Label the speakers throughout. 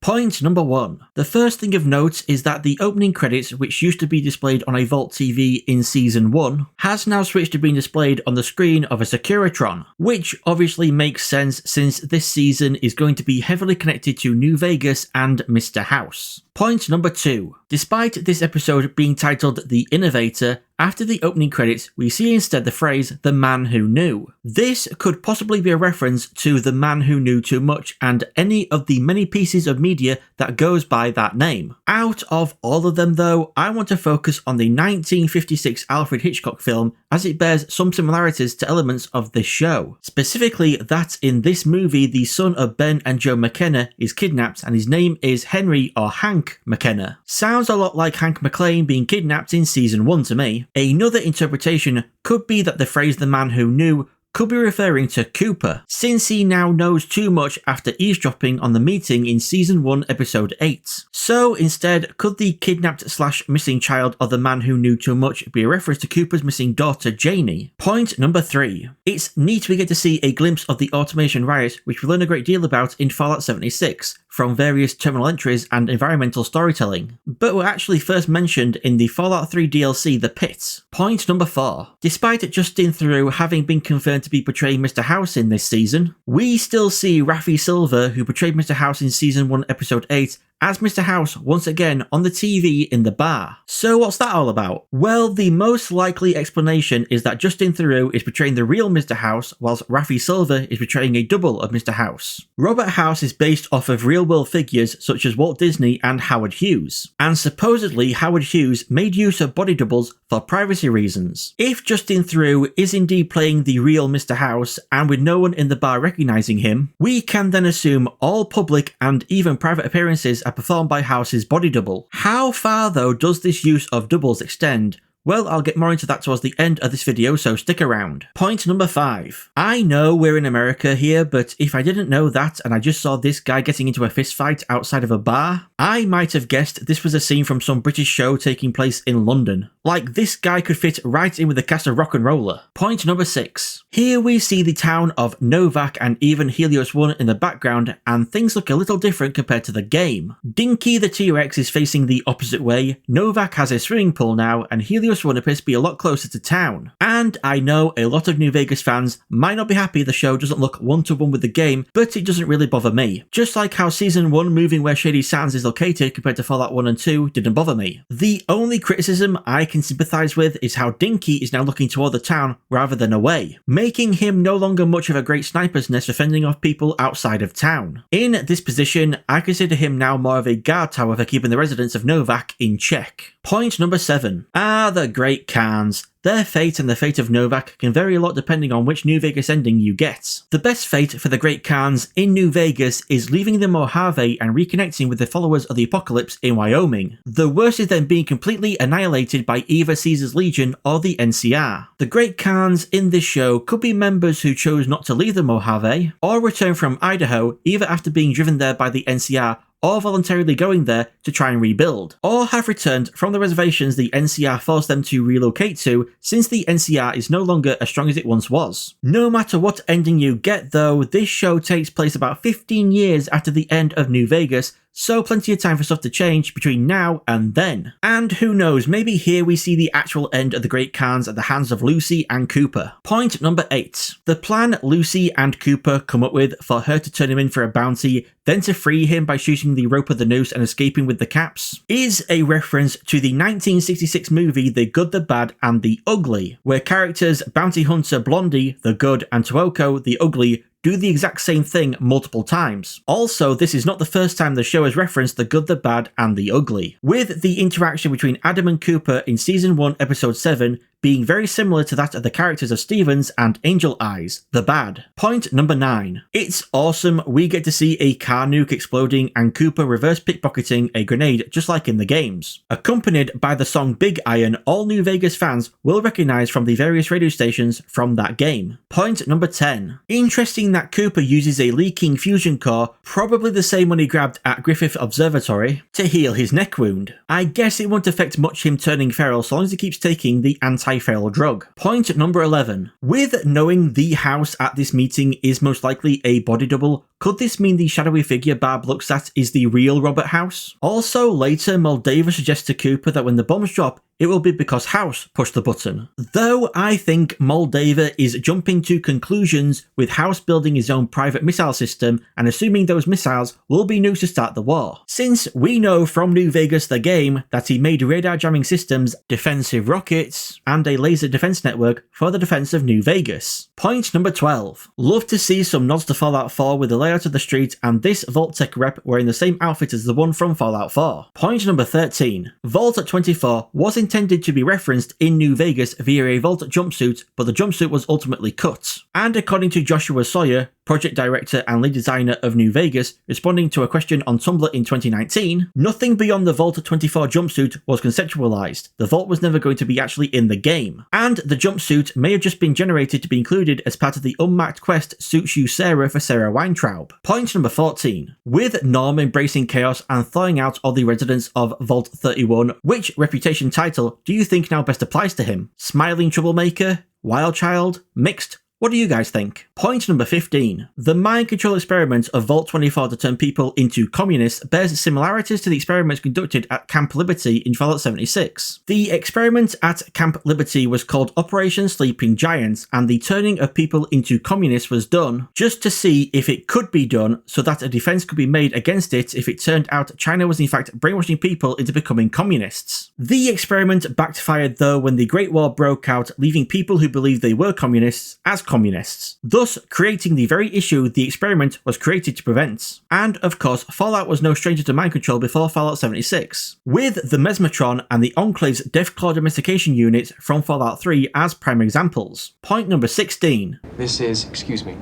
Speaker 1: Point number 1. The first thing of note is that the opening credits, which used to be displayed on a Vault TV in Season 1, has now switched to being displayed on the screen of a Securitron, which obviously makes sense since this season is going to be heavily connected to New Vegas and Mr. House. Point number 2. Despite this episode being titled The Innovator, after the opening credits, we see instead the phrase, "The Man Who Knew." This could possibly be a reference to The Man Who Knew Too Much and any of the many pieces of media that goes by that name. Out of all of them though, I want to focus on the 1956 Alfred Hitchcock film as it bears some similarities to elements of this show. Specifically that in this movie the son of Ben and Joe McKenna is kidnapped and his name is Henry or Hank McKenna. Sounds a lot like Hank McClane being kidnapped in Season 1 to me. Another interpretation could be that the phrase "the man who knew" could be referring to Cooper, since he now knows too much after eavesdropping on the meeting in Season 1 Episode 8. So instead, could the kidnapped/missing child of the man who knew too much be a reference to Cooper's missing daughter Janie? Point number 3. It's neat we get to see a glimpse of the automation riot, which we learn a great deal about in Fallout 76, from various terminal entries and environmental storytelling, but were actually first mentioned in the Fallout 3 DLC The Pit. Point number 4. Despite Justin Theroux having been confirmed to be portraying Mr. House in this season, we still see Rafi Silver, who portrayed Mr. House in Season 1 Episode 8, as Mr. House once again on the TV in the bar. So what's that all about? Well, the most likely explanation is that Justin Theroux is portraying the real Mr. House, whilst Rafi Silver is portraying a double of Mr. House. Robert House is based off of real-world figures such as Walt Disney and Howard Hughes, and supposedly Howard Hughes made use of body doubles for privacy reasons. If Justin Theroux is indeed playing the real Mr. House, and with no one in the bar recognising him, we can then assume all public and even private appearances are performed by House's body double. How far though does this use of doubles extend? Well, I'll get more into that towards the end of this video, so stick around. Point number 5. I know we're in America here, but if I didn't know that and I just saw this guy getting into a fist fight outside of a bar, I might have guessed this was a scene from some British show taking place in London. Like, this guy could fit right in with the cast of Rock'n'Roller. Point number 6. Here we see the town of Novak and even Helios 1 in the background, and things look a little different compared to the game. Dinky the T-Rex is facing the opposite way, Novak has a swimming pool now, and Helios 1 appears to be a lot closer to town. And I know a lot of New Vegas fans might not be happy the show doesn't look one-to-one with the game, but it doesn't really bother me. Just like how Season 1 moving where Shady Sands is located compared to Fallout 1 and 2 didn't bother me. The only criticism I can sympathise with is how Dinky is now looking toward the town rather than away, making him no longer much of a great sniper's nest for fending off people outside of town. In this position, I consider him now more of a guard tower for keeping the residents of Novak in check. Point number 7. The Great Khans. Their fate and the fate of Novak can vary a lot depending on which New Vegas ending you get. The best fate for the Great Khans in New Vegas is leaving the Mojave and reconnecting with the followers of the Apocalypse in Wyoming. The worst is then being completely annihilated by either Caesar's Legion or the NCR. The Great Khans in this show could be members who chose not to leave the Mojave, or return from Idaho either after being driven there by the NCR or voluntarily going there to try and rebuild, or have returned from the reservations the NCR forced them to relocate to since the NCR is no longer as strong as it once was. No matter what ending you get though, this show takes place about 15 years after the end of New Vegas, so plenty of time for stuff to change between now and then. And who knows, maybe here we see the actual end of the Great Khans at the hands of Lucy and Cooper. Point number 8. The plan Lucy and Cooper come up with for her to turn him in for a bounty, then to free him by shooting the rope of the noose and escaping with the caps, is a reference to the 1966 movie The Good, the Bad and the Ugly, where characters bounty hunter Blondie, the good, and Tuoko, the ugly, do the exact same thing multiple times. Also, this is not the first time the show has referenced The Good, the Bad and the Ugly, with the interaction between Adam and Cooper in Season 1 Episode 7 being very similar to that of the characters of Stevens and Angel Eyes, the bad. Point number 9. It's awesome we get to see a car nuke exploding and Cooper reverse pickpocketing a grenade just like in the games. Accompanied by the song Big Iron, all New Vegas fans will recognise from the various radio stations from that game. Point number 10. Interesting that Cooper uses a leaking fusion core, probably the same one he grabbed at Griffith Observatory, to heal his neck wound. I guess it won't affect much him turning feral so long as he keeps taking the anti-feral drug. Point number 11. With knowing the house at this meeting is most likely a body double, Could this mean the shadowy figure Barb looks at is the real Robert House? Also, later Moldava suggests to Cooper that when the bombs drop, it will be because House pushed the button. Though I think Moldava is jumping to conclusions with House building his own private missile system and assuming those missiles will be nukes to start the war. Since we know from New Vegas the game that he made radar jamming systems, defensive rockets, and a laser defense network for the defense of New Vegas. Point number 12. Love to see some nods to Fallout 4 with the layout of the street and this Vault-Tec rep wearing the same outfit as the one from Fallout 4. Point number 13. Vault 24 was intended to be referenced in New Vegas via a Vault jumpsuit, but the jumpsuit was ultimately cut. And according to Joshua Sawyer, project director and lead designer of New Vegas, responding to a question on Tumblr in 2019, nothing beyond the Vault 24 jumpsuit was conceptualized. The Vault was never going to be actually in the game. And the jumpsuit may have just been generated to be included as part of the unmarked quest Suits You Sarah for Sarah Weintraub. Point number 14. With Norm embracing chaos and thawing out all the residents of Vault 31, which reputation title do you think now best applies to him? Smiling troublemaker? Wild child? Mixed? What do you guys think? Point number 15. The mind control experiment of Vault 24 to turn people into communists bears similarities to the experiments conducted at Camp Liberty in Fallout 76. The experiment at Camp Liberty was called Operation Sleeping Giants, and the turning of people into communists was done just to see if it could be done so that a defense could be made against it if it turned out China was in fact brainwashing people into becoming communists. The experiment backfired though when the Great War broke out, leaving people who believed they were communists as communists, thus creating the very issue the experiment was created to prevent. And of course, Fallout was no stranger to mind control before Fallout 76, with the Mesmatron and the Enclave's Deathclaw domestication units from Fallout 3 as prime examples. Point number 16.
Speaker 2: This is, excuse me,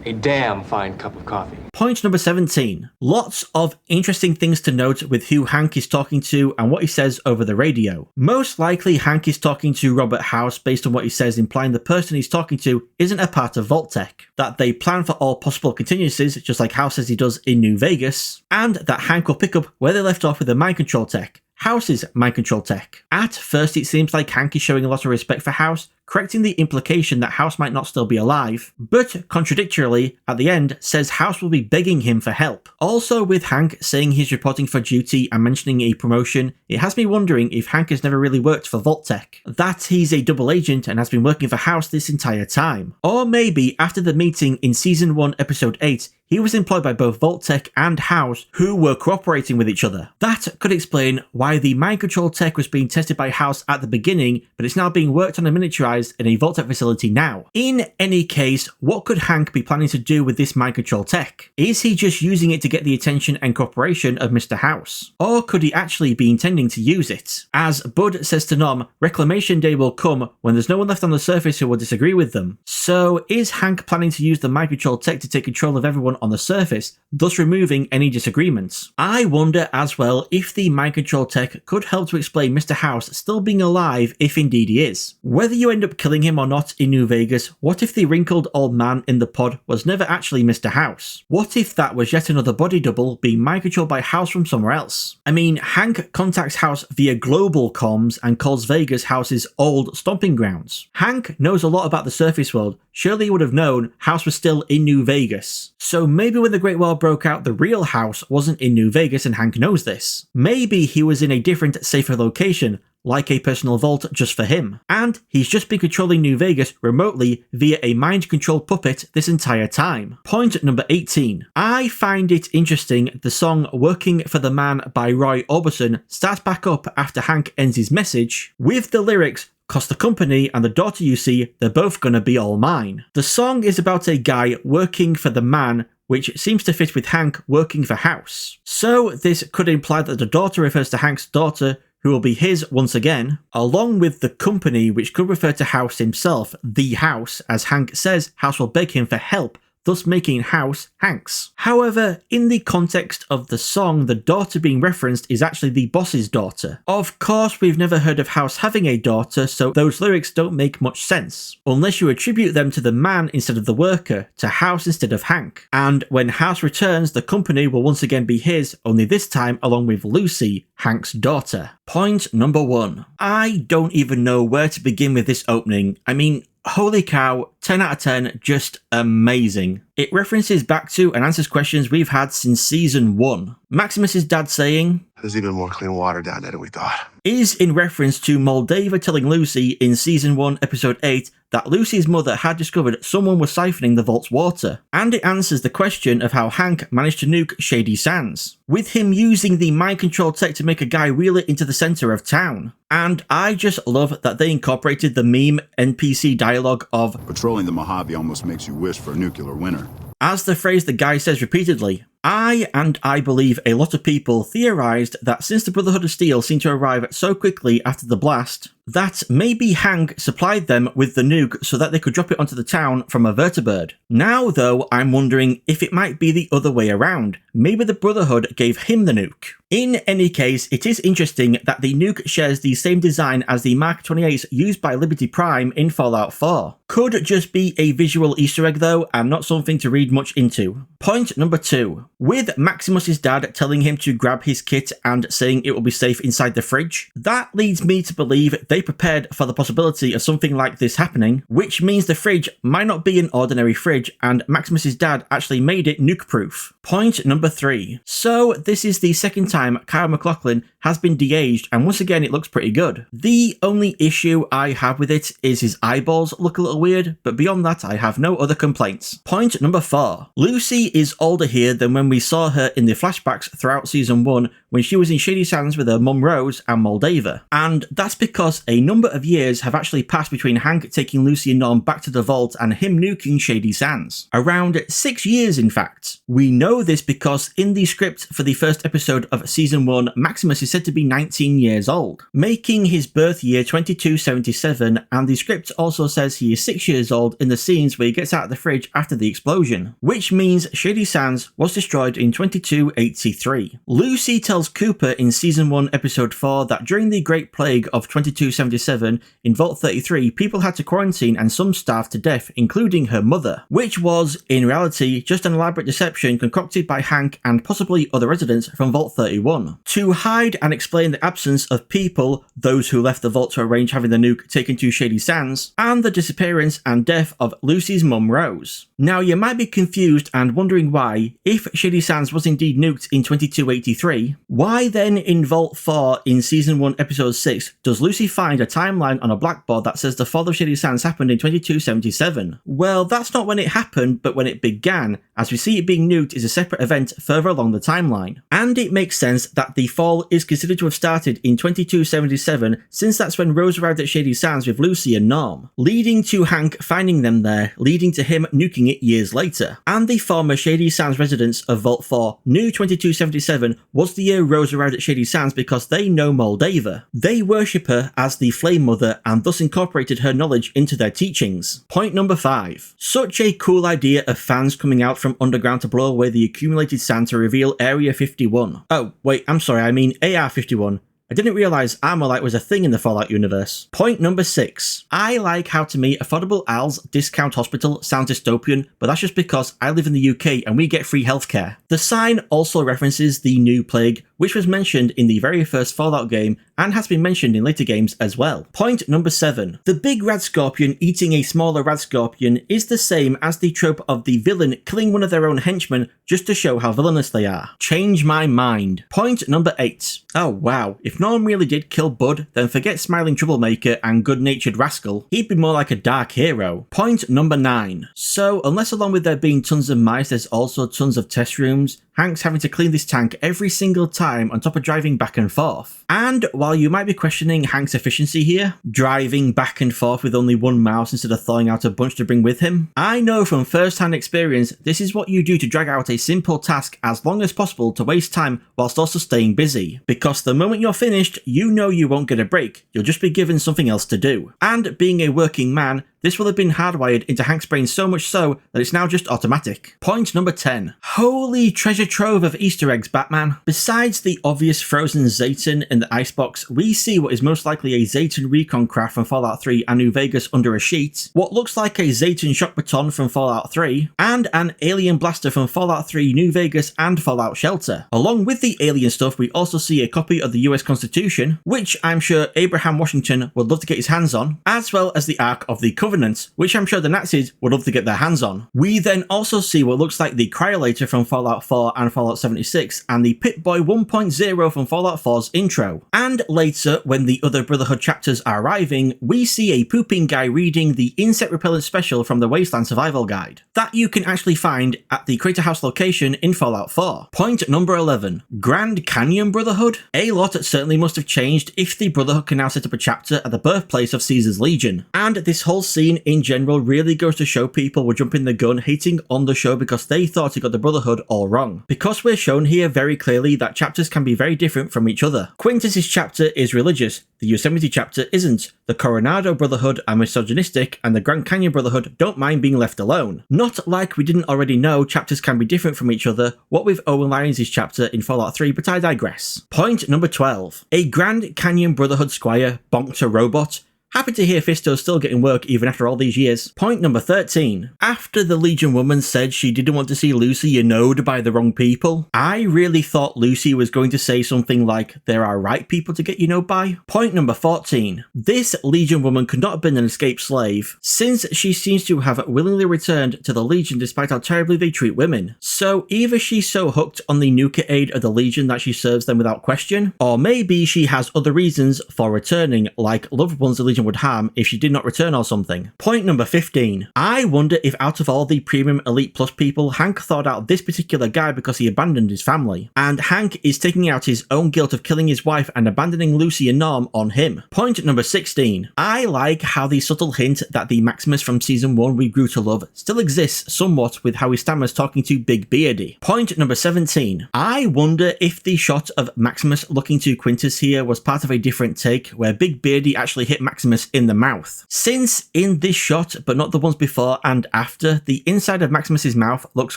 Speaker 2: a damn fine cup of coffee.
Speaker 1: Point number 17. Lots of interesting things to note with who Hank is talking to and what he says over the radio. Most likely Hank is talking to Robert House based on what he says, implying the person he's talking to isn't a part of Vault-Tec, that they plan for all possible contingencies just like House says he does in New Vegas, and that Hank will pick up where they left off with the mind control tech. House's mind control tech. At first it seems like Hank is showing a lot of respect for House, correcting the implication that House might not still be alive, but contradictorily, at the end, says House will be begging him for help. Also, with Hank saying he's reporting for duty and mentioning a promotion, it has me wondering if Hank has never really worked for Vault-Tec, that he's a double agent and has been working for House this entire time. Or maybe after the meeting in Season 1 Episode 8, he was employed by both Vault-Tec and House, who were cooperating with each other. That could explain why the mind control tech was being tested by House at the beginning, but it's now being worked on and miniaturized in a Vault-Tec facility now. In any case, what could Hank be planning to do with this mind control tech? Is he just using it to get the attention and cooperation of Mr. House? Or could he actually be intending to use it? As Bud says to Nom, Reclamation Day will come when there's no one left on the surface who will disagree with them. So is Hank planning to use the mind control tech to take control of everyone on the surface, thus removing any disagreements? I wonder as well if the mind control tech could help to explain Mr. House still being alive if indeed he is. Whether you end up killing him or not in New Vegas, what if the wrinkled old man in the pod was never actually Mr. House? What if that was yet another body double being mind controlled by House from somewhere else? I mean, Hank contacts House via global comms and calls Vegas House's old stomping grounds. Hank knows a lot about the surface world, surely he would have known House was still in New Vegas. So maybe when the Great War broke out, the real House wasn't in New Vegas and Hank knows this. Maybe he was in a different, safer location, like a personal vault just for him. And he's just been controlling New Vegas remotely via a mind-controlled puppet this entire time. Point number 18. I find it interesting the song Working for the Man by Roy Orbison starts back up after Hank ends his message, with the lyrics, "'Cause the company and the daughter you see, they're both gonna be all mine." The song is about a guy working for the man, which seems to fit with Hank working for House. So this could imply that the daughter refers to Hank's daughter, who will be his once again, along with the company, which could refer to House himself, the House, as Hank says House will beg him for help, thus making House Hank's. However, in the context of the song, the daughter being referenced is actually the boss's daughter. Of course, we've never heard of House having a daughter, so those lyrics don't make much sense, unless you attribute them to the man instead of the worker, to House instead of Hank. And when House returns, the company will once again be his, only this time along with Lucy, Hank's daughter. Point number 1. I don't even know where to begin with this opening. I mean, holy cow, 10 out of 10, just amazing. It references back to and answers questions we've had since season 1. Maximus's dad saying,
Speaker 3: "There's even more clean water down there than we thought,"
Speaker 1: is in reference to Moldava telling Lucy in season 1 episode 8 that Lucy's mother had discovered someone was siphoning the vault's water, and it answers the question of how Hank managed to nuke Shady Sands, with him using the mind control tech to make a guy wheel it into the center of town. And I just love that they incorporated the meme NPC dialogue of,
Speaker 4: "Patrolling the Mojave almost makes you wish for a nuclear winter,"
Speaker 1: as the phrase the guy says repeatedly. I believe a lot of people theorized that since the Brotherhood of Steel seemed to arrive so quickly after the blast, that maybe Hank supplied them with the nuke so that they could drop it onto the town from a vertibird. Now though, I'm wondering if it might be the other way around. Maybe the Brotherhood gave him the nuke. In any case, it is interesting that the nuke shares the same design as the Mark 28s used by Liberty Prime in Fallout 4. Could just be a visual Easter egg though, and not something to read much into. Point number 2. With Maximus's dad telling him to grab his kit and saying it will be safe inside the fridge, that leads me to believe they prepared for the possibility of something like this happening, which means the fridge might not be an ordinary fridge and Maximus's dad actually made it nuke-proof. Point number 3. So this is the second time Kyle MacLachlan has been de-aged, and once again it looks pretty good. The only issue I have with it is his eyeballs look a little weird, but beyond that I have no other complaints. Point number 4. Lucy is older here than when we saw her in the flashbacks throughout season 1 when she was in Shady Sands with her mum Rose and Moldava. And that's because a number of years have actually passed between Hank taking Lucy and Norm back to the vault and him nuking Shady Sands. Around 6 years in fact. We know this because in the script for the first episode of season 1, Maximus is said to be 19 years old, making his birth year 2277, and the script also says he is 6 years old in the scenes where he gets out of the fridge after the explosion, which means Shady Sands was destroyed in 2283. Lucy tells Cooper in season 1 episode 4 that during the Great Plague of 2277 in Vault 33, people had to quarantine and some starved to death, including her mother, which was, in reality, just an elaborate deception concocted by Hank and possibly other residents from Vault 31, to hide and explain the absence of people, those who left the vault to arrange having the nuke taken to Shady Sands, and the disappearance and death of Lucy's mum Rose. Now you might be confused and wondering why, if Shady Sands was indeed nuked in 2283, why then in Vault 4 in season 1 episode 6 does Lucy find a timeline on a blackboard that says the fall of Shady Sands happened in 2277? Well, that's not when it happened, but when it began, as we see it being nuked is a separate event further along the timeline. And it makes sense that the fall is considered to have started in 2277, since that's when Rose arrived at Shady Sands with Lucy and Norm, leading to Hank finding them there, leading to him nuking it years later. And the former Shady Sands residents of Vault 4 knew 2277 was the year Rose arrived at Shady Sands because they know Moldava. They worship her as the Flame Mother and thus incorporated her knowledge into their teachings. Point number 5. Such a cool idea of fans coming out from underground to blow away the accumulated sand to reveal Area 51. Oh, wait, I'm sorry, I mean AR 51. I didn't realise Armorlight was a thing in the Fallout universe. Point number 6. I like how to me Affordable Al's Discount Hospital sounds dystopian, but that's just because I live in the UK and we get free healthcare. The sign also references the new plague, which was mentioned in the very first Fallout game and has been mentioned in later games as well. Point number 7. The big rad scorpion eating a smaller rad scorpion is the same as the trope of the villain killing one of their own henchmen just to show how villainous they are. Change my mind. Point number 8. Oh wow, if Norm really did kill Bud, then forget smiling troublemaker and good-natured rascal. He'd be more like a dark hero. Point number 9. So unless along with there being tons of mice there's also tons of test rooms, Hank's having to clean this tank every single time on top of driving back and forth. And while you might be questioning Hank's efficiency here, driving back and forth with only one mouse instead of thawing out a bunch to bring with him, I know from first-hand experience this is what you do to drag out a simple task as long as possible to waste time whilst also staying busy. Because the moment you're finished, you know you won't get a break, you'll just be given something else to do. And being a working man, this will have been hardwired into Hank's brain so much so that it's now just automatic. Point number 10. Holy treasure trove of Easter eggs, Batman. Besides the obvious frozen Zayton in the icebox, we see what is most likely a Zayton recon craft from Fallout 3 and New Vegas under a sheet, what looks like a Zayton shock baton from Fallout 3, and an alien blaster from Fallout 3, New Vegas and Fallout Shelter. Along with the alien stuff, we also see a copy of the US Constitution, which I'm sure Abraham Washington would love to get his hands on, as well as the Ark of the Covenant, Covenant, which I'm sure the Nazis would love to get their hands on. We then also see what looks like the Cryolator from Fallout 4 and Fallout 76, and the Pip-Boy 1.0 from Fallout 4's intro. And later, when the other Brotherhood chapters are arriving, we see a pooping guy reading the Insect Repellent Special from the Wasteland Survival Guide, that you can actually find at the Crater House location in Fallout 4. Point number 11. Grand Canyon Brotherhood? A lot certainly must have changed if the Brotherhood can now set up a chapter at the birthplace of Caesar's Legion. And this whole scene in general really goes to show people were jumping the gun, hating on the show because they thought it got the Brotherhood all wrong. Because we're shown here very clearly that chapters can be very different from each other. Quintus's chapter is religious, the Yosemite chapter isn't. The Coronado Brotherhood are misogynistic, and the Grand Canyon Brotherhood don't mind being left alone. Not like we didn't already know chapters can be different from each other, what with Owen Lyons' chapter in Fallout 3, but I digress. Point number 12. A Grand Canyon Brotherhood squire bonked a robot. Happy to hear Fisto's still getting work even after all these years. Point number 13. After the Legion woman said she didn't want to see Lucy you-knowed by the wrong people, I really thought Lucy was going to say something like, there are right people to get you-knowed by. Point number 14. This Legion woman could not have been an escaped slave, since she seems to have willingly returned to the Legion despite how terribly they treat women. So either she's so hooked on the nuka aid of the Legion that she serves them without question, or maybe she has other reasons for returning, like loved ones the Legion would harm if she did not return or something. Point number 15. I wonder if out of all the Premium Elite Plus people, Hank thought out this particular guy because he abandoned his family. And Hank is taking out his own guilt of killing his wife and abandoning Lucy and Norm on him. Point number 16. I like how the subtle hint that the Maximus from Season 1 we grew to love still exists somewhat with how he stammers talking to Big Beardy. Point number 17. I wonder if the shot of Maximus looking to Quintus here was part of a different take where Big Beardy actually hit Maximus in the mouth. Since in this shot, but not the ones before and after, the inside of Maximus's mouth looks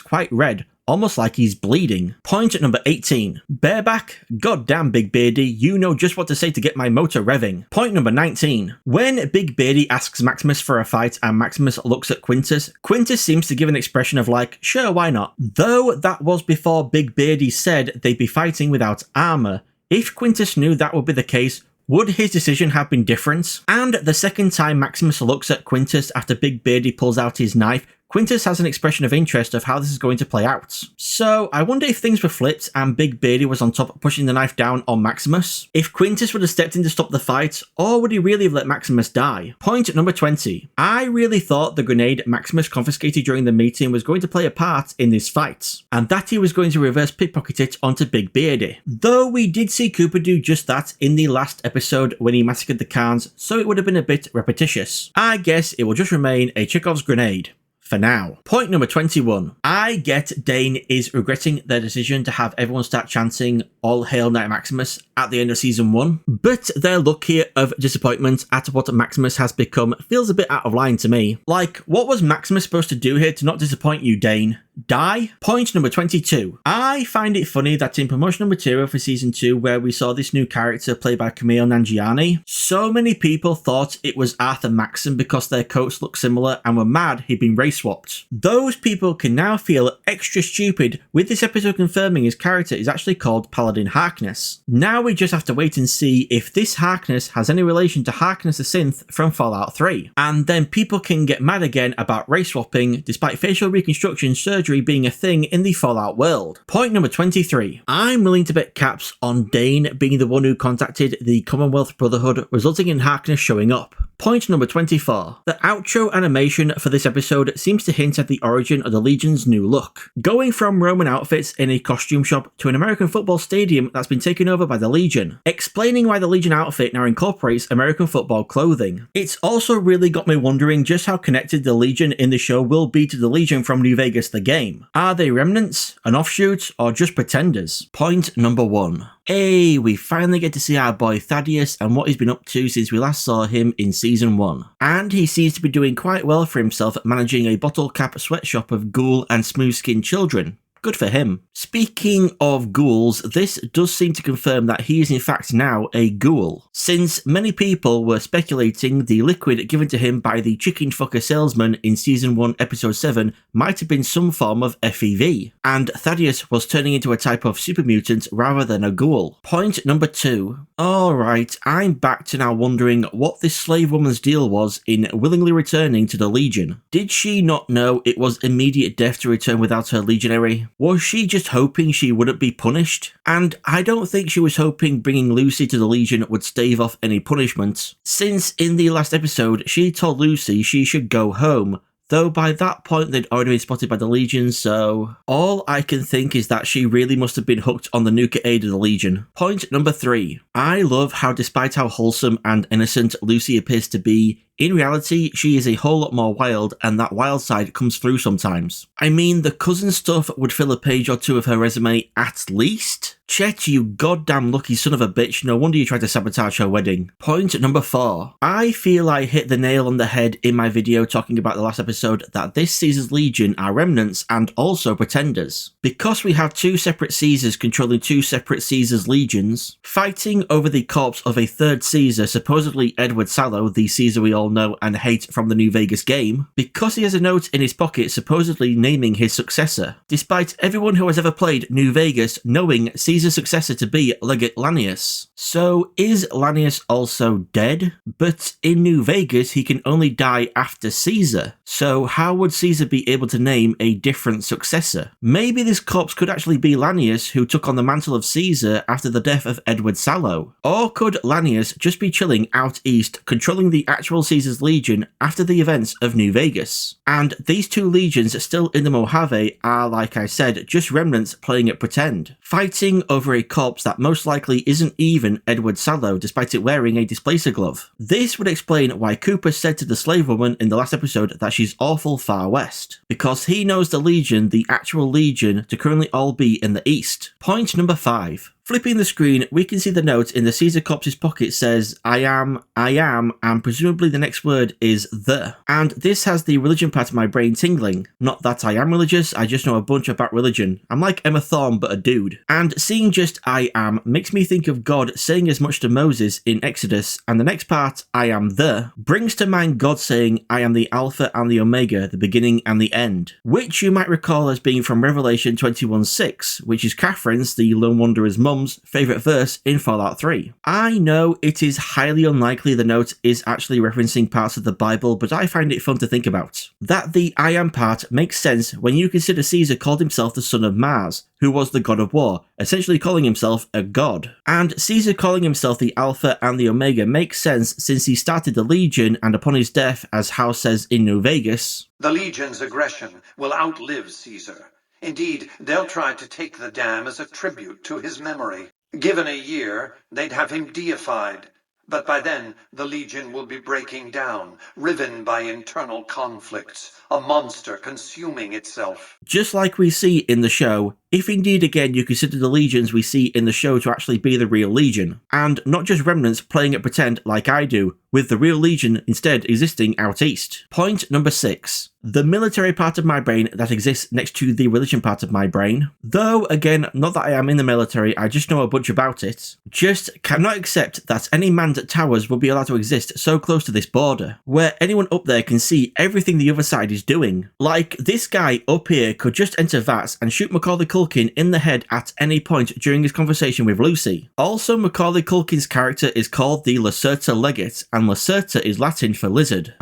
Speaker 1: quite red, almost like he's bleeding. Point number 18. Bareback? Goddamn Big Beardy, you know just what to say to get my motor revving. Point number 19. When Big Beardy asks Maximus for a fight and Maximus looks at Quintus, Quintus seems to give an expression of like, sure, why not? Though that was before Big Beardy said they'd be fighting without armor. If Quintus knew that would be the case, would his decision have been different? And the second time Maximus looks at Quintus after Big Beardy pulls out his knife, Quintus has an expression of interest of how this is going to play out. So I wonder if things were flipped and Big Beardy was on top pushing the knife down on Maximus, if Quintus would have stepped in to stop the fight, or would he really have let Maximus die? Point number 20. I really thought the grenade Maximus confiscated during the meeting was going to play a part in this fight, and that he was going to reverse pickpocket it onto Big Beardy. Though we did see Cooper do just that in the last episode when he massacred the Khans, so it would have been a bit repetitious. I guess it will just remain a Chekhov's grenade. For now. Point number 21. I get Dane is regretting their decision to have everyone start chanting All Hail Knight Maximus at the end of Season 1, but their look here of disappointment at what Maximus has become feels a bit out of line to me. Like, what was Maximus supposed to do here to not disappoint you, Dane? Die? Point number 22. I find it funny that in promotional material for Season 2, where we saw this new character played by Camille Nanjiani, so many people thought it was Arthur Maxson because their coats looked similar and were mad he'd been race swapped. Those people can now feel extra stupid with this episode confirming his character is actually called Paladin Harkness. Now we just have to wait and see if this Harkness has any relation to Harkness the Synth from Fallout 3. And then people can get mad again about race swapping despite facial reconstruction surgery being a thing in the Fallout world. Point number 23. I'm willing to bet caps on Dane being the one who contacted the Commonwealth Brotherhood, resulting in Harkness showing up. Point number 24. The outro animation for this episode seems to hint at the origin of the Legion's new look, going from Roman outfits in a costume shop to an American football stadium that's been taken over by the Legion, explaining why the Legion outfit now incorporates American football clothing. It's also really got me wondering just how connected the Legion in the show will be to the Legion from New Vegas the game. Are they remnants, an offshoot, or just pretenders? Point number 1. Hey, we finally get to see our boy Thaddeus and what he's been up to since we last saw him in Season 1. And he seems to be doing quite well for himself at managing a bottle cap sweatshop of ghoul and smooth-skinned children. Good for him. Speaking of ghouls, this does seem to confirm that he is in fact now a ghoul, since many people were speculating the liquid given to him by the chicken fucker salesman in Season 1 Episode 7 might have been some form of FEV, and Thaddeus was turning into a type of super mutant rather than a ghoul. Point number 2. Alright, I'm back to now wondering what this slave woman's deal was in willingly returning to the Legion. Did she not know it was immediate death to return without her legionary? Was she just hoping she wouldn't be punished? And I don't think she was hoping bringing Lucy to the Legion would stave off any punishment, since in the last episode she told Lucy she should go home, though by that point they'd already been spotted by the Legion, so all I can think is that she really must have been hooked on the nuka aid of the Legion. Point number 3. I love how despite how wholesome and innocent Lucy appears to be, in reality, she is a whole lot more wild, and that wild side comes through sometimes. I mean, the cousin stuff would fill a page or two of her resume at least. Chet, you goddamn lucky son of a bitch, no wonder you tried to sabotage her wedding. Point number 4. I feel I hit the nail on the head in my video talking about the last episode that this Caesar's Legion are remnants and also pretenders. Because we have 2 separate Caesars controlling 2 separate Caesar's legions, fighting over the corpse of a third Caesar, supposedly Edward Sallow, the Caesar we all know and hate from the New Vegas game, because he has a note in his pocket supposedly naming his successor, despite everyone who has ever played New Vegas knowing Caesar's successor to be Legate Lanius. So is Lanius also dead? But in New Vegas he can only die after Caesar, so how would Caesar be able to name a different successor? Maybe this corpse could actually be Lanius, who took on the mantle of Caesar after the death of Edward Sallow. Or could Lanius just be chilling out east, controlling the actual Caesar's Legion after the events of New Vegas? And these 2 legions still in the Mojave are, like I said, just remnants playing at pretend, fighting over a corpse that most likely isn't even Edward Sallow despite it wearing a displacer glove. This would explain why Cooper said to the slave woman in the last episode that she's awful far west, because he knows the Legion, the actual Legion, to currently all be in the east. Point number 5. Flipping the screen, we can see the note in the Caesar corpse's pocket says, I am, and presumably the next word is the. And this has the religion part of my brain tingling. Not that I am religious, I just know a bunch about religion. I'm like Emma Thorne but a dude. And seeing just I am makes me think of God saying as much to Moses in Exodus, and the next part, I am the, brings to mind God saying, I am the Alpha and the Omega, the beginning and the end, which you might recall as being from Revelation 21:6, which is Catherine's, the Lone Wanderer's mum, favourite verse in Fallout 3. I know it is highly unlikely the note is actually referencing parts of the Bible, but I find it fun to think about. That the I am part makes sense when you consider Caesar called himself the son of Mars, who was the god of war, essentially calling himself a god. And Caesar calling himself the Alpha and the Omega makes sense since he started the Legion, and upon his death, as House says in New Vegas,
Speaker 5: the Legion's aggression will outlive Caesar. Indeed, they'll try to take the dam as a tribute to his memory. Given a year, they'd have him deified. But by then, the Legion will be breaking down, riven by internal conflicts, a monster consuming itself.
Speaker 1: Just like we see in the show, if indeed again you consider the legions we see in the show to actually be the real Legion, and not just remnants playing at pretend like I do, with the real Legion instead existing out east. Point number 6. The military part of my brain that exists next to the religion part of my brain. Though, again, not that I am in the military, I just know a bunch about it. Just cannot accept that any manned towers will be allowed to exist so close to this border, where anyone up there can see everything the other side is doing. Like, this guy up here could just enter VATS and shoot Macaulay Culkin in the head at any point during his conversation with Lucy. Also, Macaulay Culkin's character is called the Lacerta Legate, and Lacerta is Latin for lizard.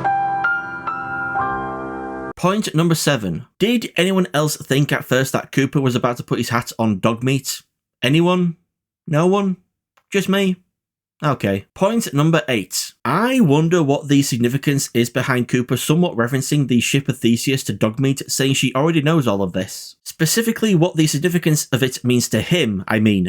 Speaker 1: Point number 7. Did anyone else think at first that Cooper was about to put his hat on dog meat? Anyone? No one? Just me? Okay. Point number 8. I wonder what the significance is behind Cooper somewhat referencing the ship of Theseus to Dogmeat, saying she already knows all of this. Specifically what the significance of it means to him,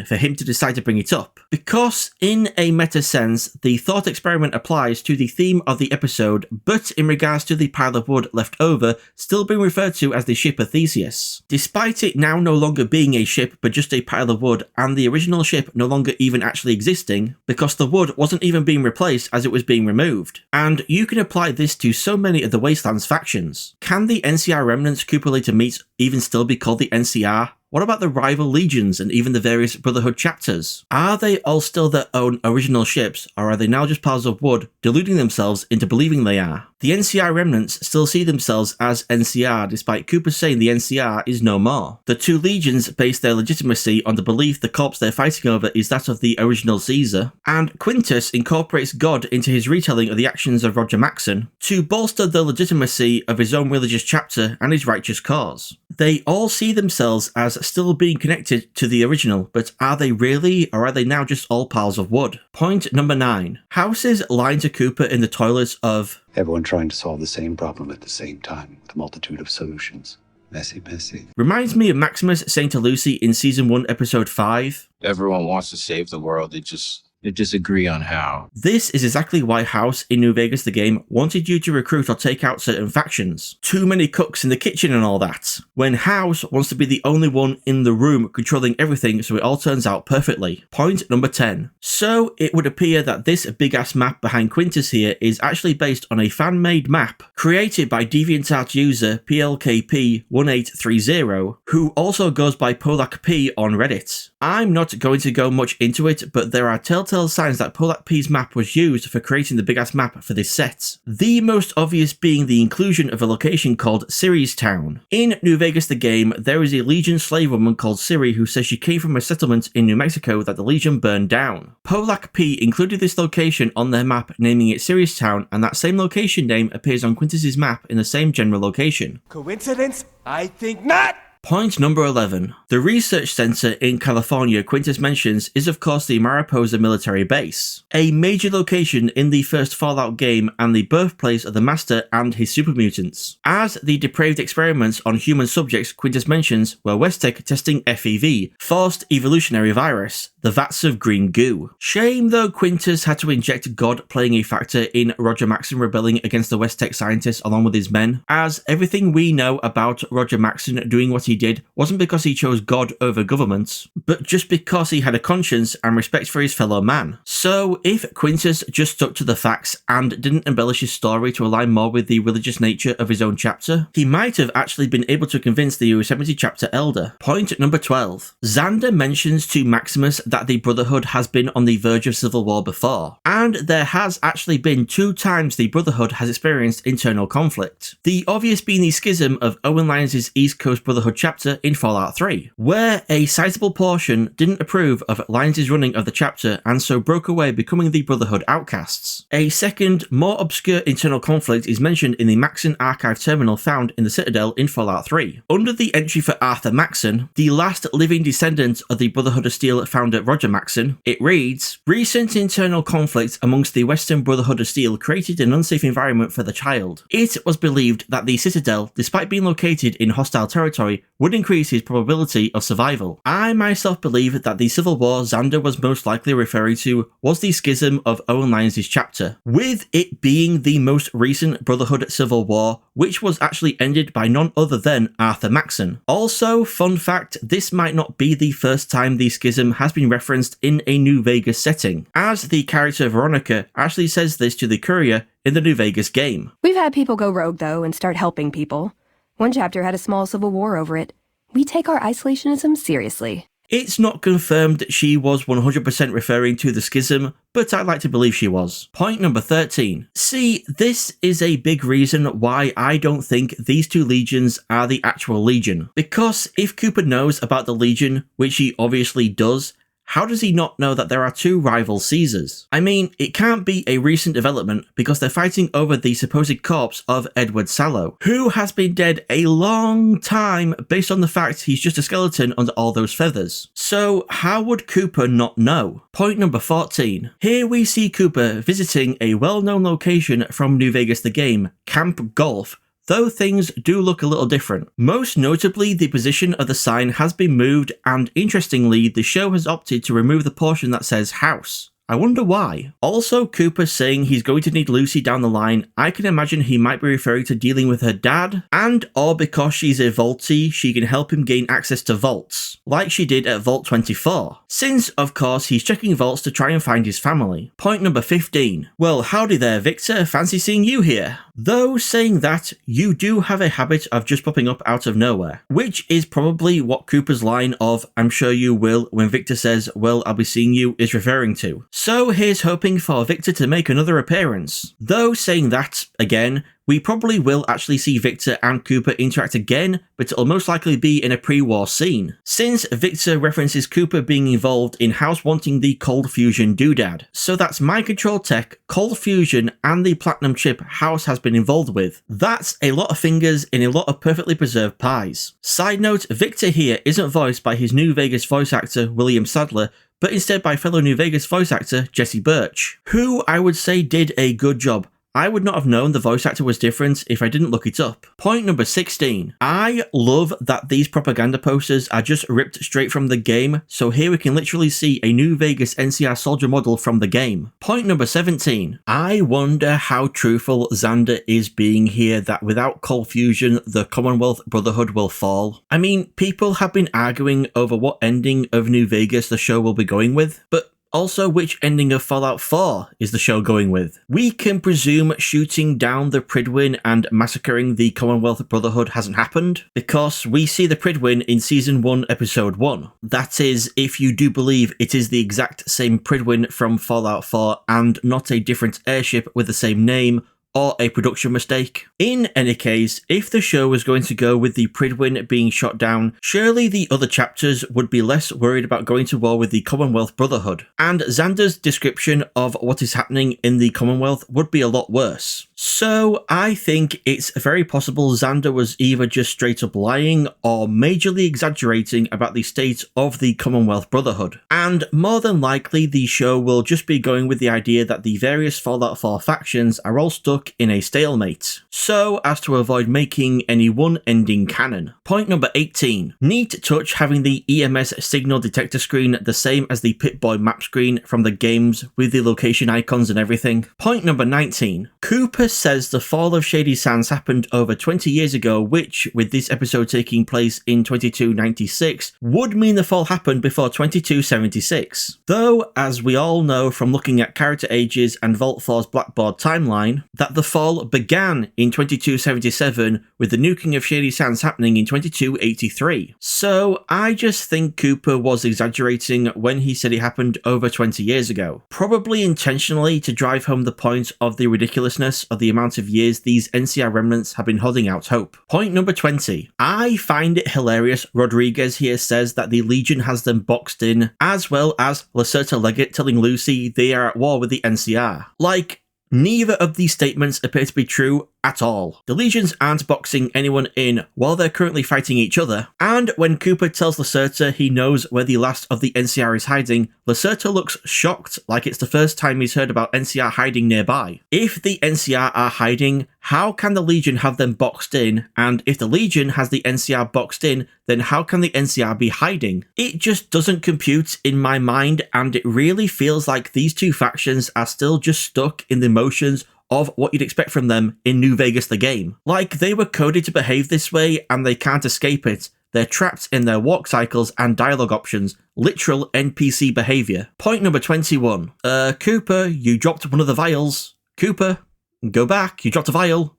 Speaker 1: for him to decide to bring it up. Because in a meta sense, the thought experiment applies to the theme of the episode, but in regards to the pile of wood left over, still being referred to as the ship of Theseus. Despite it now no longer being a ship but just a pile of wood, and the original ship no longer even actually existing, because the wood wasn't even being replaced as it was being removed. And you can apply this to so many of the Wastelands factions. Can the NCR remnants Cooper later meets even still be called the NCR? What about the rival legions and even the various Brotherhood chapters? Are they all still their own original ships, or are they now just piles of wood, deluding themselves into believing they are? The NCR remnants still see themselves as NCR, despite Cooper saying the NCR is no more. The two legions base their legitimacy on the belief the corpse they're fighting over is that of the original Caesar, and Quintus incorporates God into his retelling of the actions of Roger Maxon to bolster the legitimacy of his own religious chapter and his righteous cause. They all see themselves as still being connected to the original, but are they really, or are they now just all piles of wood? Point number 9. House's line to Cooper in the toilets of,
Speaker 6: "Everyone trying to solve the same problem at the same time, with a multitude of solutions. Messy, messy."
Speaker 1: reminds me of Maximus saying to Lucy in Season 1, Episode 5,
Speaker 7: Everyone wants to save the world, they disagree on how.
Speaker 1: This is exactly why House in New Vegas the game wanted you to recruit or take out certain factions. Too many cooks in the kitchen and all that. When House wants to be the only one in the room controlling everything so it all turns out perfectly. Point number 10. So it would appear that this big ass map behind Quintus here is actually based on a fan-made map created by DeviantArt user PLKP1830, who also goes by Polak P on Reddit. I'm not going to go much into it, but there are telltale signs that Polak P's map was used for creating the big ass map for this set. The most obvious being the inclusion of a location called Siri's Town. In New Vegas the game, there is a Legion slave woman called Siri who says she came from a settlement in New Mexico that the Legion burned down. Polak P included this location on their map, naming it Siri's Town, and that same location name appears on Quintus's map in the same general location.
Speaker 8: Coincidence? I think not!
Speaker 1: Point number 11. The research center in California Quintus mentions is of course the Mariposa military base, a major location in the first Fallout game and the birthplace of the Master and his super mutants. As the depraved experiments on human subjects Quintus mentions were Westech testing FEV, Forced Evolutionary Virus, the vats of green goo. Shame though Quintus had to inject God playing a factor in Roger Maxon rebelling against the Westech scientists along with his men, as everything we know about Roger Maxon doing what he did wasn't because he chose God over governments, but just because he had a conscience and respect for his fellow man. So if Quintus just stuck to the facts and didn't embellish his story to align more with the religious nature of his own chapter, he might have actually been able to convince the Yosemite chapter elder. Point number 12. Xander mentions to Maximus that the Brotherhood has been on the verge of civil war before, and there has actually been 2 times the Brotherhood has experienced internal conflict. The obvious being the schism of Owen Lyons' East Coast Brotherhood chapter in Fallout 3, where a sizable portion didn't approve of Lyons' running of the chapter and so broke away, becoming the Brotherhood outcasts. A second, more obscure internal conflict is mentioned in the Maxon archive terminal found in the Citadel in Fallout 3. Under the entry for Arthur Maxon, the last living descendant of the Brotherhood of Steel founder Roger Maxon, it reads, "Recent internal conflict amongst the Western Brotherhood of Steel created an unsafe environment for the child. It was believed that the Citadel, despite being located in hostile territory, would increase his probability of survival. I myself believe that the civil war Xander was most likely referring to was the schism of Owen Lyons' chapter, with it being the most recent Brotherhood civil war, which was actually ended by none other than Arthur Maxon. Also, fun fact, this might not be the first time the schism has been referenced in a New Vegas setting, as the character Veronica actually says this to the Courier in the New Vegas game.
Speaker 9: We've had people go rogue, though, and start helping people. One chapter had a small civil war over it. We take our isolationism seriously.
Speaker 1: It's not confirmed she was 100% referring to the schism, but I'd like to believe she was. Point number 13. See, this is a big reason why I don't think these 2 legions are the actual legion. Because if Cooper knows about the legion, which he obviously does, how does he not know that there are 2 rival Caesars? I mean, it can't be a recent development because they're fighting over the supposed corpse of Edward Sallow, who has been dead a long time based on the fact he's just a skeleton under all those feathers. So how would Cooper not know? Point number 14. Here we see Cooper visiting a well-known location from New Vegas the game, Camp Golf, though things do look a little different. Most notably, the position of the sign has been moved, and interestingly, the show has opted to remove the portion that says house. I wonder why. Also, Cooper saying he's going to need Lucy down the line, I can imagine he might be referring to dealing with her dad, and or because she's a vaultee, she can help him gain access to vaults, like she did at Vault 24. Since, of course, he's checking vaults to try and find his family. Point number 15. Well, howdy there, Victor, fancy seeing you here. Though saying that, you do have a habit of just popping up out of nowhere, which is probably what Cooper's line of "I'm sure you will" when Victor says, "Well, I'll be seeing you" is referring to. So here's hoping for Victor to make another appearance. Though saying that, again, we probably will actually see Victor and Cooper interact again, but it'll most likely be in a pre-war scene, since Victor references Cooper being involved in House wanting the cold fusion doodad. So that's mind control tech, cold fusion, and the platinum chip House has been involved with. That's a lot of fingers in a lot of perfectly preserved pies. Side note, Victor here isn't voiced by his New Vegas voice actor William Sadler, but instead by fellow New Vegas voice actor Jesse Birch, who I would say did a good job. I would not have known the voice actor was different if I didn't look it up. Point number 16. I love that these propaganda posters are just ripped straight from the game, so here we can literally see a New Vegas NCR soldier model from the game. Point number 17. I wonder how truthful Xander is being here that without cold fusion, the Commonwealth Brotherhood will fall. I mean, people have been arguing over what ending of New Vegas the show will be going with, but also, which ending of Fallout 4 is the show going with? We can presume shooting down the Pridwin and massacring the Commonwealth Brotherhood hasn't happened, because we see the Pridwin in Season 1, Episode 1. That is, if you do believe it is the exact same Pridwin from Fallout 4 and not a different airship with the same name, or a production mistake. In any case, if the show was going to go with the Pridwin being shot down, surely the other chapters would be less worried about going to war with the Commonwealth Brotherhood, and Xander's description of what is happening in the Commonwealth would be a lot worse. So I think it's very possible Xander was either just straight up lying or majorly exaggerating about the state of the Commonwealth Brotherhood. And more than likely the show will just be going with the idea that the various Fallout 4 factions are all stuck in a stalemate, so as to avoid making any one ending canon. Point number 18. Neat touch having the EMS signal detector screen the same as the Pip-Boy map screen from the games with the location icons and everything. Point number 19. Cooper says the fall of Shady Sands happened over 20 years ago, which, with this episode taking place in 2296, would mean the fall happened before 2276. Though, as we all know from looking at character ages and Vault 4's Blackboard timeline, that the fall began in 2277 with the nuking of Shady Sands happening in 2283. So I just think Cooper was exaggerating when he said it happened over 20 years ago. Probably intentionally to drive home the point of the ridiculousness of the amount of years these NCR remnants have been holding out hope. Point number 20. I find it hilarious Rodriguez here says that the Legion has them boxed in, as well as Lacerta Leggett telling Lucy they are at war with the NCR. Like, neither of these statements appear to be true at all. The Legions aren't boxing anyone in while they're currently fighting each other, and when Cooper tells Lacerta he knows where the last of the NCR is hiding, Lacerta looks shocked like it's the first time he's heard about NCR hiding nearby. If the NCR are hiding, how can the Legion have them boxed in, and if the Legion has the NCR boxed in, then how can the NCR be hiding? It just doesn't compute in my mind, and it really feels like these two factions are still just stuck in the motions of what you'd expect from them in New Vegas the game. Like, they were coded to behave this way and they can't escape it. They're trapped in their walk cycles and dialogue options, literal NPC behavior. Point number 21. Cooper, you dropped one of the vials. Cooper, go back, you dropped a vial.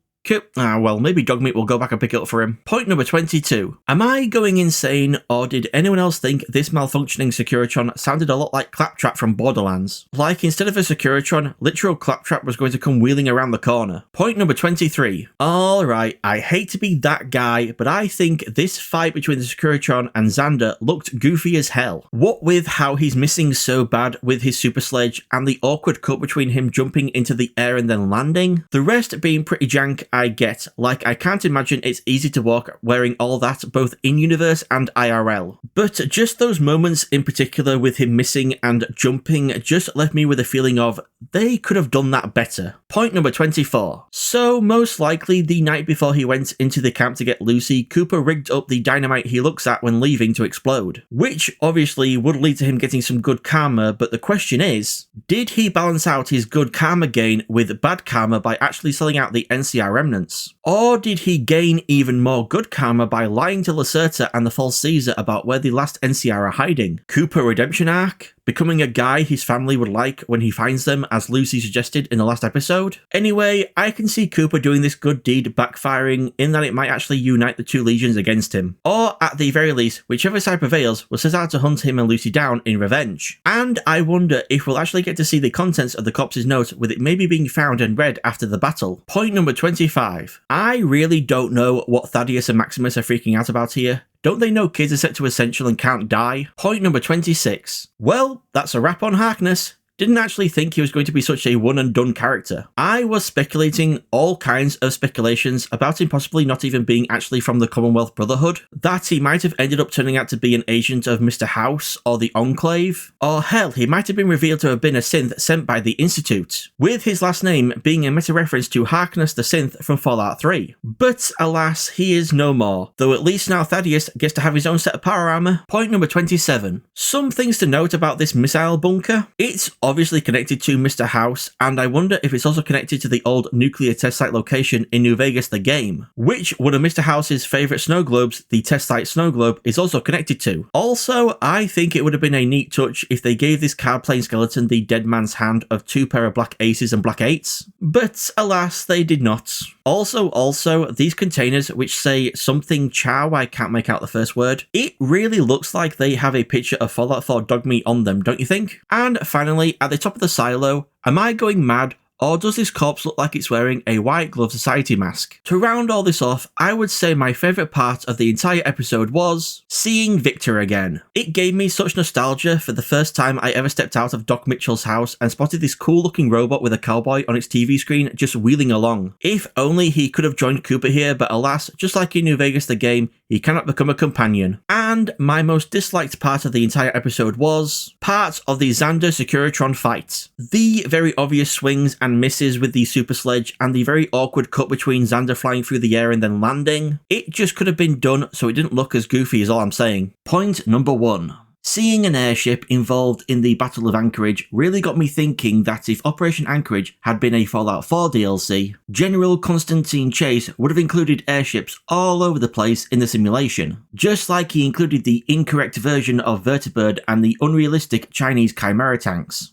Speaker 1: Well, maybe Dogmeat will go back and pick it up for him. Point number 22. Am I going insane, or did anyone else think this malfunctioning Securitron sounded a lot like Claptrap from Borderlands? Like, instead of a Securitron, literal Claptrap was going to come wheeling around the corner. Point number 23. Alright, I hate to be that guy, but I think this fight between the Securitron and Xander looked goofy as hell. What with how he's missing so bad with his super sledge, and the awkward cut between him jumping into the air and then landing, the rest being pretty jank I get. Like, I can't imagine it's easy to walk wearing all that both in-universe and IRL. But just those moments in particular with him missing and jumping just left me with a feeling of they could have done that better. Point number 24. So most likely the night before he went into the camp to get Lucy, Cooper rigged up the dynamite he looks at when leaving to explode, which obviously would lead to him getting some good karma, but the question is, did he balance out his good karma gain with bad karma by actually selling out the NCR remnants? Or did he gain even more good karma by lying to Lacerta and the false Caesar about where the last NCR are hiding? Cooper redemption arc? Becoming a guy his family would like when he finds them, as Lucy suggested in the last episode? Anyway, I can see Cooper doing this good deed backfiring in that it might actually unite the two legions against him. Or, at the very least, whichever side prevails will set out to hunt him and Lucy down in revenge. And I wonder if we'll actually get to see the contents of the corpse's note, with it maybe being found and read after the battle. Point number 25. I really don't know what Thaddeus and Maximus are freaking out about here. Don't they know kids are set to Essential and can't die? Point number 26. Well, that's a wrap on Harkness. Didn't actually think he was going to be such a one-and-done character. I was speculating all kinds of speculations about him possibly not even being actually from the Commonwealth Brotherhood, that he might have ended up turning out to be an agent of Mr. House or the Enclave, or hell, he might have been revealed to have been a synth sent by the Institute, with his last name being a meta-reference to Harkness the Synth from Fallout 3. But alas, he is no more, though at least now Thaddeus gets to have his own set of power armor. Point number 27. Some things to note about this missile bunker. It's obviously connected to Mr. House, and I wonder if it's also connected to the old nuclear test site location in New Vegas the game, which one of Mr. House's favourite snow globes, the test site snow globe, is also connected to. Also, I think it would have been a neat touch if they gave this card playing skeleton the dead man's hand of 2 pair of black aces and black 8s, but alas, they did not. Also, these containers which say something chow, I can't make out the first word, it really looks like they have a picture of Fallout 4 dog meat on them, don't you think? And finally, at the top of the silo, am I going mad? Or does this corpse look like it's wearing a white glove society mask? To round all this off, I would say my favourite part of the entire episode was seeing Victor again. It gave me such nostalgia for the first time I ever stepped out of Doc Mitchell's house and spotted this cool looking robot with a cowboy on its TV screen just wheeling along. If only he could have joined Cooper here, but alas, just like in New Vegas the game, he cannot become a companion. And my most disliked part of the entire episode was part of the Xander Securitron fight. The very obvious swings and misses with the super sledge and the very awkward cut between Xander flying through the air and then landing. It just could have been done so it didn't look as goofy is all I'm saying. Point number 1. Seeing an airship involved in the Battle of Anchorage really got me thinking that if Operation Anchorage had been a Fallout 4 DLC, General Constantine Chase would have included airships all over the place in the simulation, just like he included the incorrect version of Vertibird and the unrealistic Chinese Chimera tanks.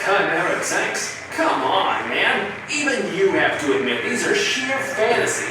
Speaker 10: Chimera tanks? Come on, man. Even you have to admit these are sheer fantasy.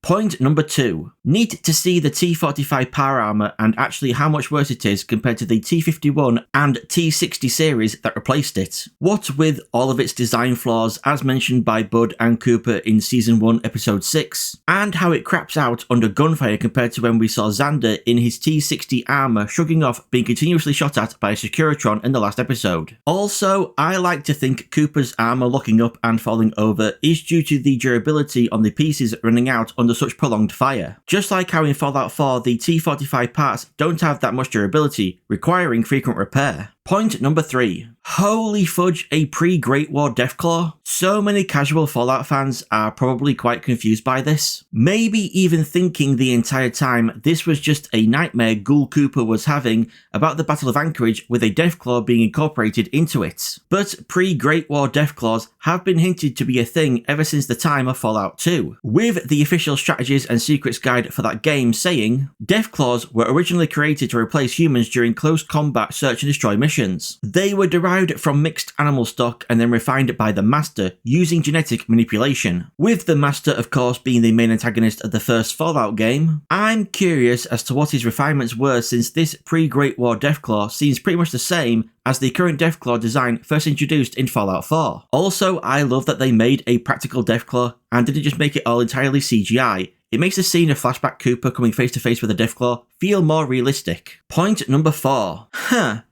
Speaker 1: Point number 2. Neat to see the T-45 power armor and actually how much worse it is compared to the T-51 and T-60 series that replaced it. What with all of its design flaws as mentioned by Bud and Cooper in Season 1 Episode 6, and how it craps out under gunfire compared to when we saw Xander in his T-60 armor shrugging off being continuously shot at by a Securitron in the last episode. Also, I like to think Cooper's armor locking up and falling over is due to the durability on the pieces running out under such prolonged fire. Just like how in Fallout 4 the T-45 parts don't have that much durability, requiring frequent repair. Point number 3. Holy fudge, a pre-Great War Deathclaw? So many casual Fallout fans are probably quite confused by this. Maybe even thinking the entire time this was just a nightmare Ghoul Cooper was having about the Battle of Anchorage with a Deathclaw being incorporated into it. But pre-Great War Deathclaws have been hinted to be a thing ever since the time of Fallout 2, with the official strategies and secrets guide for that game saying, Deathclaws were originally created to replace humans during close combat search and destroy missions. They were derived from mixed animal stock and then refined by the Master using genetic manipulation, with the Master of course being the main antagonist of the first Fallout game. I'm curious as to what his refinements were, since this pre-Great War Deathclaw seems pretty much the same as the current Deathclaw design first introduced in Fallout 4. Also, I love that they made a practical Deathclaw and didn't just make it all entirely CGI. It makes the scene of Flashback Cooper coming face to face with a Deathclaw feel more realistic. Point number 4.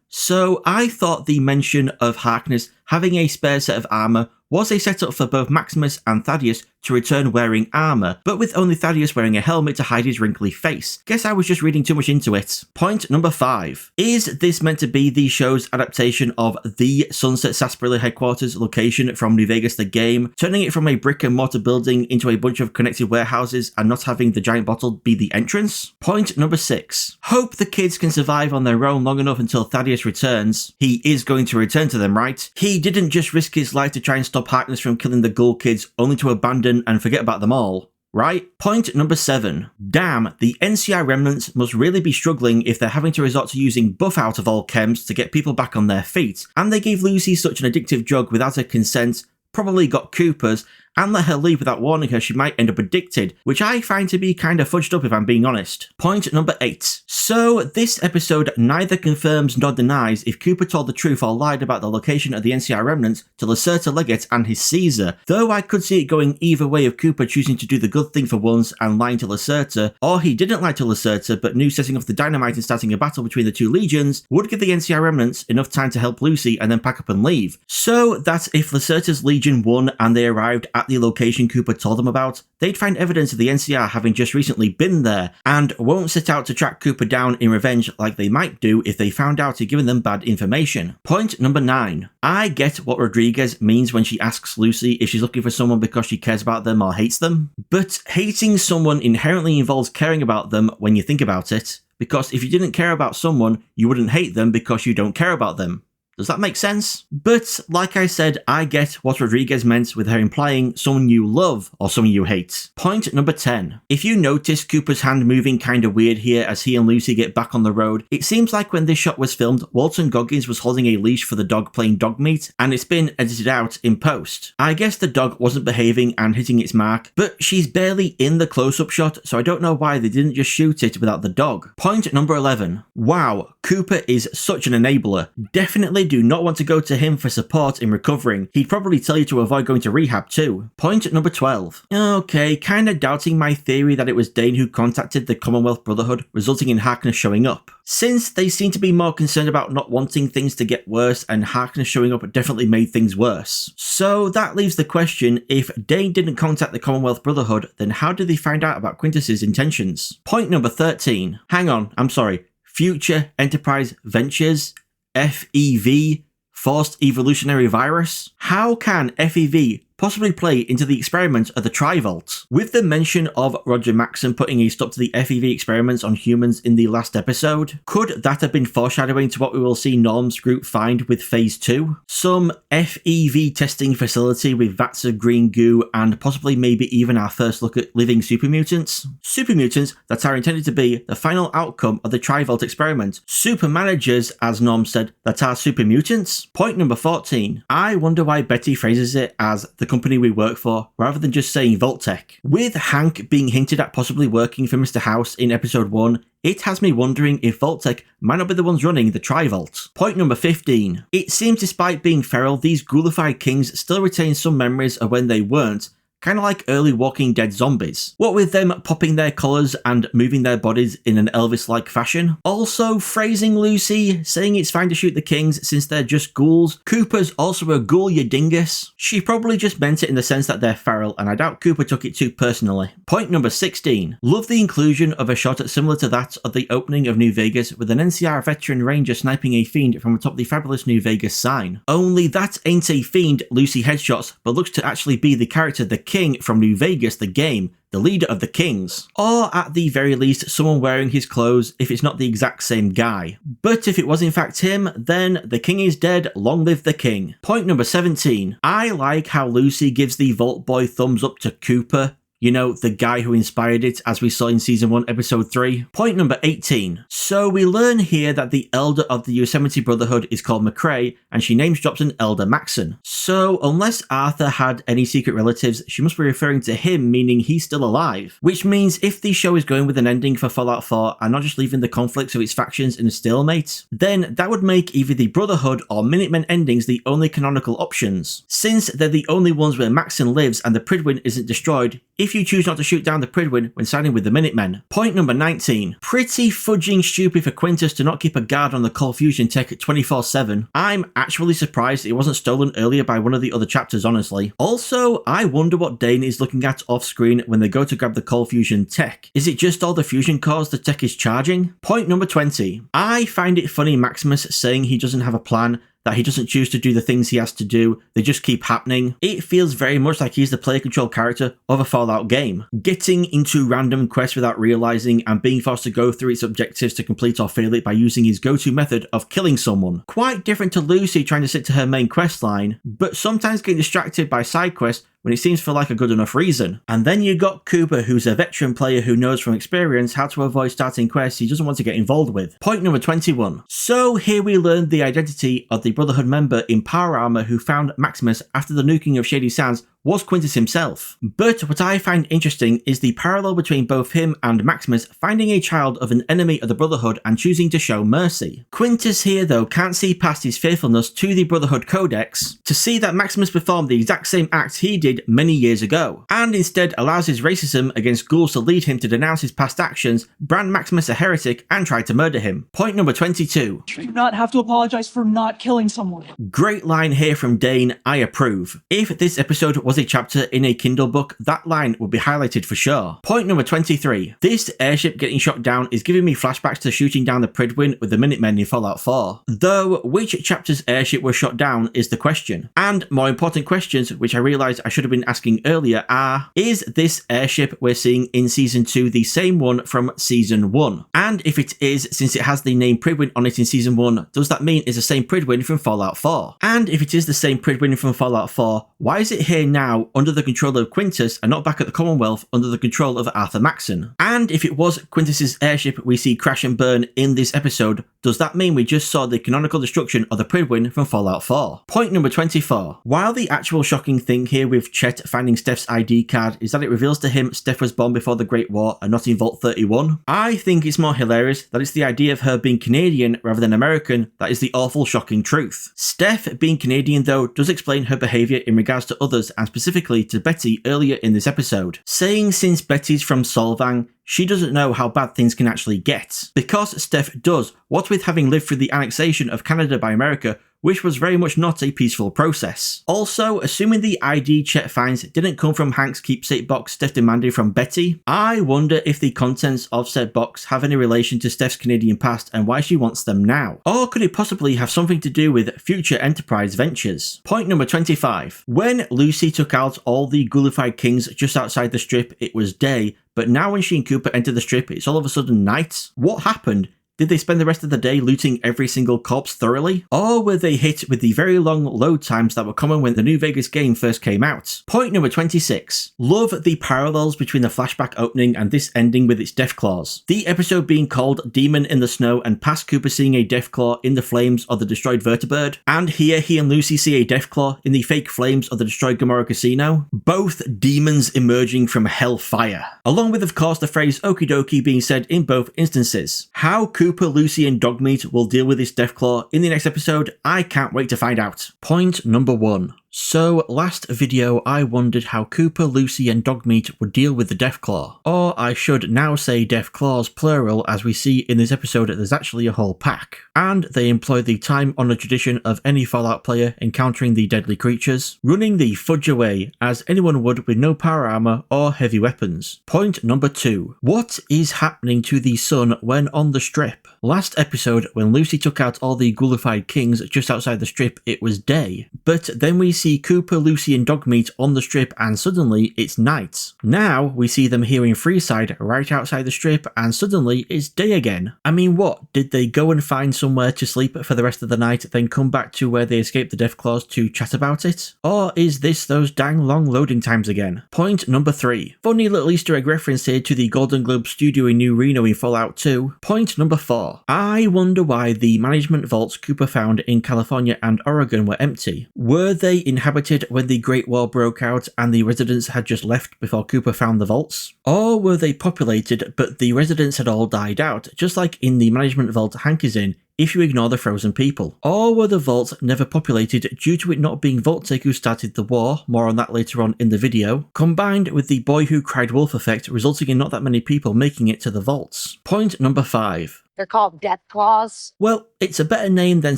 Speaker 1: So I thought the mention of Harkness having a spare set of armor was a setup for both Maximus and Thaddeus to return wearing armor, but with only Thaddeus wearing a helmet to hide his wrinkly face. Guess I was just reading too much into it. Point number 5. Is this meant to be the show's adaptation of the Sunset Sarsaparilla headquarters location from New Vegas the game, turning it from a brick and mortar building into a bunch of connected warehouses and not having the giant bottle be the entrance? Point number 6. Hope the kids can survive on their own long enough until Thaddeus returns. He is going to return to them, right? He didn't just risk his life to try and stop Harkness from killing the Ghoul kids only to abandon and forget about them all, right? Point number 7. Damn, the NCR remnants must really be struggling if they're having to resort to using buff out of all chems to get people back on their feet, and they gave Lucy such an addictive drug without her consent, probably got Cooper's, and let her leave without warning her she might end up addicted, which I find to be kind of fudged up if I'm being honest. Point number 8. So this episode neither confirms nor denies if Cooper told the truth or lied about the location of the NCR remnants to Lacerta Leggett and his Caesar, though I could see it going either way of Cooper choosing to do the good thing for once and lying to Lacerta, or he didn't lie to Lacerta but knew setting off the dynamite and starting a battle between the two legions would give the NCR remnants enough time to help Lucy and then pack up and leave. So that if Lacerta's legion won and they arrived at the location Cooper told them about, they'd find evidence of the NCR having just recently been there, and won't set out to track Cooper down in revenge like they might do if they found out he'd given them bad information. Point number 9. I get what Rodriguez means when she asks Lucy if she's looking for someone because she cares about them or hates them, but hating someone inherently involves caring about them when you think about it, because if you didn't care about someone, you wouldn't hate them because you don't care about them. Does that make sense? But, like I said, I get what Rodriguez meant with her implying someone you love or someone you hate. Point number 10. If you notice Cooper's hand moving kinda weird here as he and Lucy get back on the road, it seems like when this shot was filmed, Walton Goggins was holding a leash for the dog playing dog meat, and it's been edited out in post. I guess the dog wasn't behaving and hitting its mark, but she's barely in the close-up shot, so I don't know why they didn't just shoot it without the dog. Point number 11. Wow, Cooper is such an enabler. Definitely do not want to go to him for support in recovering. He'd probably tell you to avoid going to rehab too. Point number 12. Okay, kinda doubting my theory that it was Dane who contacted the Commonwealth Brotherhood, resulting in Harkness showing up. Since they seem to be more concerned about not wanting things to get worse, and Harkness showing up definitely made things worse. So that leaves the question, if Dane didn't contact the Commonwealth Brotherhood, then how did they find out about Quintus's intentions? Point number 13. Hang on, I'm sorry. Future Enterprise Ventures? FEV? Forced Evolutionary Virus? How can FEV possibly play into the experiment of the Tri-Vault? With the mention of Roger Maxson putting a stop to the FEV experiments on humans in the last episode, could that have been foreshadowing to what we will see Norm's group find with Phase 2? Some FEV testing facility with vats of green goo and possibly maybe even our first look at living supermutants? Supermutants that are intended to be the final outcome of the Tri-Vault experiment. Super managers, as Norm said, that are supermutants? Point number 14. I wonder why Betty phrases it as the company we work for, rather than just saying Vault-Tec. With Hank being hinted at possibly working for Mr. House in episode 1, it has me wondering if Vault-Tec might not be the ones running the Tri-Vault. Point number 15. It seems despite being feral, these ghoulified kings still retain some memories of when they weren't, kind of like early Walking Dead zombies. What with them popping their collars and moving their bodies in an Elvis-like fashion. Also, phrasing Lucy, saying it's fine to shoot the kings since they're just ghouls. Cooper's also a ghoul, you dingus. She probably just meant it in the sense that they're feral, and I doubt Cooper took it too personally. Point number 16. Love the inclusion of a shot similar to that of the opening of New Vegas with an NCR veteran ranger sniping a fiend from atop the fabulous New Vegas sign. Only that ain't a fiend Lucy headshots, but looks to actually be the character the King from New Vegas the game, the leader of the Kings. Or at the very least, someone wearing his clothes if it's not the exact same guy. But if it was in fact him, then the King is dead, long live the King. Point number 17. I like how Lucy gives the Vault Boy thumbs up to Cooper. You know, the guy who inspired it, as we saw in Season 1, Episode 3. Point number 18. So we learn here that the Elder of the Yosemite Brotherhood is called McCrae, and she names drops an Elder Maxson. So unless Arthur had any secret relatives, she must be referring to him, meaning he's still alive. Which means if the show is going with an ending for Fallout 4 and not just leaving the conflicts of its factions in a stalemate, then that would make either the Brotherhood or Minutemen endings the only canonical options. Since they're the only ones where Maxson lives and the Pridwin isn't destroyed, if you choose not to shoot down the Pridwin when siding with the Minutemen. Point number 19. Pretty fudging stupid for Quintus to not keep a guard on the cold fusion tech 24/7. I'm actually surprised it wasn't stolen earlier by one of the other chapters, honestly. Also, I wonder what Dane is looking at off screen when they go to grab the cold fusion tech. Is it just all the fusion cores the tech is charging? Point number 20. I find it funny Maximus saying he doesn't have a plan, that he doesn't choose to do the things he has to do, they just keep happening. It feels very much like he's the player control character of a Fallout game, getting into random quests without realizing and being forced to go through its objectives to complete or fail it by using his go-to method of killing someone. Quite different to Lucy trying to stick to her main quest line, but sometimes getting distracted by side quests when it seems for like a good enough reason. And then you got Cooper, who's a veteran player who knows from experience how to avoid starting quests he doesn't want to get involved with. Point number 21. So here we learn the identity of the Brotherhood member in power armor who found Maximus after the nuking of Shady Sands was Quintus himself. But what I find interesting is the parallel between both him and Maximus finding a child of an enemy of the Brotherhood and choosing to show mercy. Quintus here though can't see past his faithfulness to the Brotherhood Codex to see that Maximus performed the exact same act he did many years ago, and instead allows his racism against ghouls to lead him to denounce his past actions, brand Maximus a heretic, and try to murder him. Point number 22.
Speaker 11: You do not have to apologize for not killing someone.
Speaker 1: Great line here from Dane, I approve. If this episode was a chapter in a Kindle book, that line would be highlighted for sure. Point number 23. This airship getting shot down is giving me flashbacks to shooting down the Pridwin with the Minutemen in Fallout 4. Though, which chapter's airship was shot down is the question. And more important questions, which I realised I should have been asking earlier, are, is this airship we're seeing in Season 2 the same one from Season 1? And if it is, since it has the name Pridwin on it in Season 1, does that mean it's the same Pridwin from Fallout 4? And if it is the same Pridwin from Fallout 4, why is it here now under the control of Quintus and not back at the Commonwealth under the control of Arthur Maxson? And if it was Quintus's airship we see crash and burn in this episode, does that mean we just saw the canonical destruction of the Pridwin from Fallout 4? Point number 24. While the actual shocking thing here with Chet finding Steph's ID card is that it reveals to him Steph was born before the Great War and not in Vault 31, I think it's more hilarious that it's the idea of her being Canadian rather than American that is the awful shocking truth. Steph being Canadian though does explain her behaviour in regards to others and specifically to Betty earlier in this episode, saying since Betty's from Solvang, she doesn't know how bad things can actually get. Because Steph does, what with having lived through the annexation of Canada by America, which was very much not a peaceful process. Also, assuming the ID Chet finds didn't come from Hank's keepsake box Steph demanded from Betty, I wonder if the contents of said box have any relation to Steph's Canadian past and why she wants them now. Or could it possibly have something to do with future Enterprise ventures? Point number 25. When Lucy took out all the ghoulified kings just outside the strip, it was day, but now when she and Cooper enter the strip, it's all of a sudden night. What happened? Did they spend the rest of the day looting every single corpse thoroughly? Or were they hit with the very long load times that were common when the New Vegas game first came out? Point number 26. Love the parallels between the flashback opening and this ending with its Deathclaws. The episode being called Demon in the Snow and past Cooper seeing a Deathclaw in the flames of the destroyed vertibird, and here he and Lucy see a Deathclaw in the fake flames of the destroyed Gomorrah Casino. Both demons emerging from hellfire. Along with of course the phrase okie dokie being said in both instances. How Cooper, Lucy and Dogmeat will deal with this Deathclaw in the next episode, I can't wait to find out. Point number 1. So, last video I wondered how Cooper, Lucy and Dogmeat would deal with the Deathclaw. Or I should now say Deathclaws plural, as we see in this episode there's actually a whole pack. And they employ the time-honoured tradition of any Fallout player encountering the deadly creatures, running the fudge away as anyone would with no power armour or heavy weapons. Point number 2. What is happening to the sun when on the strip? Last episode, when Lucy took out all the ghoulified kings just outside the strip, it was day. But then we see Cooper, Lucy and Dogmeat on the strip and suddenly it's night. Now we see them here in Freeside right outside the strip and suddenly it's day again. I mean, what? Did they go and find somewhere to sleep for the rest of the night then come back to where they escaped the Deathclaws to chat about it? Or is this those dang long loading times again? Point number 3. Funny little Easter egg reference here to the Golden Globe studio in New Reno in Fallout 2. Point number 4. I wonder why the management vaults Cooper found in California and Oregon were empty. Were they inhabited when the Great War broke out and the residents had just left before Cooper found the vaults? Or were they populated but the residents had all died out, just like in the management vault Hank is in, if you ignore the frozen people? Or were the vaults never populated due to it not being Vault-Tec who started the war, more on that later on in the video, combined with the boy who cried wolf effect resulting in not that many people making it to the vaults? Point number 5.
Speaker 12: They're called death claws.
Speaker 1: Well, it's a better name than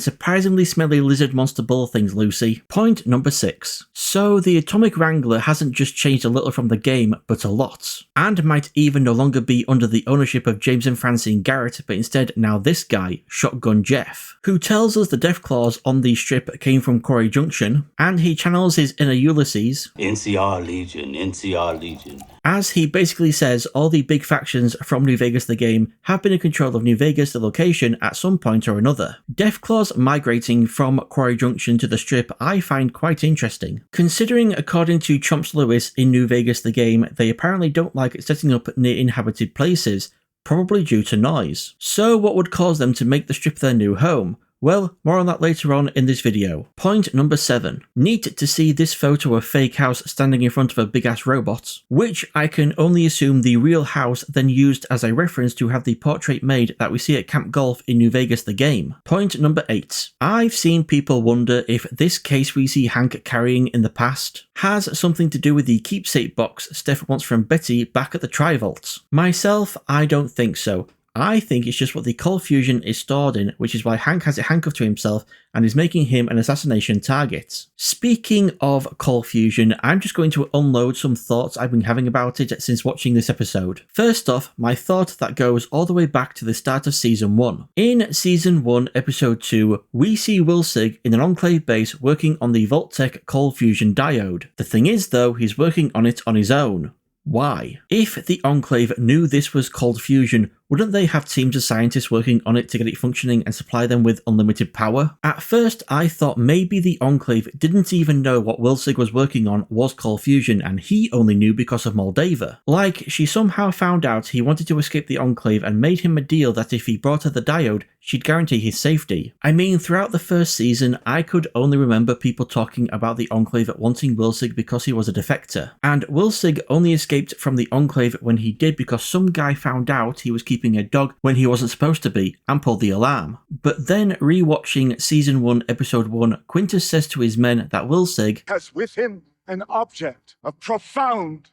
Speaker 1: surprisingly smelly lizard monster ball things, Lucy. Point number 6. So the Atomic Wrangler hasn't just changed a little from the game, but a lot. And might even no longer be under the ownership of James and Francine Garrett, but instead now this guy, Shotgun Jeff, who tells us the death claws on the strip came from Quarry Junction, and he channels his inner Ulysses,
Speaker 6: NCR Legion, NCR Legion.
Speaker 1: As he basically says all the big factions from New Vegas the game have been in control of New Vegas the location at some point or another. Deathclaws migrating from Quarry Junction to the strip I find quite interesting, considering according to Chomps Lewis in New Vegas the game they apparently don't like setting up near inhabited places, probably due to noise. So what would cause them to make the strip their new home? Well, more on that later on in this video. Point number 7. Neat to see this photo of Fake House standing in front of a big ass robot, which I can only assume the real house then used as a reference to have the portrait made that we see at Camp Golf in New Vegas the game. Point number 8. I've seen people wonder if this case we see Hank carrying in the past has something to do with the keepsake box Steph wants from Betty back at the Tri-Vault. Myself, I don't think so. I think it's just what the cold fusion is stored in, which is why Hank has it handcuffed to himself and is making him an assassination target. Speaking of cold fusion, I'm just going to unload some thoughts I've been having about it since watching this episode. First off, my thought that goes all the way back to the start of Season 1. In Season 1, Episode 2, we see Wilsig in an Enclave base working on the Vault-Tec cold fusion diode. The thing is though, he's working on it on his own. Why? If the Enclave knew this was cold fusion, wouldn't they have teams of scientists working on it to get it functioning and supply them with unlimited power? At first, I thought maybe the Enclave didn't even know what Wilsig was working on was cold fusion and he only knew because of Moldava. Like, she somehow found out he wanted to escape the Enclave and made him a deal that if he brought her the diode, she'd guarantee his safety. I mean, throughout the first season, I could only remember people talking about the Enclave wanting Wilsig because he was a defector. And Wilsig only escaped from the Enclave when he did because some guy found out he was keeping a dog when he wasn't supposed to be and pulled the alarm. But then rewatching Season 1 Episode 1, Quintus says to his men that Wilsig
Speaker 8: has with him an object of profound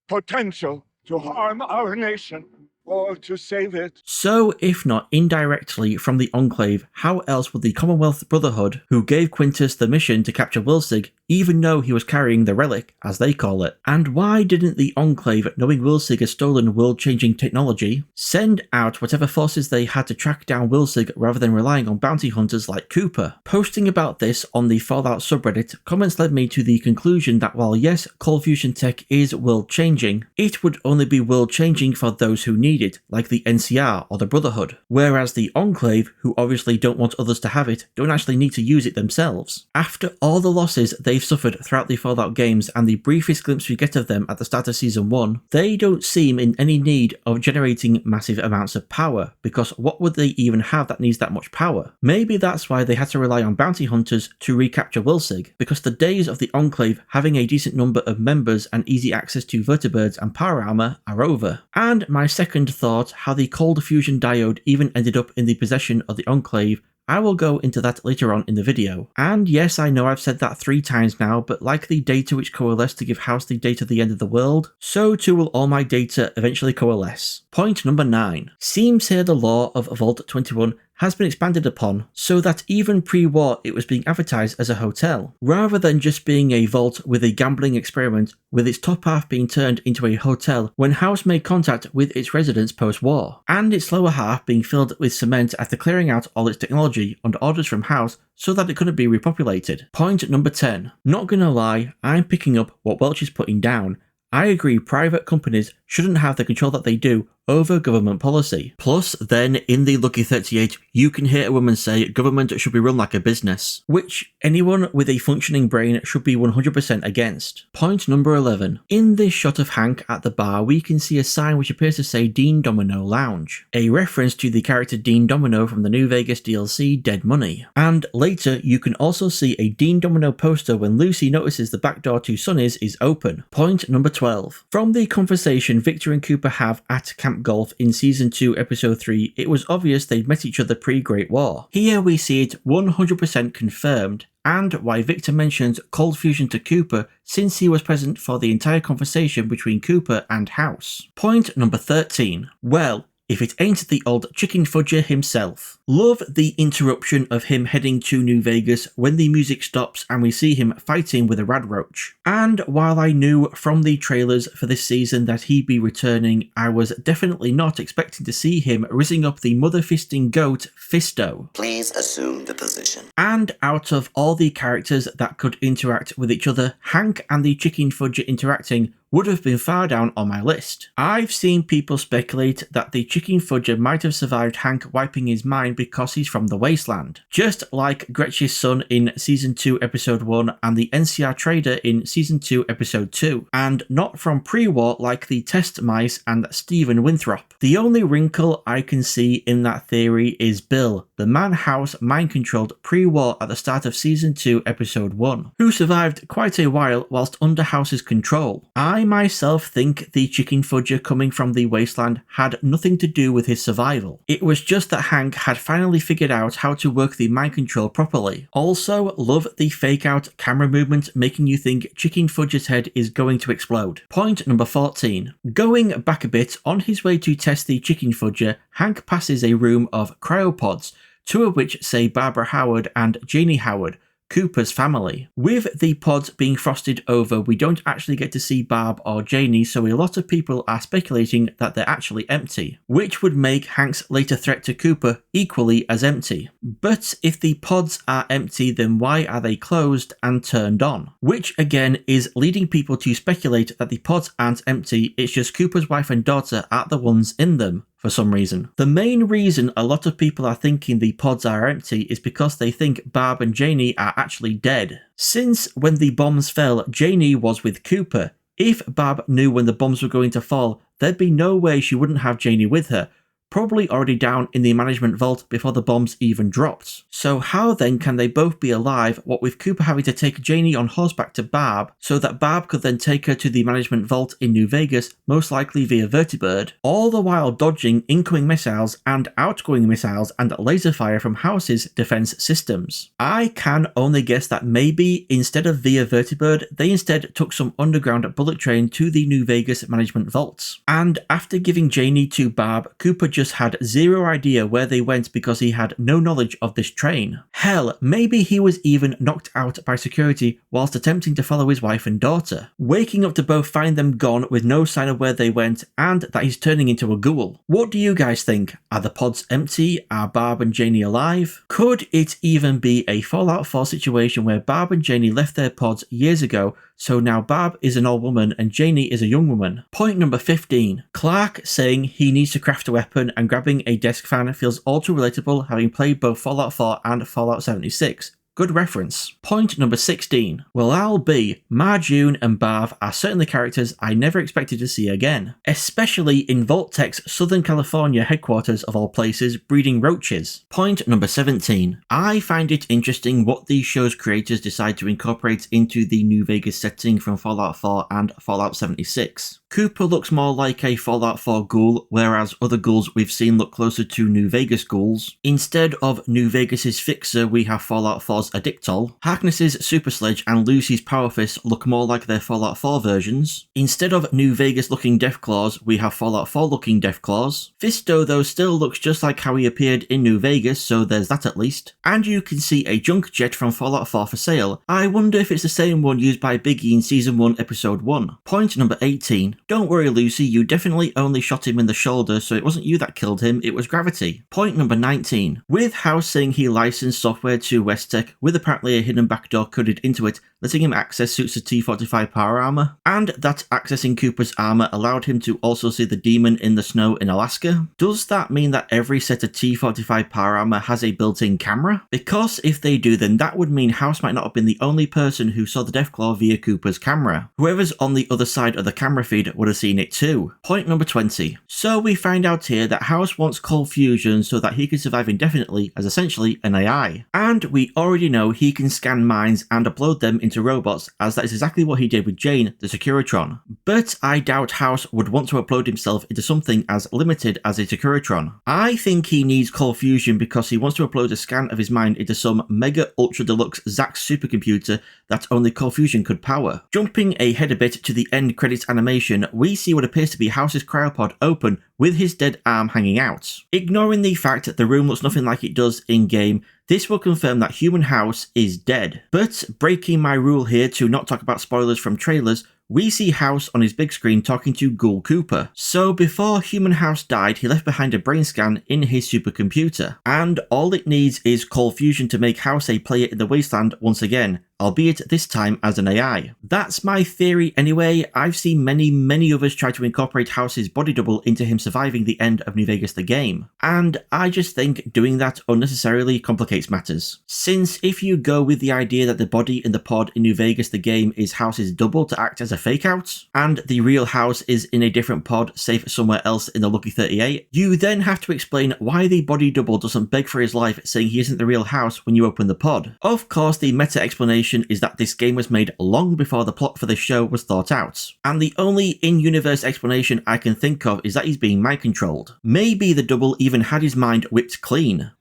Speaker 8: potential to harm our nation or to save it.
Speaker 1: So, if not indirectly from the Enclave, how else would the Commonwealth Brotherhood, who gave Quintus the mission to capture Wilsig, even know he was carrying the relic, as they call it? And why didn't the Enclave, knowing Wilsig has stolen world-changing technology, send out whatever forces they had to track down Wilsig rather than relying on bounty hunters like Cooper? Posting about this on the Fallout subreddit, comments led me to the conclusion that while yes, cold fusion tech is world-changing, it would only be world-changing for those who need it, like the NCR or the Brotherhood, whereas the Enclave, who obviously don't want others to have it, don't actually need to use it themselves. After all the losses they've suffered throughout the Fallout games and the briefest glimpse we get of them at the start of Season 1, they don't seem in any need of generating massive amounts of power, because what would they even have that needs that much power? Maybe that's why they had to rely on bounty hunters to recapture Wilsig, because the days of the Enclave having a decent number of members and easy access to vertibirds and power armor are over. And my second thought, how the cold fusion diode even ended up in the possession of the Enclave, I will go into that later on in the video. And yes, I know I've said that 3 times now, but like the data which coalesced to give House the date of the end of the world, so too will all my data eventually coalesce. Point number 9. Seems here the lore of Vault 21 has been expanded upon, so that even pre-war it was being advertised as a hotel, rather than just being a vault with a gambling experiment, with its top half being turned into a hotel when House made contact with its residents post-war, and its lower half being filled with cement after clearing out all its technology under orders from House so that it couldn't be repopulated. Point number 10. Not gonna lie, I'm picking up what Welch is putting down. I agree private companies shouldn't have the control that they do over government policy. Plus, then in the Lucky 38, you can hear a woman say government should be run like a business, which anyone with a functioning brain should be 100% against. Point number 11. In this shot of Hank at the bar, we can see a sign which appears to say Dean Domino Lounge, a reference to the character Dean Domino from the New Vegas DLC Dead Money. And later, you can also see a Dean Domino poster when Lucy notices the back door to Sonny's is open. Point number 12. From the conversation Victor and Cooper have at Camp Golf in Season 2 Episode 3, it was obvious they'd met each other pre-Great War. Here we see it 100% confirmed, and why Victor mentions cold fusion to Cooper since he was present for the entire conversation between Cooper and House. Point number 13. Well, if it ain't the old chicken fudger himself. Love the interruption of him heading to New Vegas when the music stops and we see him fighting with a radroach. And while I knew from the trailers for this season that he'd be returning, I was definitely not expecting to see him rizzing up the mother-fisting goat Fisto.
Speaker 13: Please assume the position.
Speaker 1: And out of all the characters that could interact with each other, Hank and the chicken fudger interacting would have been far down on my list. I've seen people speculate that the chicken fudger might have survived Hank wiping his mind because he's from the wasteland, just like Gretch's son in Season 2 Episode 1 and the NCR trader in Season 2 Episode 2, and not from pre-war like the test mice and Stephen Winthrop. The only wrinkle I can see in that theory is Bill, the man House mind-controlled pre-war at the start of Season 2 Episode 1, who survived quite a while whilst under House's control. I myself think the chicken fudger coming from the wasteland had nothing to do with his survival. It was just that Hank had finally figured out how to work the mind control properly. Also, love the fake out camera movement making you think chicken fudger's head is going to explode. Point number 14. Going back a bit, on his way to test the chicken fudger, Hank passes a room of cryopods, two of which say Barbara Howard and Janie Howard, Cooper's family. With the pods being frosted over, we don't actually get to see Barb or Janie, so a lot of people are speculating that they're actually empty, which would make Hank's later threat to Cooper equally as empty. But if the pods are empty, then why are they closed and turned on? Which again is leading people to speculate that the pods aren't empty, it's just Cooper's wife and daughter are the ones in them. For some reason. The main reason a lot of people are thinking the pods are empty is because they think Barb and Janie are actually dead. Since when the bombs fell, Janie was with Cooper. If Barb knew when the bombs were going to fall, there'd be no way she wouldn't have Janie with her, probably already down in the management vault before the bombs even dropped. So how then can they both be alive, what with Cooper having to take Janie on horseback to Barb, so that Barb could then take her to the management vault in New Vegas, most likely via Vertibird, all the while dodging incoming missiles and outgoing missiles and laser fire from House's defense systems. I can only guess that maybe, instead of via Vertibird, they instead took some underground bullet train to the New Vegas management vaults. And after giving Janie to Barb, Cooper just had zero idea where they went because he had no knowledge of this train. Hell, maybe he was even knocked out by security whilst attempting to follow his wife and daughter, waking up to both find them gone with no sign of where they went and that he's turning into a ghoul. What do you guys think? Are the pods empty? Are Barb and Janie alive? Could it even be a Fallout 4 situation where Barb and Janie left their pods years ago, so now Barb is an old woman and Janie is a young woman? Point number 15. Clark saying he needs to craft a weapon and grabbing a desk fan feels all too relatable, having played both Fallout 4 and Fallout 76. Good reference. Point number 16. Well, I'll be. Marjune and Barb are certainly characters I never expected to see again, especially in Vault-Tech's Southern California headquarters of all places, breeding roaches. Point number 17. I find it interesting what the show's creators decide to incorporate into the New Vegas setting from Fallout 4 and Fallout 76. Cooper looks more like a Fallout 4 ghoul, whereas other ghouls we've seen look closer to New Vegas ghouls. Instead of New Vegas's Fixer, we have Fallout 4's Addictol. Harkness's Super Sledge and Lucy's Power Fist look more like their Fallout 4 versions. Instead of New Vegas looking Deathclaws, we have Fallout 4 looking Deathclaws. Fisto though still looks just like how he appeared in New Vegas, so there's that at least. And you can see a junk jet from Fallout 4 for sale. I wonder if it's the same one used by Biggie in Season 1 Episode 1. Point number 18. Don't worry, Lucy, you definitely only shot him in the shoulder, so it wasn't you that killed him, it was gravity. Point number 19. With House saying he licensed software to Westtech with apparently a hidden backdoor coded into it, letting him access suits of T-45 power armor, and that accessing Cooper's armor allowed him to also see the demon in the snow in Alaska, does that mean that every set of T-45 power armor has a built-in camera? Because if they do, then that would mean House might not have been the only person who saw the Deathclaw via Cooper's camera. Whoever's on the other side of the camera feed would have seen it too. Point number 20. So we find out here that House wants cold fusion so that he can survive indefinitely as essentially an AI. And we already know he can scan minds and upload them into robots, as that is exactly what he did with Jane, the Securitron. But I doubt House would want to upload himself into something as limited as a Securitron. I think he needs cold fusion because he wants to upload a scan of his mind into some mega ultra deluxe Zax supercomputer that only cold fusion could power. Jumping ahead a bit to the end credits animation, we see what appears to be House's cryopod open with his dead arm hanging out. Ignoring the fact that the room looks nothing like it does in-game, this will confirm that Human House is dead. But breaking my rule here to not talk about spoilers from trailers, we see House on his big screen talking to Ghoul Cooper. So before Human House died, he left behind a brain scan in his supercomputer. And all it needs is cold fusion to make House a player in the Wasteland once again, albeit this time as an AI. That's my theory anyway. I've seen many others try to incorporate House's body double into him surviving the end of New Vegas the game, and I just think doing that unnecessarily complicates matters. Since if you go with the idea that the body in the pod in New Vegas the game is House's double to act as a fake out, and the real House is in a different pod safe somewhere else in the Lucky 38, you then have to explain why the body double doesn't beg for his life saying he isn't the real House when you open the pod. Of course, the meta explanation is that this game was made long before the plot for this show was thought out, and the only in-universe explanation I can think of is that he's being mind-controlled. Maybe the double even had his mind whipped clean.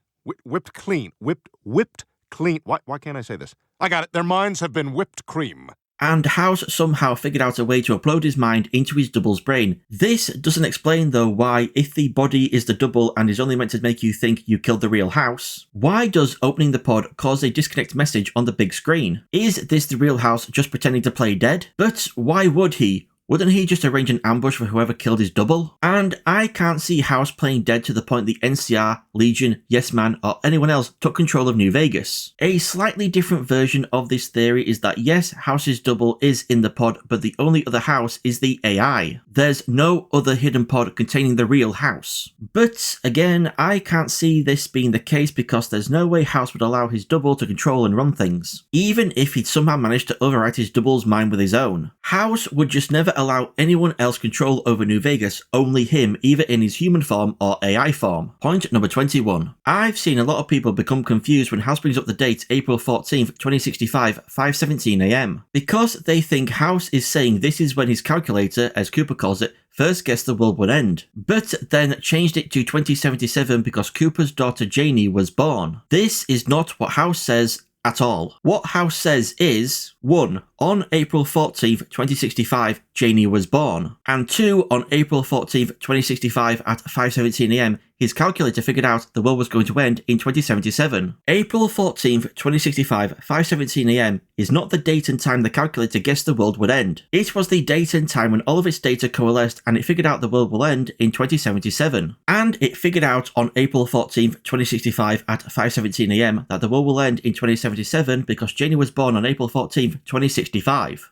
Speaker 14: Whipped clean. Whipped clean. Why can't I say this? I got it. Their minds have been whipped cream.
Speaker 1: And House somehow figured out a way to upload his mind into his double's brain. This doesn't explain though why, if the body is the double and is only meant to make you think you killed the real House, why does opening the pod cause a disconnect message on the big screen? Is this the real House just pretending to play dead? But why would he? Wouldn't he just arrange an ambush for whoever killed his double? And I can't see House playing dead to the point the NCR, Legion, Yes Man, or anyone else took control of New Vegas. A slightly different version of this theory is that yes, House's double is in the pod, but the only other House is the AI. There's no other hidden pod containing the real House. But again, I can't see this being the case because there's no way House would allow his double to control and run things. Even if he'd somehow managed to overwrite his double's mind with his own. House would just never allow anyone else control over New Vegas, only him, either in his human form or AI form. Point number 21. I've seen a lot of people become confused when House brings up the date April 14th, 2065, 5:17 AM, because they think House is saying this is when his calculator, as Cooper calls it, first guessed the world would end, but then changed it to 2077 because Cooper's daughter Janie was born. This is not what House says at all. What House says is, 1. On April 14th, 2065, Janie was born, and 2. On April 14th, 2065 at 5:17 AM, his calculator figured out the world was going to end in 2077. April 14th, 2065, 5:17 AM is not the date and time the calculator guessed the world would end. It was the date and time when all of its data coalesced and it figured out the world will end in 2077. And it figured out on April 14th, 2065 at 5:17 AM that the world will end in 2077 because Janie was born on April 14th, 2065.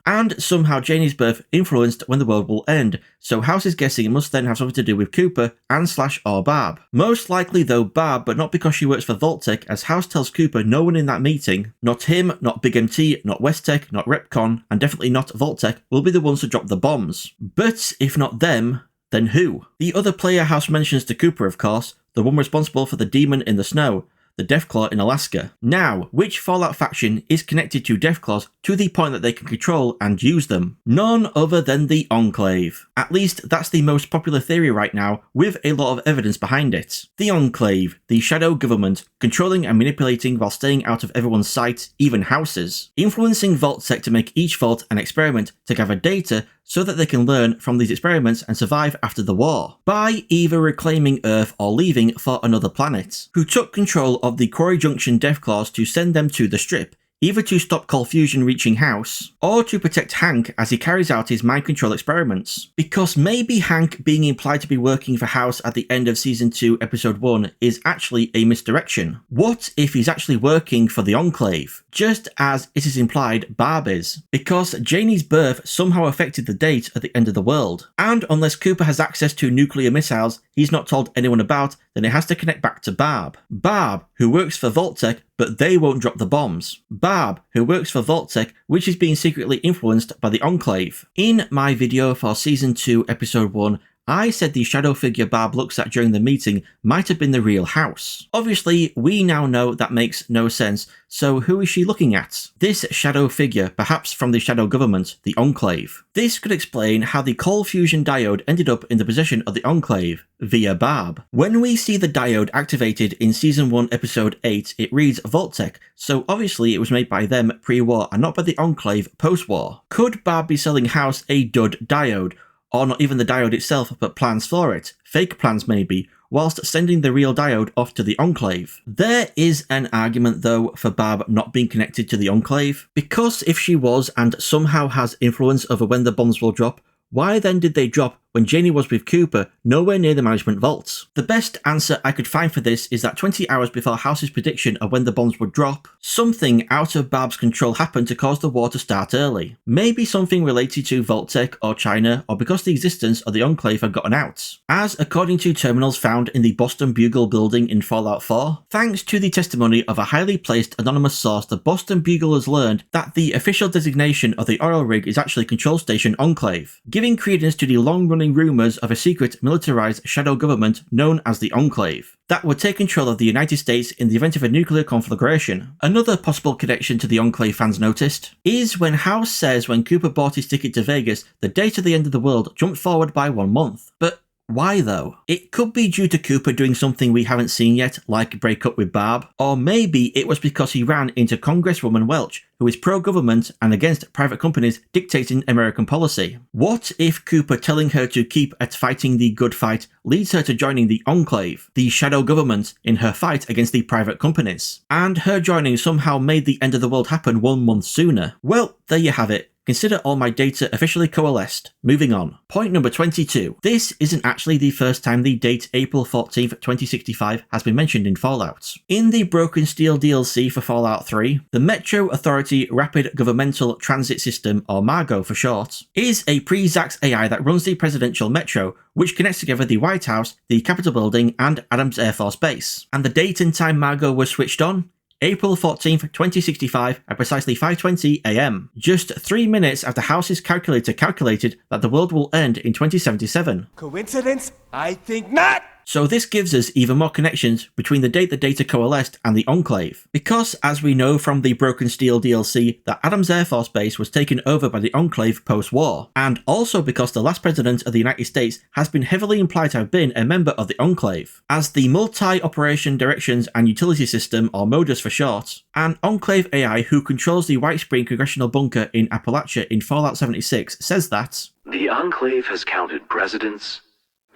Speaker 1: And somehow Janie's birth influenced when the world will end, so House is guessing it must then have something to do with Cooper and / or Barb. Most likely though Barb, but not because she works for Vault-Tec, as House tells Cooper no one in that meeting, not him, not Big MT, not Westtech, not Repcon, and definitely not Vault-Tec, will be the ones to drop the bombs. But if not them, then who? The other player House mentions to Cooper, of course, the one responsible for the demon in the snow, the Deathclaw in Alaska. Now, which Fallout faction is connected to Deathclaws to the point that they can control and use them? None other than the Enclave. At least that's the most popular theory right now, with a lot of evidence behind it. The Enclave, the shadow government, controlling and manipulating while staying out of everyone's sight, even House's. Influencing Vault-Tec to make each Vault an experiment to gather data so that they can learn from these experiments and survive after the war, by either reclaiming Earth or leaving for another planet, who took control of the Quarry Junction Deathclaws to send them to the Strip, either to stop cold fusion reaching House, or to protect Hank as he carries out his mind control experiments. Because maybe Hank being implied to be working for House at the end of Season 2, Episode 1 is actually a misdirection. What if he's actually working for the Enclave, just as it is implied Barb is? Because Janie's birth somehow affected the date at the end of the world, and unless Cooper has access to nuclear missiles he's not told anyone about, then it has to connect back to Barb. Barb, who works for Vault-Tec, but they won't drop the bombs. Barb, who works for Vault-Tec, which is being secretly influenced by the Enclave. In my video for Season 2, Episode 1, I said the shadow figure Barb looks at during the meeting might have been the real House. Obviously, we now know that makes no sense, so who is she looking at? This shadow figure, perhaps from the shadow government, the Enclave. This could explain how the cold fusion diode ended up in the possession of the Enclave, via Barb. When we see the diode activated in Season 1, Episode 8, it reads Vault-Tec, so obviously it was made by them pre-war and not by the Enclave post-war. Could Barb be selling House a dud diode? Or not even the diode itself, but plans for it, fake plans maybe, whilst sending the real diode off to the Enclave. There is an argument though for Barb not being connected to the Enclave, because if she was and somehow has influence over when the bombs will drop, why then did they drop when Janie was with Cooper, nowhere near the management vaults? The best answer I could find for this is that 20 hours before House's prediction of when the bombs would drop, something out of Barb's control happened to cause the war to start early. Maybe something related to Vault-Tec or China, or because the existence of the Enclave had gotten out. As according to terminals found in the Boston Bugle building in Fallout 4, thanks to the testimony of a highly placed anonymous source, the Boston Bugle has learned that the official designation of the oil rig is actually Control Station Enclave, giving credence to the long-running rumours of a secret militarised shadow government known as the Enclave that would take control of the United States in the event of a nuclear conflagration. Another possible connection to the Enclave fans noticed is when House says when Cooper bought his ticket to Vegas, the date of the end of the world jumped forward by 1 month. But why though? It could be due to Cooper doing something we haven't seen yet, like break up with Barb, or maybe it was because he ran into Congresswoman Welch, who is pro-government and against private companies dictating American policy. What if Cooper telling her to keep at fighting the good fight leads her to joining the Enclave, the shadow government, in her fight against the private companies, and her joining somehow made the end of the world happen 1 month sooner? Well, there you have it. Consider all my data officially coalesced. Moving on. Point number 22. This isn't actually the first time the date April 14th, 2065 has been mentioned in Fallout. In the Broken Steel DLC for Fallout 3, the Metro Authority Rapid Governmental Transit System, or MARGO for short, is a pre-Zax AI that runs the presidential metro, which connects together the White House, the Capitol Building, and Adams Air Force Base. And the date and time MARGO was switched on? April 14th, 2065 at precisely 5:20 AM, just 3 minutes after House's calculator calculated that the world will end in 2077.
Speaker 15: Coincidence? I think not!
Speaker 1: So this gives us even more connections between the date the data coalesced and the Enclave. Because, as we know from the Broken Steel DLC, that Adams Air Force Base was taken over by the Enclave post-war, and also because the last president of the United States has been heavily implied to have been a member of the Enclave. As the Multi-Operation Directions and Utility System, or MODUS for short, an Enclave AI who controls the White Spring Congressional Bunker in Appalachia in Fallout 76 says that
Speaker 16: the Enclave has counted presidents,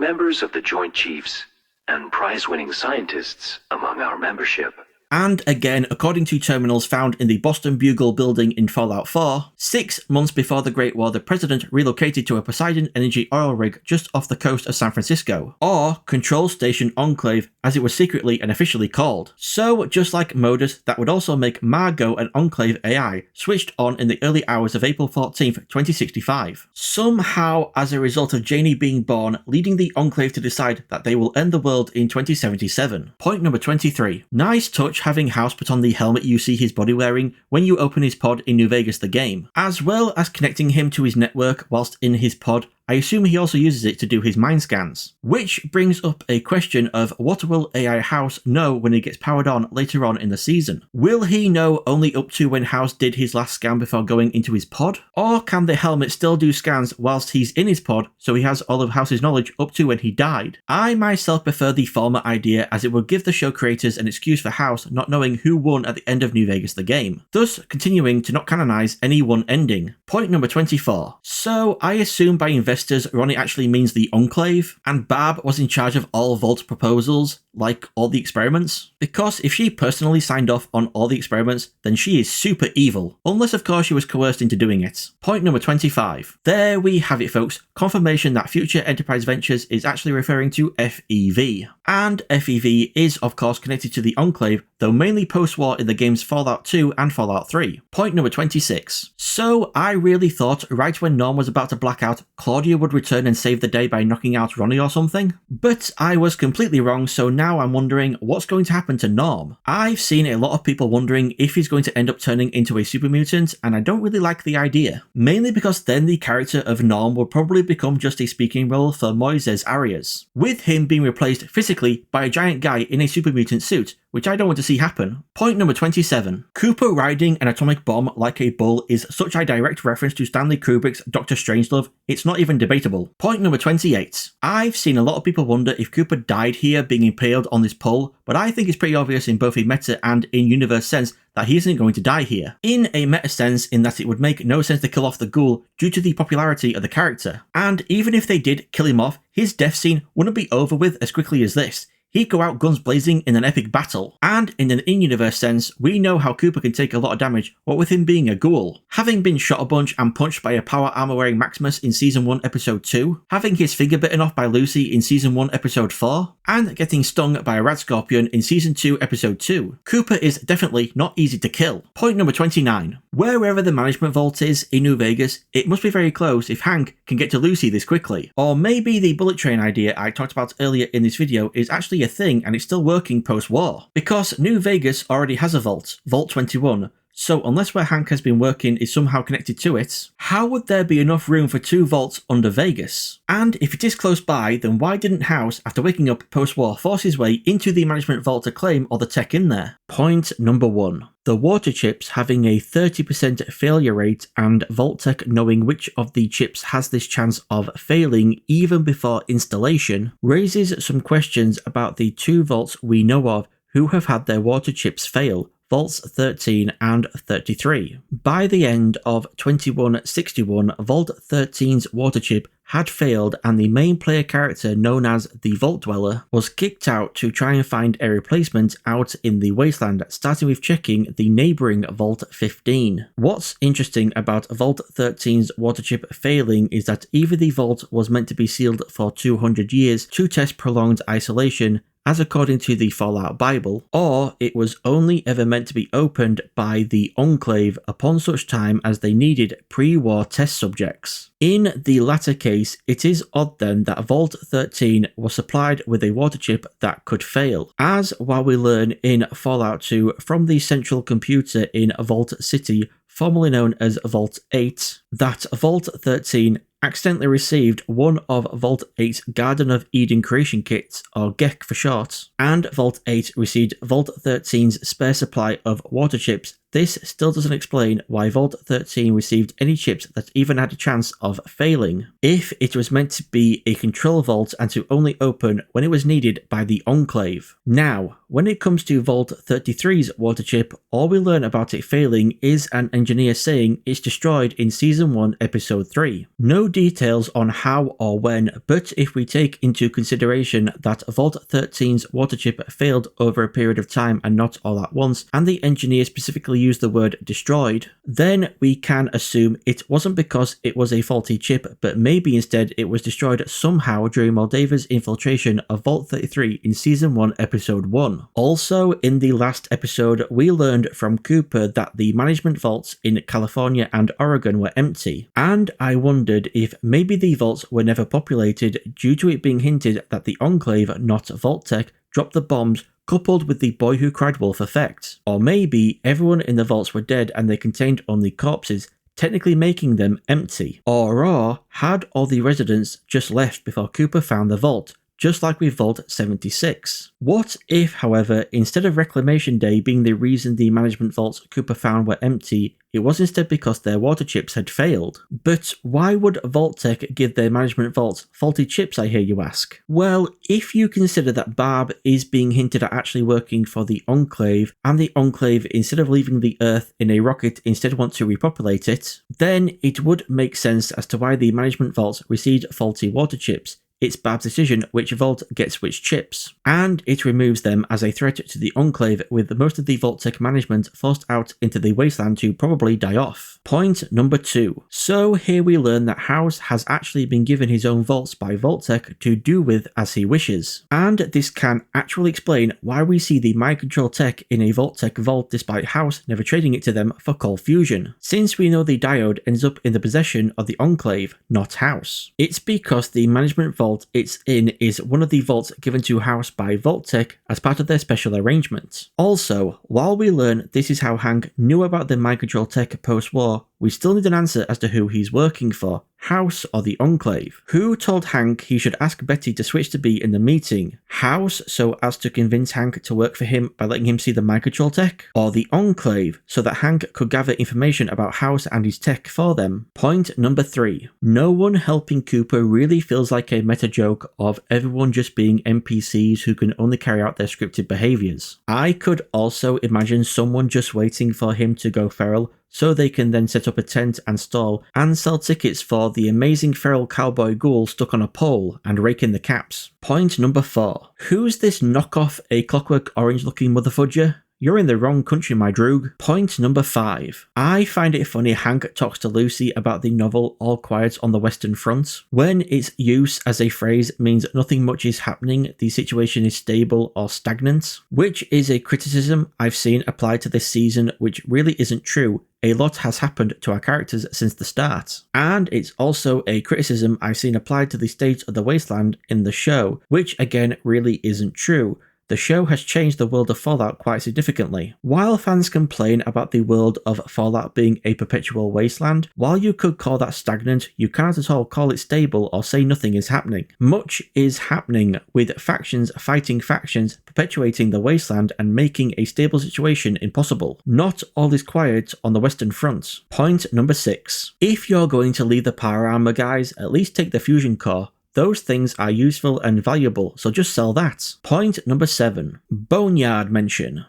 Speaker 16: members of the Joint Chiefs, and prize-winning scientists among our membership.
Speaker 1: And again, according to terminals found in the Boston Bugle building in Fallout 4, 6 months before the Great War, the president relocated to a Poseidon Energy oil rig just off the coast of San Francisco, or Control Station Enclave as it was secretly and officially called. So just like Modus, that would also make Margot an Enclave AI, switched on in the early hours of April 14th, 2065. Somehow, as a result of Janie being born, leading the Enclave to decide that they will end the world in 2077. Point number 23. Nice touch having House put on the helmet you see his body wearing when you open his pod in New Vegas the game, as well as connecting him to his network whilst in his pod. I assume he also uses it to do his mind scans. Which brings up a question of what will AI House know when it gets powered on later on in the season? Will he know only up to when House did his last scan before going into his pod? Or can the helmet still do scans whilst he's in his pod so he has all of House's knowledge up to when he died? I myself prefer the former idea, as it would give the show creators an excuse for House not knowing who won at the end of New Vegas the game, thus continuing to not canonize any one ending. Point number 24. So I assume by investors Ronnie actually means the Enclave, and Barb was in charge of all Vault proposals, like all the experiments? Because if she personally signed off on all the experiments, then she is super evil. Unless of course she was coerced into doing it. Point number 25. There we have it folks, confirmation that Future Enterprise Ventures is actually referring to FEV. And FEV is of course connected to the Enclave, though mainly post-war in the games Fallout 2 and Fallout 3. Point number 26. So I really thought right when Norm was about to black out, Claudia would return and save the day by knocking out Ronnie or something. But I was completely wrong, so now I'm wondering what's going to happen to Norm. I've seen a lot of people wondering if he's going to end up turning into a super mutant, and I don't really like the idea. Mainly because then the character of Norm will probably become just a speaking role for Moises Arias, with him being replaced physically by a giant guy in a super mutant suit, which I don't want to see happen. Point number 27. Cooper riding an atomic bomb like a bull is such a direct reference to Stanley Kubrick's Dr. Strangelove, it's not even debatable. Point number 28. I've seen a lot of people wonder if Cooper died here being impaled on this pole, but I think it's pretty obvious in both a meta and in-universe sense that he isn't going to die here. In a meta sense, in that it would make no sense to kill off the ghoul due to the popularity of the character. And even if they did kill him off, his death scene wouldn't be over with as quickly as this. He'd go out guns blazing in an epic battle. And in an in-universe sense, we know how Cooper can take a lot of damage, what with him being a ghoul. Having been shot a bunch and punched by a power armor wearing Maximus in Season 1 Episode 2, having his finger bitten off by Lucy in Season 1 Episode 4, and getting stung by a rad scorpion in Season 2 Episode 2. Cooper is definitely not easy to kill. Point number 29. Wherever the management vault is in New Vegas, it must be very close if Hank can get to Lucy this quickly. Or maybe the bullet train idea I talked about earlier in this video is actually a thing and it's still working post-war. Because New Vegas already has a vault, Vault 21, so unless where Hank has been working is somehow connected to it, how would there be enough room for 2 vaults under Vegas? And if it is close by, then why didn't House, after waking up post-war, force his way into the management vault to claim all the tech in there? Point number 1. The water chips having a 30% failure rate and Vault-Tec knowing which of the chips has this chance of failing even before installation raises some questions about the 2 vaults we know of who have had their water chips fail, Vaults 13 and 33. By the end of 2161, Vault 13's water chip had failed and the main player character known as the Vault Dweller was kicked out to try and find a replacement out in the wasteland, starting with checking the neighbouring Vault 15. What's interesting about Vault 13's water chip failing is that either the vault was meant to be sealed for 200 years to test prolonged isolation, as according to the Fallout Bible, or it was only ever meant to be opened by the Enclave upon such time as they needed pre-war test subjects. In the latter case, it is odd then that Vault 13 was supplied with a water chip that could fail, as while we learn in Fallout 2 from the central computer in Vault City, formerly known as Vault 8, that Vault 13 accidentally received one of Vault 8's Garden of Eden creation kits, or GECK for short, and Vault 8 received Vault 13's spare supply of water chips. This still doesn't explain why Vault 13 received any chips that even had a chance of failing, if it was meant to be a control vault and to only open when it was needed by the Enclave. Now, when it comes to Vault 33's water chip, all we learn about it failing is an engineer saying it's destroyed in Season 1 Episode 3. No details on how or when, but if we take into consideration that Vault 13's water chip failed over a period of time and not all at once, and the engineer specifically used the word destroyed, then we can assume it wasn't because it was a faulty chip, but maybe instead it was destroyed somehow during Moldaver's infiltration of Vault 33 in Season 1 Episode 1. Also, in the last episode, we learned from Cooper that the management vaults in California and Oregon were empty, and I wondered if maybe the vaults were never populated due to it being hinted that the Enclave, not Vault-Tec, dropped the bombs coupled with the Boy Who Cried Wolf effect. Or maybe everyone in the vaults were dead and they contained only corpses, technically making them empty. Or had all the residents just left before Cooper found the vault, just like with Vault 76. What if, however, instead of Reclamation Day being the reason the management vaults Cooper found were empty, it was instead because their water chips had failed? But why would Vault-Tec give their management vaults faulty chips, I hear you ask? Well, if you consider that Barb is being hinted at actually working for the Enclave, and the Enclave, instead of leaving the Earth in a rocket, instead want to repopulate it, then it would make sense as to why the management vaults received faulty water chips. it's Bab's decision which vault gets which chips, and it removes them as a threat to the Enclave, with most of the Vault-Tec management forced out into the wasteland to probably die off. Point number 2. So here we learn that House has actually been given his own vaults by Vault-Tec to do with as he wishes, and this can actually explain why we see the mind control tech in a Vault-Tec vault despite House never trading it to them for cold fusion, since we know the diode ends up in the possession of the Enclave, not House. It's because the management vault it's in is one of the vaults given to House by Vault-Tec as part of their special arrangement. Also, while we learn this is how Hank knew about the mind control tech post-war, we still need an answer as to who he's working for, House or the Enclave. Who told Hank he should ask Betty to switch to be in the meeting? House, so as to convince Hank to work for him by letting him see the mind control tech? Or the Enclave, so that Hank could gather information about House and his tech for them? Point number 3. No one helping Cooper really feels like a meta joke of everyone just being NPCs who can only carry out their scripted behaviours. I could also imagine someone just waiting for him to go feral so they can then set up a tent and stall and sell tickets for the amazing feral cowboy ghoul stuck on a pole and rake in the caps. Point number 4. Who's this knockoff A Clockwork Orange looking motherfudger? You're in the wrong country, my droog. Point number 5. I find it funny Hank talks to Lucy about the novel All Quiet on the Western Front. When its use as a phrase means nothing much is happening, the situation is stable or stagnant, which is a criticism I've seen applied to this season, which really isn't true. A lot has happened to our characters since the start, and it's also a criticism I've seen applied to the state of the wasteland in the show, which again really isn't true. The show has changed the world of Fallout quite significantly. While fans complain about the world of Fallout being a perpetual wasteland, while you could call that stagnant, you cannot at all call it stable or say nothing is happening. Much is happening, with factions fighting factions, perpetuating the wasteland and making a stable situation impossible. Not all is quiet on the Western Front. Point number 6. If you're going to leave the power armor guys, at least take the fusion core. Those things are useful and valuable, so just sell that. Point number 7. Boneyard mention.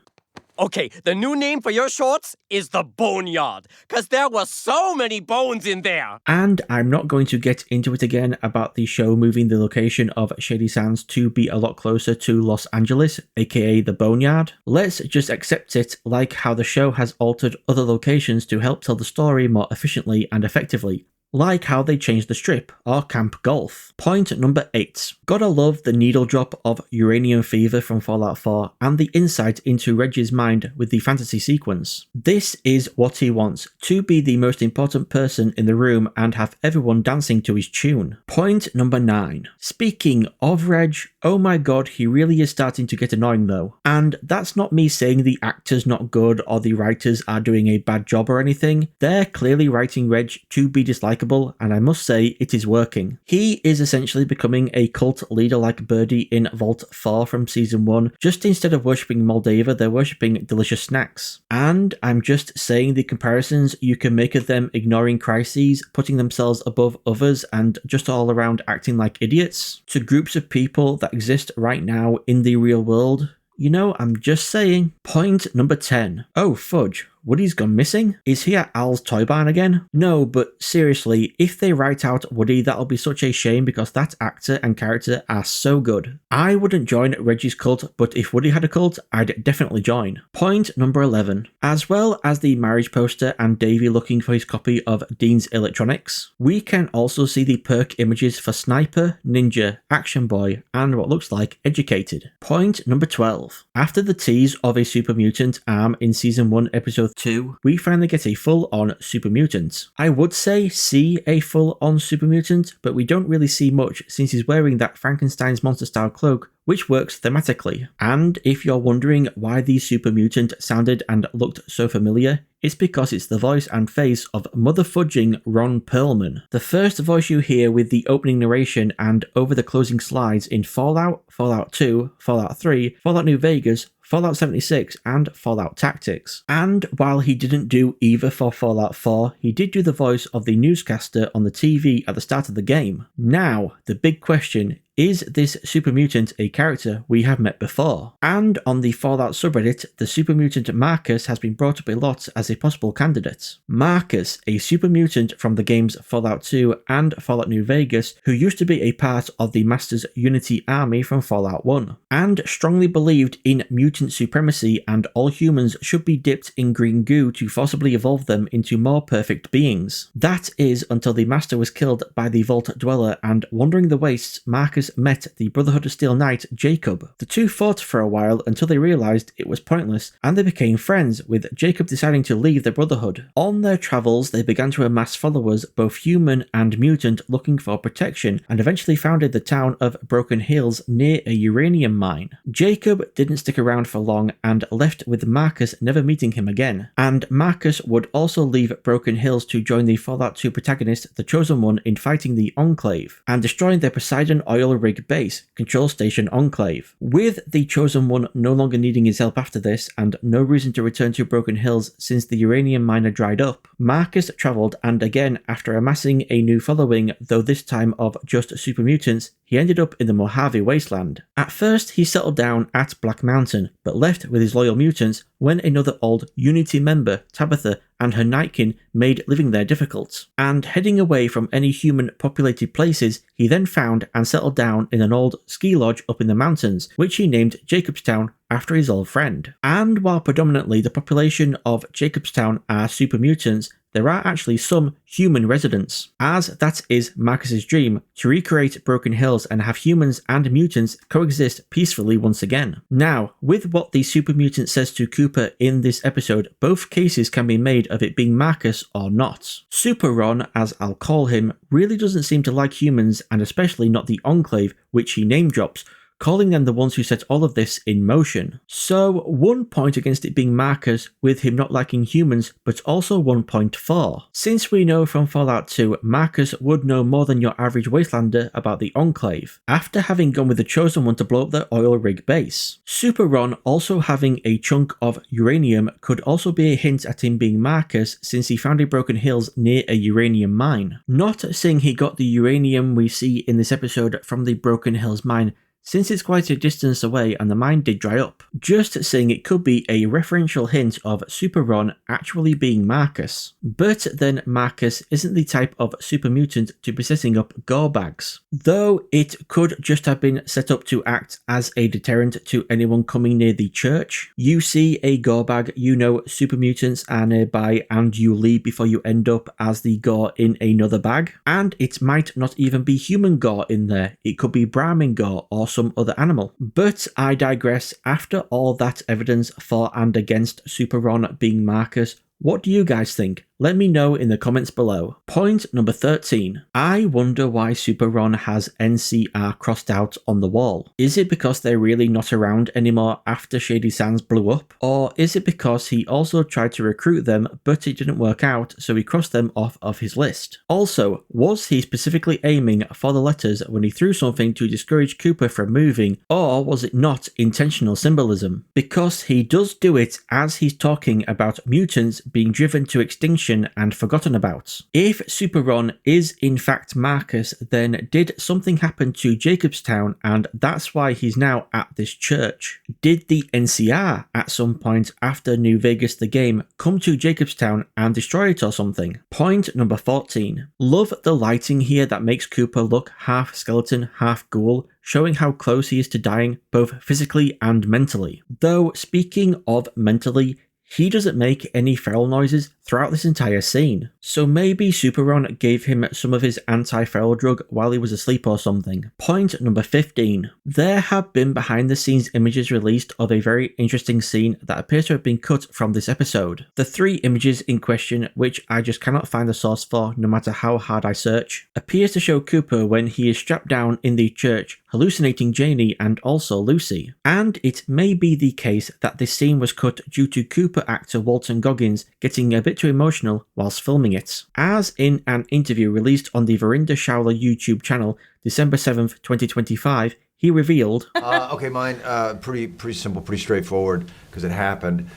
Speaker 15: Okay, the new name for your shorts is the Boneyard, because there were so many bones in there.
Speaker 1: And I'm not going to get into it again about the show moving the location of Shady Sands to be a lot closer to Los Angeles, aka the Boneyard. Let's just accept it, like how the show has altered other locations to help tell the story more efficiently and effectively. Like how they changed the Strip, or Camp Golf. Point number 8. Gotta love the needle drop of uranium fever from Fallout 4 and the insight into Reg's mind with the fantasy sequence. This is what he wants, to be the most important person in the room and have everyone dancing to his tune. Point number 9. Speaking of Reg, oh my god, he really is starting to get annoying though. And that's not me saying the actor's not good or the writers are doing a bad job or anything. They're clearly writing Reg to be disliked, and I must say it is working. He is essentially becoming a cult leader like Birdie in Vault 4 from Season 1, just instead of worshipping Moldava, they're worshipping delicious snacks. And I'm just saying the comparisons you can make of them ignoring crises, putting themselves above others, and just all around acting like idiots, to groups of people that exist right now in the real world. You know, I'm just saying. Point number 10. Oh, fudge. Woody's gone missing? Is he at Al's toy barn again? No, but seriously, if they write out Woody, that'll be such a shame because that actor and character are so good. I wouldn't join Reggie's cult, but if Woody had a cult, I'd definitely join. Point number 11. As well as the marriage poster and Davey looking for his copy of Dean's Electronics, we can also see the perk images for Sniper, Ninja, Action Boy, and what looks like Educated. Point number 12. After the tease of a super mutant arm in Season 1, Episode 2, we finally get a full-on super mutant. I would say see a full-on super mutant, but we don't really see much since he's wearing that Frankenstein's monster-style cloak, which works thematically. And if you're wondering why the super mutant sounded and looked so familiar, it's because it's the voice and face of motherfudging Ron Perlman. The first voice you hear with the opening narration and over the closing slides in Fallout, Fallout 2, Fallout 3, Fallout New Vegas, Fallout 76, and Fallout Tactics. And while he didn't do either for Fallout 4, he did do the voice of the newscaster on the TV at the start of the game. Now, the big question, is this super mutant a character we have met before? And on the Fallout subreddit, the super mutant Marcus has been brought up a lot as a possible candidate. Marcus, a super mutant from the games Fallout 2 and Fallout New Vegas, who used to be a part of the Master's Unity army from Fallout 1, and strongly believed in mutant supremacy and all humans should be dipped in green goo to forcibly evolve them into more perfect beings. That is until the Master was killed by the Vault Dweller, and wandering the wastes, Marcus met the Brotherhood of Steel Knight, Jacob. The two fought for a while until they realised it was pointless, and they became friends, with Jacob deciding to leave the Brotherhood. On their travels, they began to amass followers, both human and mutant, looking for protection, and eventually founded the town of Broken Hills near a uranium mine. Jacob didn't stick around for long and left, with Marcus never meeting him again. And Marcus would also leave Broken Hills to join the Fallout 2 protagonist, the Chosen One, in fighting the Enclave, and destroying their Poseidon oil rig base, Control Station Enclave. With the Chosen One no longer needing his help after this, and no reason to return to Broken Hills since the uranium mine had dried up, Marcus travelled, and again, after amassing a new following, though this time of just super mutants, he ended up in the Mojave Wasteland. At first, he settled down at Black Mountain, but left with his loyal mutants when another old Unity member, Tabitha, and her Nightkin made living there difficult. And heading away from any human-populated places, he then found and settled down in an old ski lodge up in the mountains, which he named Jacobstown after his old friend. And while predominantly the population of Jacobstown are super mutants, there are actually some human residents, as that is Marcus's dream, to recreate Broken Hills and have humans and mutants coexist peacefully once again. Now, with what the super mutant says to Cooper in this episode, both cases can be made of it being Marcus or not. Super Ron, as I'll call him, really doesn't seem to like humans, and especially not the Enclave, which he name drops, calling them the ones who set all of this in motion. So, 1 point against it being Marcus, with him not liking humans, but also 1 point for. Since we know from Fallout 2, Marcus would know more than your average Wastelander about the Enclave, after having gone with the Chosen One to blow up their oil rig base. Super Ron also having a chunk of uranium could also be a hint at him being Marcus, since he found a Broken Hills near a uranium mine. Not saying he got the uranium we see in this episode from the Broken Hills mine, since it's quite a distance away and the mine did dry up. Just saying it could be a referential hint of Super Ron actually being Marcus. But then Marcus isn't the type of super mutant to be setting up gore bags, though it could just have been set up to act as a deterrent to anyone coming near the church. You see a gore bag, you know super mutants are nearby, and you leave before you end up as the gore in another bag. And it might not even be human gore in there, it could be Brahmin gore or some other animal. But I digress. After all that evidence for and against Super Ron being Marcus, what do you guys think? Let me know in the comments below. Point number 13. I wonder why Super Ron has NCR crossed out on the wall. Is it because they're really not around anymore after Shady Sands blew up? Or is it because he also tried to recruit them but it didn't work out, so he crossed them off of his list? Also, was he specifically aiming for the letters when he threw something to discourage Cooper from moving, or was it not intentional symbolism? Because he does do it as he's talking about mutants being driven to extinction and forgotten about. If Super Ron is in fact Marcus, then did something happen to Jacobstown and that's why he's now at this church? Did the NCR at some point after New Vegas the game come to Jacobstown and destroy it or something? Point number 14. Love the lighting here that makes Cooper look half skeleton, half ghoul, showing how close he is to dying both physically and mentally. Though speaking of mentally, he doesn't make any feral noises throughout this entire scene. So maybe Super Ron gave him some of his anti-feral drug while he was asleep or something. Point number 15. There have been behind the scenes images released of a very interesting scene that appears to have been cut from this episode. The 3 images in question, which I just cannot find the source for no matter how hard I search, appears to show Cooper when he is strapped down in the church, hallucinating Janie and also Lucy. And it may be the case that this scene was cut due to Cooper actor Walton Goggins getting a bit too emotional whilst filming it. As in an interview released on the Verinda Showler YouTube channel December 7th, 2025, he revealed,
Speaker 17: okay, mine, pretty simple, pretty straightforward, because it happened.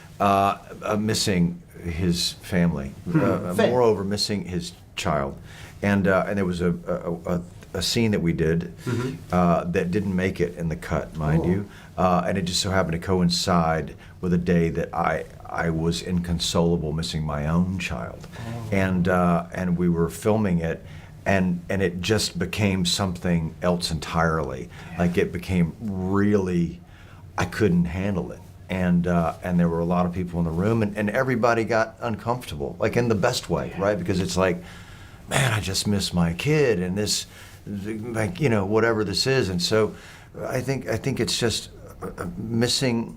Speaker 17: Missing his family. Moreover, missing his child. And there was a a scene that we did that didn't make it in the cut, mind you, and it just so happened to coincide with a day that I was inconsolable, missing my own child, and we were filming it. And it just became something else entirely. Like it became really, I couldn't handle it. And there were a lot of people in the room, and everybody got uncomfortable, like in the best way, right? Because it's like, man, I just miss my kid, and this, like, you know, whatever this is. And so I think it's just missing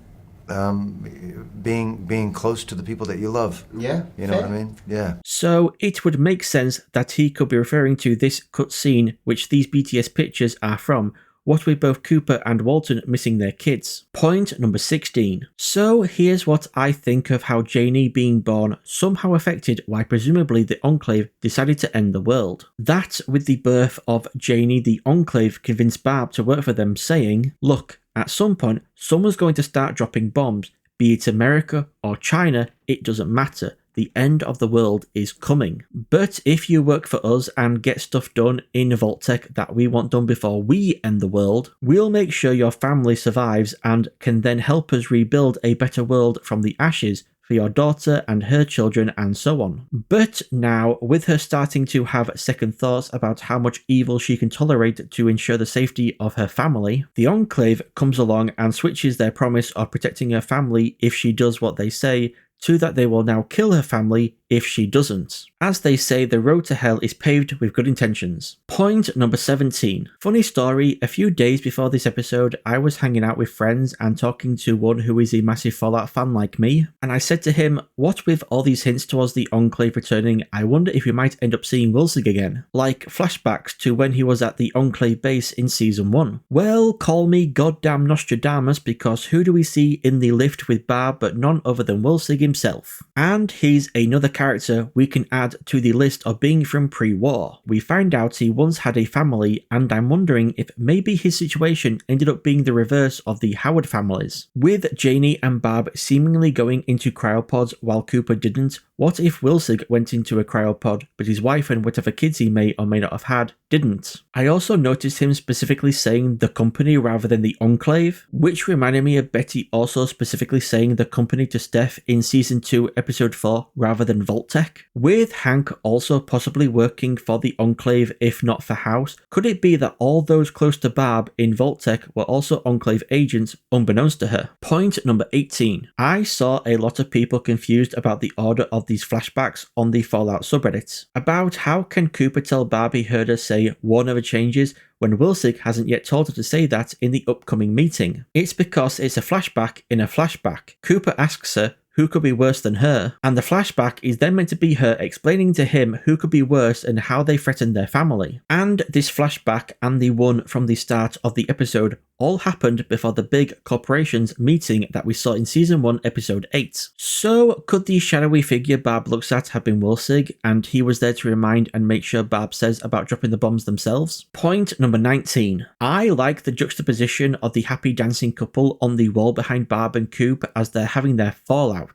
Speaker 17: being close to the people that you love.
Speaker 18: Yeah.
Speaker 17: You know what I mean? Yeah.
Speaker 1: So it would make sense that he could be referring to this cut scene, which these BTS pictures are from, what with both Cooper and Walton missing their kids. Point number 16. So here's what I think of how Janie being born somehow affected why presumably the Enclave decided to end the world. That, with the birth of Janie, the Enclave convinced Barb to work for them, saying, look, at some point, someone's going to start dropping bombs, be it America or China, it doesn't matter. The end of the world is coming. But if you work for us and get stuff done in Vault-Tec that we want done before we end the world, we'll make sure your family survives and can then help us rebuild a better world from the ashes for your daughter and her children and so on. But now, with her starting to have second thoughts about how much evil she can tolerate to ensure the safety of her family, the Enclave comes along and switches their promise of protecting her family if she does what they say, to that they will now kill her family if she doesn't. As they say, the road to hell is paved with good intentions. Point number 17. Funny story, a few days before this episode, I was hanging out with friends and talking to one who is a massive Fallout fan like me, and I said to him, what with all these hints towards the Enclave returning, I wonder if we might end up seeing Wilsig again, like flashbacks to when he was at the Enclave base in Season 1. Well, call me goddamn Nostradamus, because who do we see in the lift with Barb but none other than Wilsig himself? And he's another character we can add to the list of being from pre-war. We find out he once had a family, and I'm wondering if maybe his situation ended up being the reverse of the Howard families. With Janie and Barb seemingly going into cryopods while Cooper didn't, what if Wilsig went into a cryopod, but his wife and whatever kids he may or may not have had didn't? I also noticed him specifically saying the company rather than the Enclave, which reminded me of Betty also specifically saying the company to Steph in Season 2, Episode 4, rather than Vault-Tec. With Hank also possibly working for the Enclave if not for House, could it be that all those close to Barb in Vault-Tec were also Enclave agents unbeknownst to her? Point number 18. I saw a lot of people confused about the order of these flashbacks on the Fallout subreddit, about how can Cooper tell Barb he heard her say war never changes when Wilsig hasn't yet told her to say that in the upcoming meeting. It's because it's a flashback in a flashback. Cooper asks her who could be worse than her, and the flashback is then meant to be her explaining to him who could be worse and how they threatened their family. And this flashback and the one from the start of the episode all happened before the big corporations meeting that we saw in Season 1, Episode 8. So could the shadowy figure Barb looks at have been Wilsig, and he was there to remind and make sure Barb says about dropping the bombs themselves? Point number 19. I like the juxtaposition of the happy dancing couple on the wall behind Barb and Coop as they're having their fallout.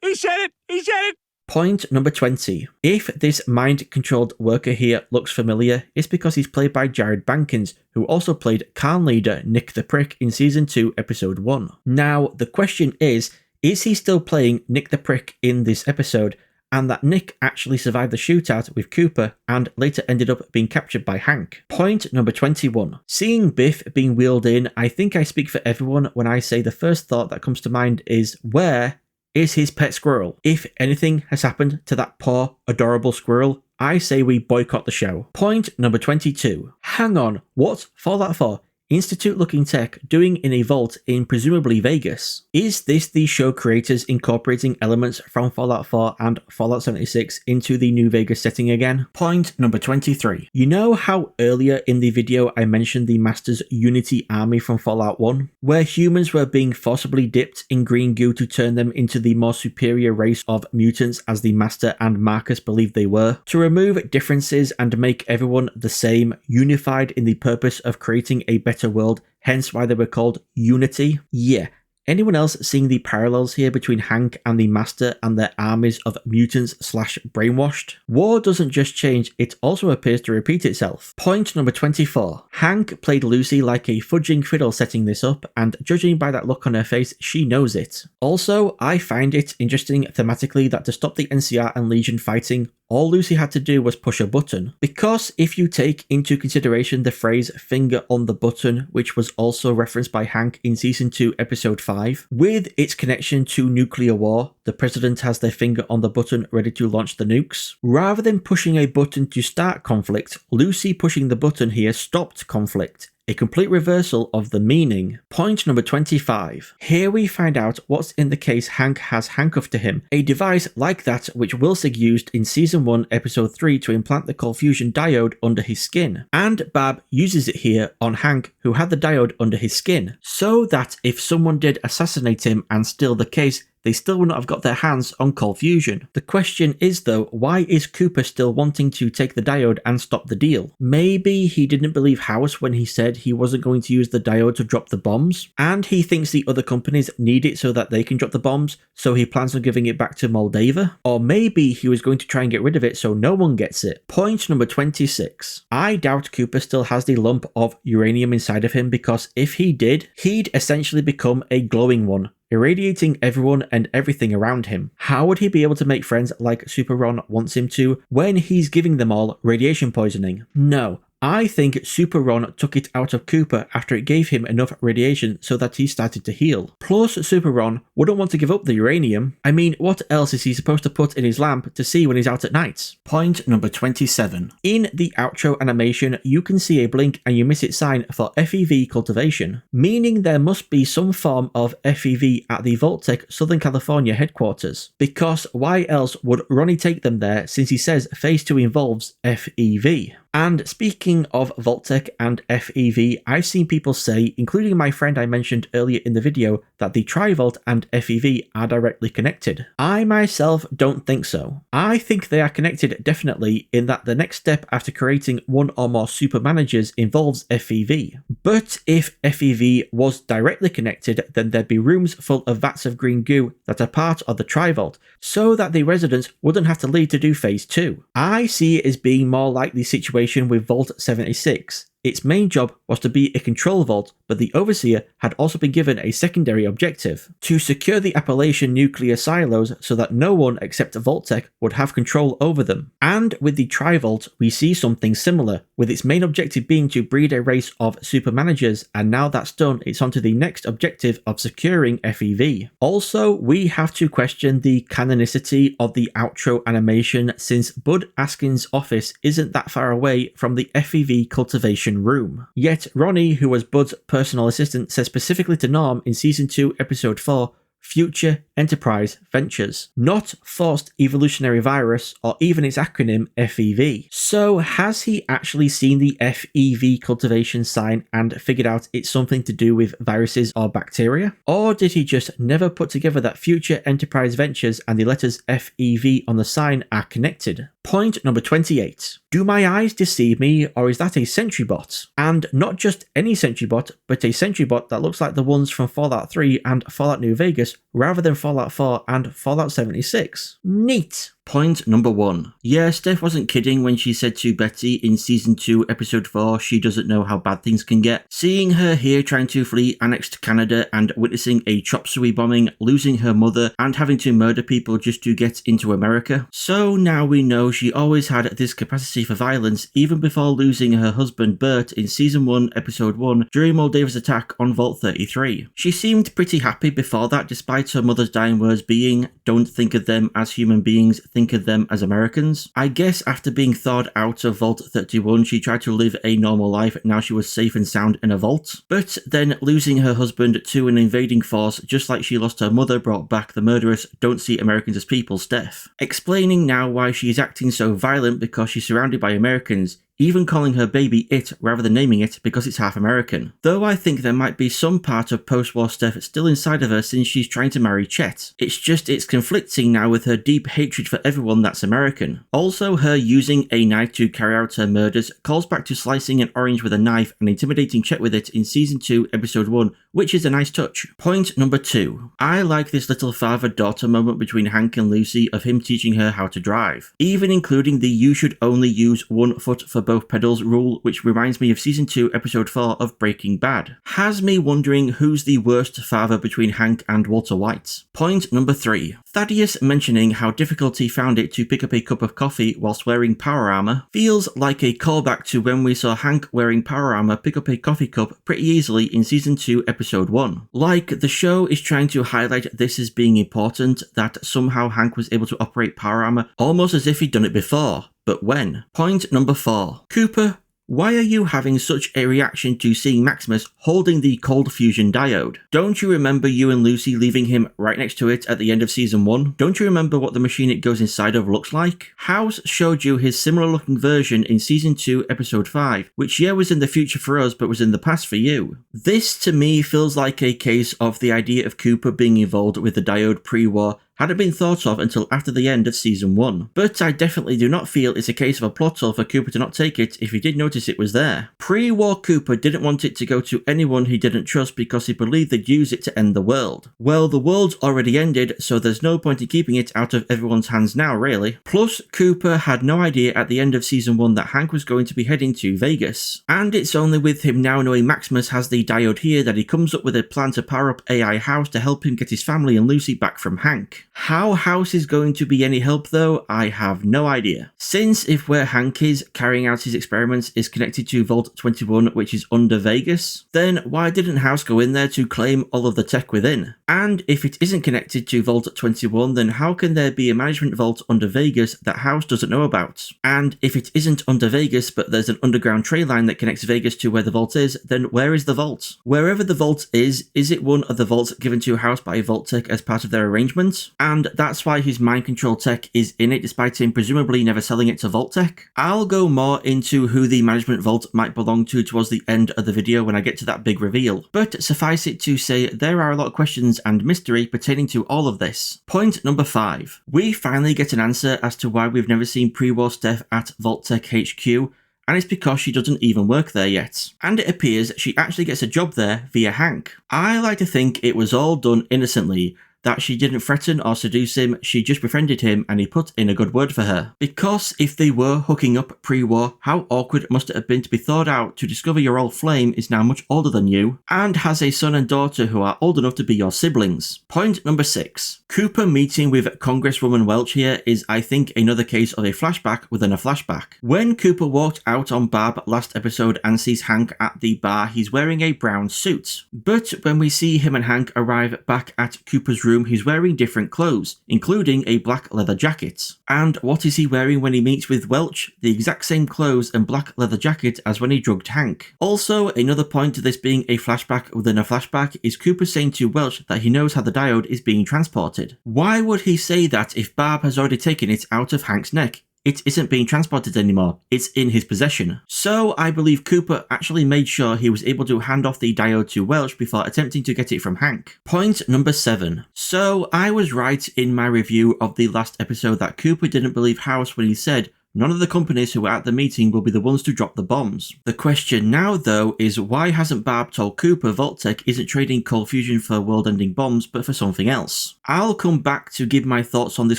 Speaker 15: He said it! He said it!
Speaker 1: Point number 20. If this mind-controlled worker here looks familiar, it's because he's played by Jared Bankins, who also played Khan leader Nick the Prick in Season 2, Episode 1. Now, the question is he still playing Nick the Prick in this episode, and that Nick actually survived the shootout with Cooper and later ended up being captured by Hank? Point number 21. Seeing Biff being wheeled in, I think I speak for everyone when I say the first thought that comes to mind is, where is his pet squirrel? If anything has happened to that poor, adorable squirrel, I say we boycott the show. Point number 22. Hang on, what? Fallout 4? Institute-looking tech doing in a vault in presumably Vegas. Is this the show creators incorporating elements from Fallout 4 and Fallout 76 into the New Vegas setting again? Point number 23. You know how earlier in the video I mentioned the Master's Unity army from Fallout 1, where humans were being forcibly dipped in green goo to turn them into the more superior race of mutants as the Master and Marcus believed they were, to remove differences and make everyone the same, unified in the purpose of creating a better world, hence why they were called Unity? Yeah, Anyone else seeing the parallels here between Hank and the Master and their armies of mutants / brainwashed? War doesn't just change, it also appears to repeat itself. Point number 24. Hank played Lucy like a fudging fiddle setting this up, and judging by that look on her face, she knows it. Also, I find it interesting thematically that to stop the NCR and Legion fighting, all Lucy had to do was push a button. Because if you take into consideration the phrase finger on the button, which was also referenced by Hank in Season 2, Episode 5, with its connection to nuclear war, the president has their finger on the button ready to launch the nukes. Rather than pushing a button to start conflict, Lucy pushing the button here stopped conflict. A complete reversal of the meaning. Point number 25. Here we find out what's in the case Hank has handcuffed to him, a device like that which Wilsig used in Season 1, Episode 3 to implant the cold fusion diode under his skin. And Bab uses it here on Hank, who had the diode under his skin, so that if someone did assassinate him and steal the case, they still would not have got their hands on cold fusion. The question is though, why is Cooper still wanting to take the diode and stop the deal? Maybe he didn't believe House when he said he wasn't going to use the diode to drop the bombs, and he thinks the other companies need it so that they can drop the bombs, so he plans on giving it back to Moldava? Or maybe he was going to try and get rid of it so no one gets it. Point number 26. I doubt Cooper still has the lump of uranium inside of him, because if he did, he'd essentially become a glowing one, irradiating everyone and everything around him. How would he be able to make friends like Super Ron wants him to when he's giving them all radiation poisoning? No. I think Super Ron took it out of Cooper after it gave him enough radiation so that he started to heal. Plus, Super Ron wouldn't want to give up the uranium. I mean, what else is he supposed to put in his lamp to see when he's out at night? Point number 27. In the outro animation, you can see a blink and you miss it sign for FEV cultivation, meaning there must be some form of FEV at the Vault-Tec Southern California headquarters. Because why else would Ronnie take them there, since he says Phase 2 involves FEV? And speaking of Vault-Tec and FEV, I've seen people say, including my friend I mentioned earlier in the video, that the Tri-Vault and FEV are directly connected. I myself don't think so. I think they are connected definitely, in that the next step after creating one or more super managers involves FEV. But if FEV was directly connected, then there'd be rooms full of vats of green goo that are part of the Tri-Vault, so that the residents wouldn't have to leave to do Phase 2. I see it as being more like the situation with Vault 76. Its main job was to be a control vault, but the Overseer had also been given a secondary objective: to secure the Appalachian nuclear silos so that no one except Vault-Tec would have control over them. And with the Tri-Vault, we see something similar, with its main objective being to breed a race of super managers, and now that's done, it's on to the next objective of securing FEV. Also, we have to question the canonicity of the outro animation, since Bud Askin's office isn't that far away from the FEV cultivation room. Yet Ronnie, who was Bud's personal assistant, says specifically to Norm in Season 2, Episode 4, Future Enterprise Ventures, not Forced Evolutionary Virus or even its acronym FEV. So has he actually seen the FEV cultivation sign and figured out it's something to do with viruses or bacteria? Or did he just never put together that Future Enterprise Ventures and the letters FEV on the sign are connected? Point number 28. Do my eyes deceive me, or is that a sentry bot? And not just any sentry bot, but a sentry bot that looks like the ones from Fallout 3 and Fallout New Vegas, rather than Fallout 4 and Fallout 76. Neat! Point number 1. Yeah, Steph wasn't kidding when she said to Betty in Season 2, Episode 4, she doesn't know how bad things can get. Seeing her here trying to flee annexed Canada and witnessing a chop suey bombing, losing her mother, and having to murder people just to get into America. So now we know she always had this capacity for violence, even before losing her husband Bert in Season 1, Episode 1, during Moldava's attack on Vault 33. She seemed pretty happy before that, despite her mother's dying words being, "Don't think of them as human beings, think of them as Americans." I guess after being thawed out of Vault 31, she tried to live a normal life now she was safe and sound in a vault. But then losing her husband to an invading force, just like she lost her mother, brought back the murderous "don't see Americans as people" Steph. Explaining now why she is acting so violent because she's surrounded by Americans, even calling her baby it rather than naming it because it's half American. Though I think there might be some part of post-war Steph still inside of her since she's trying to marry Chet. It's conflicting now with her deep hatred for everyone that's American. Also, her using a knife to carry out her murders calls back to slicing an orange with a knife and intimidating Chet with it in Season 2, Episode 1, which is a nice touch. Point number 2. I like this little father-daughter moment between Hank and Lucy of him teaching her how to drive, even including the you should only use one foot for both pedals rule, which reminds me of season 2 episode 4 of Breaking Bad. Has me wondering who's the worst father between Hank and Walter White. Point number 3. Thaddeus mentioning how difficult he found it to pick up a cup of coffee whilst wearing power armor feels like a callback to when we saw Hank wearing power armor pick up a coffee cup pretty easily in season 2 episode 1. Like the show is trying to highlight this as being important, that somehow Hank was able to operate power armor almost as if he'd done it before. But when? Point number 4. Cooper, why are you having such a reaction to seeing Maximus holding the cold fusion diode? Don't you remember you and Lucy leaving him right next to it at the end of season 1? Don't you remember what the machine it goes inside of looks like? House showed you his similar looking version in season 2 episode 5, which was in the future for us but was in the past for you. This to me feels like a case of the idea of Cooper being involved with the diode pre-war hadn't been thought of until after the end of season 1. But I definitely do not feel it's a case of a plot hole for Cooper to not take it if he did notice it was there. Pre-war Cooper didn't want it to go to anyone he didn't trust because he believed they'd use it to end the world. Well, the world's already ended, so there's no point in keeping it out of everyone's hands now, really. Plus, Cooper had no idea at the end of season 1 that Hank was going to be heading to Vegas. And it's only with him now knowing Maximus has the diode here that he comes up with a plan to power up AI House to help him get his family and Lucy back from Hank. How House is going to be any help though, I have no idea. Since if where Hank is carrying out his experiments is connected to Vault 21, which is under Vegas, then why didn't House go in there to claim all of the tech within? And if it isn't connected to Vault 21, then how can there be a management vault under Vegas that House doesn't know about? And if it isn't under Vegas but there's an underground train line that connects Vegas to where the vault is, then where is the vault? Wherever the vault is it one of the vaults given to House by Vault Tech as part of their arrangement? And that's why his mind control tech is in it despite him presumably never selling it to Vault Tech. I'll go more into who the management vault might belong to towards the end of the video when I get to that big reveal. But suffice it to say, there are a lot of questions and mystery pertaining to all of this. Point number 5. We finally get an answer as to why we've never seen pre-war Steph at Vault Tech HQ, and it's because she doesn't even work there yet. And it appears she actually gets a job there via Hank. I like to think it was all done innocently, that she didn't threaten or seduce him, she just befriended him and he put in a good word for her. Because if they were hooking up pre-war, how awkward must it have been to be thawed out to discover your old flame is now much older than you, and has a son and daughter who are old enough to be your siblings. Point number 6. Cooper meeting with Congresswoman Welch here is, I think, another case of a flashback within a flashback. When Cooper walked out on Barb last episode and sees Hank at the bar, he's wearing a brown suit. But when we see him and Hank arrive back at Cooper's room, he's wearing different clothes, including a black leather jacket. And what is he wearing when he meets with Welch? The exact same clothes and black leather jacket as when he drugged Hank. Also, another point to this being a flashback within a flashback is Cooper saying to Welch that he knows how the diode is being transported. Why would he say that if Barb has already taken it out of Hank's neck? It isn't being transported anymore, it's in his possession. So I believe Cooper actually made sure he was able to hand off the diode to Welch before attempting to get it from Hank. Point number 7. So I was right in my review of the last episode that Cooper didn't believe House when he said none of the companies who were at the meeting will be the ones to drop the bombs. The question now, though, is why hasn't Barb told Cooper Vault Tech isn't trading cold fusion for world-ending bombs, but for something else? I'll come back to give my thoughts on this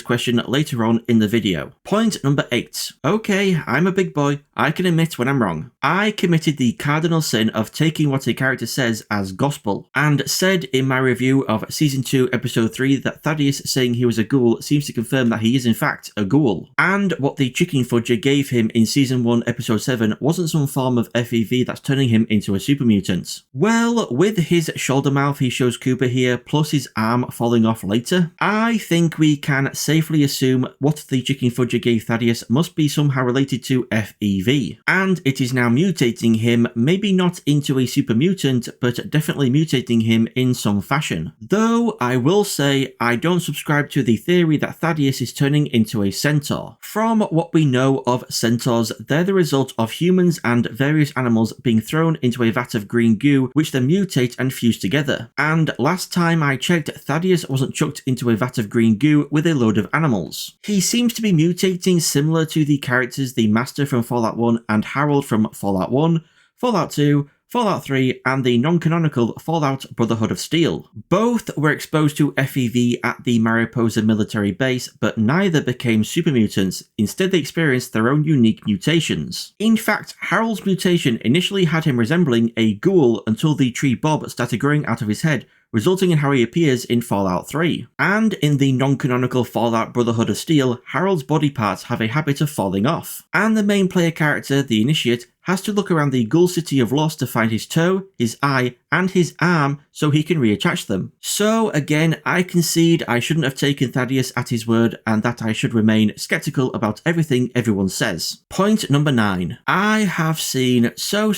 Speaker 1: question later on in the video. Point number 8. Okay, I'm a big boy. I can admit when I'm wrong. I committed the cardinal sin of taking what a character says as gospel, and said in my review of Season 2, Episode 3 that Thaddeus saying he was a ghoul seems to confirm that he is in fact a ghoul, and what the chicken fudger gave him in Season 1, Episode 7 wasn't some form of FEV that's turning him into a super mutant. Well, with his shoulder mouth he shows Cooper here, plus his arm falling off later, I think we can safely assume what the chicken fudger gave Thaddeus must be somehow related to FEV, and it is now mutating him, maybe not into a super mutant, but definitely mutating him in some fashion. Though I will say I don't subscribe to the theory that Thaddeus is turning into a centaur. From what we know of centaurs, they're the result of humans and various animals being thrown into a vat of green goo, which then mutate and fuse together. And last time I checked, Thaddeus wasn't chucked into a vat of green goo with a load of animals. He seems to be mutating similar to the characters the Master from Fallout 1 and Harold from Fallout 1, Fallout 2, Fallout 3, and the non-canonical Fallout Brotherhood of Steel. Both were exposed to FEV at the Mariposa military base, but neither became super mutants. Instead, they experienced their own unique mutations. In fact, Harold's mutation initially had him resembling a ghoul until the tree Bob started growing out of his head, resulting in how he appears in Fallout 3. And in the non-canonical Fallout Brotherhood of Steel, Harold's body parts have a habit of falling off. And the main player character, the Initiate, has to look around the ghoul city of Lost to find his toe, his eye, and his arm so he can reattach them. So again, I concede I shouldn't have taken Thaddeus at his word and that I should remain skeptical about everything everyone says. Point number 9. I have seen so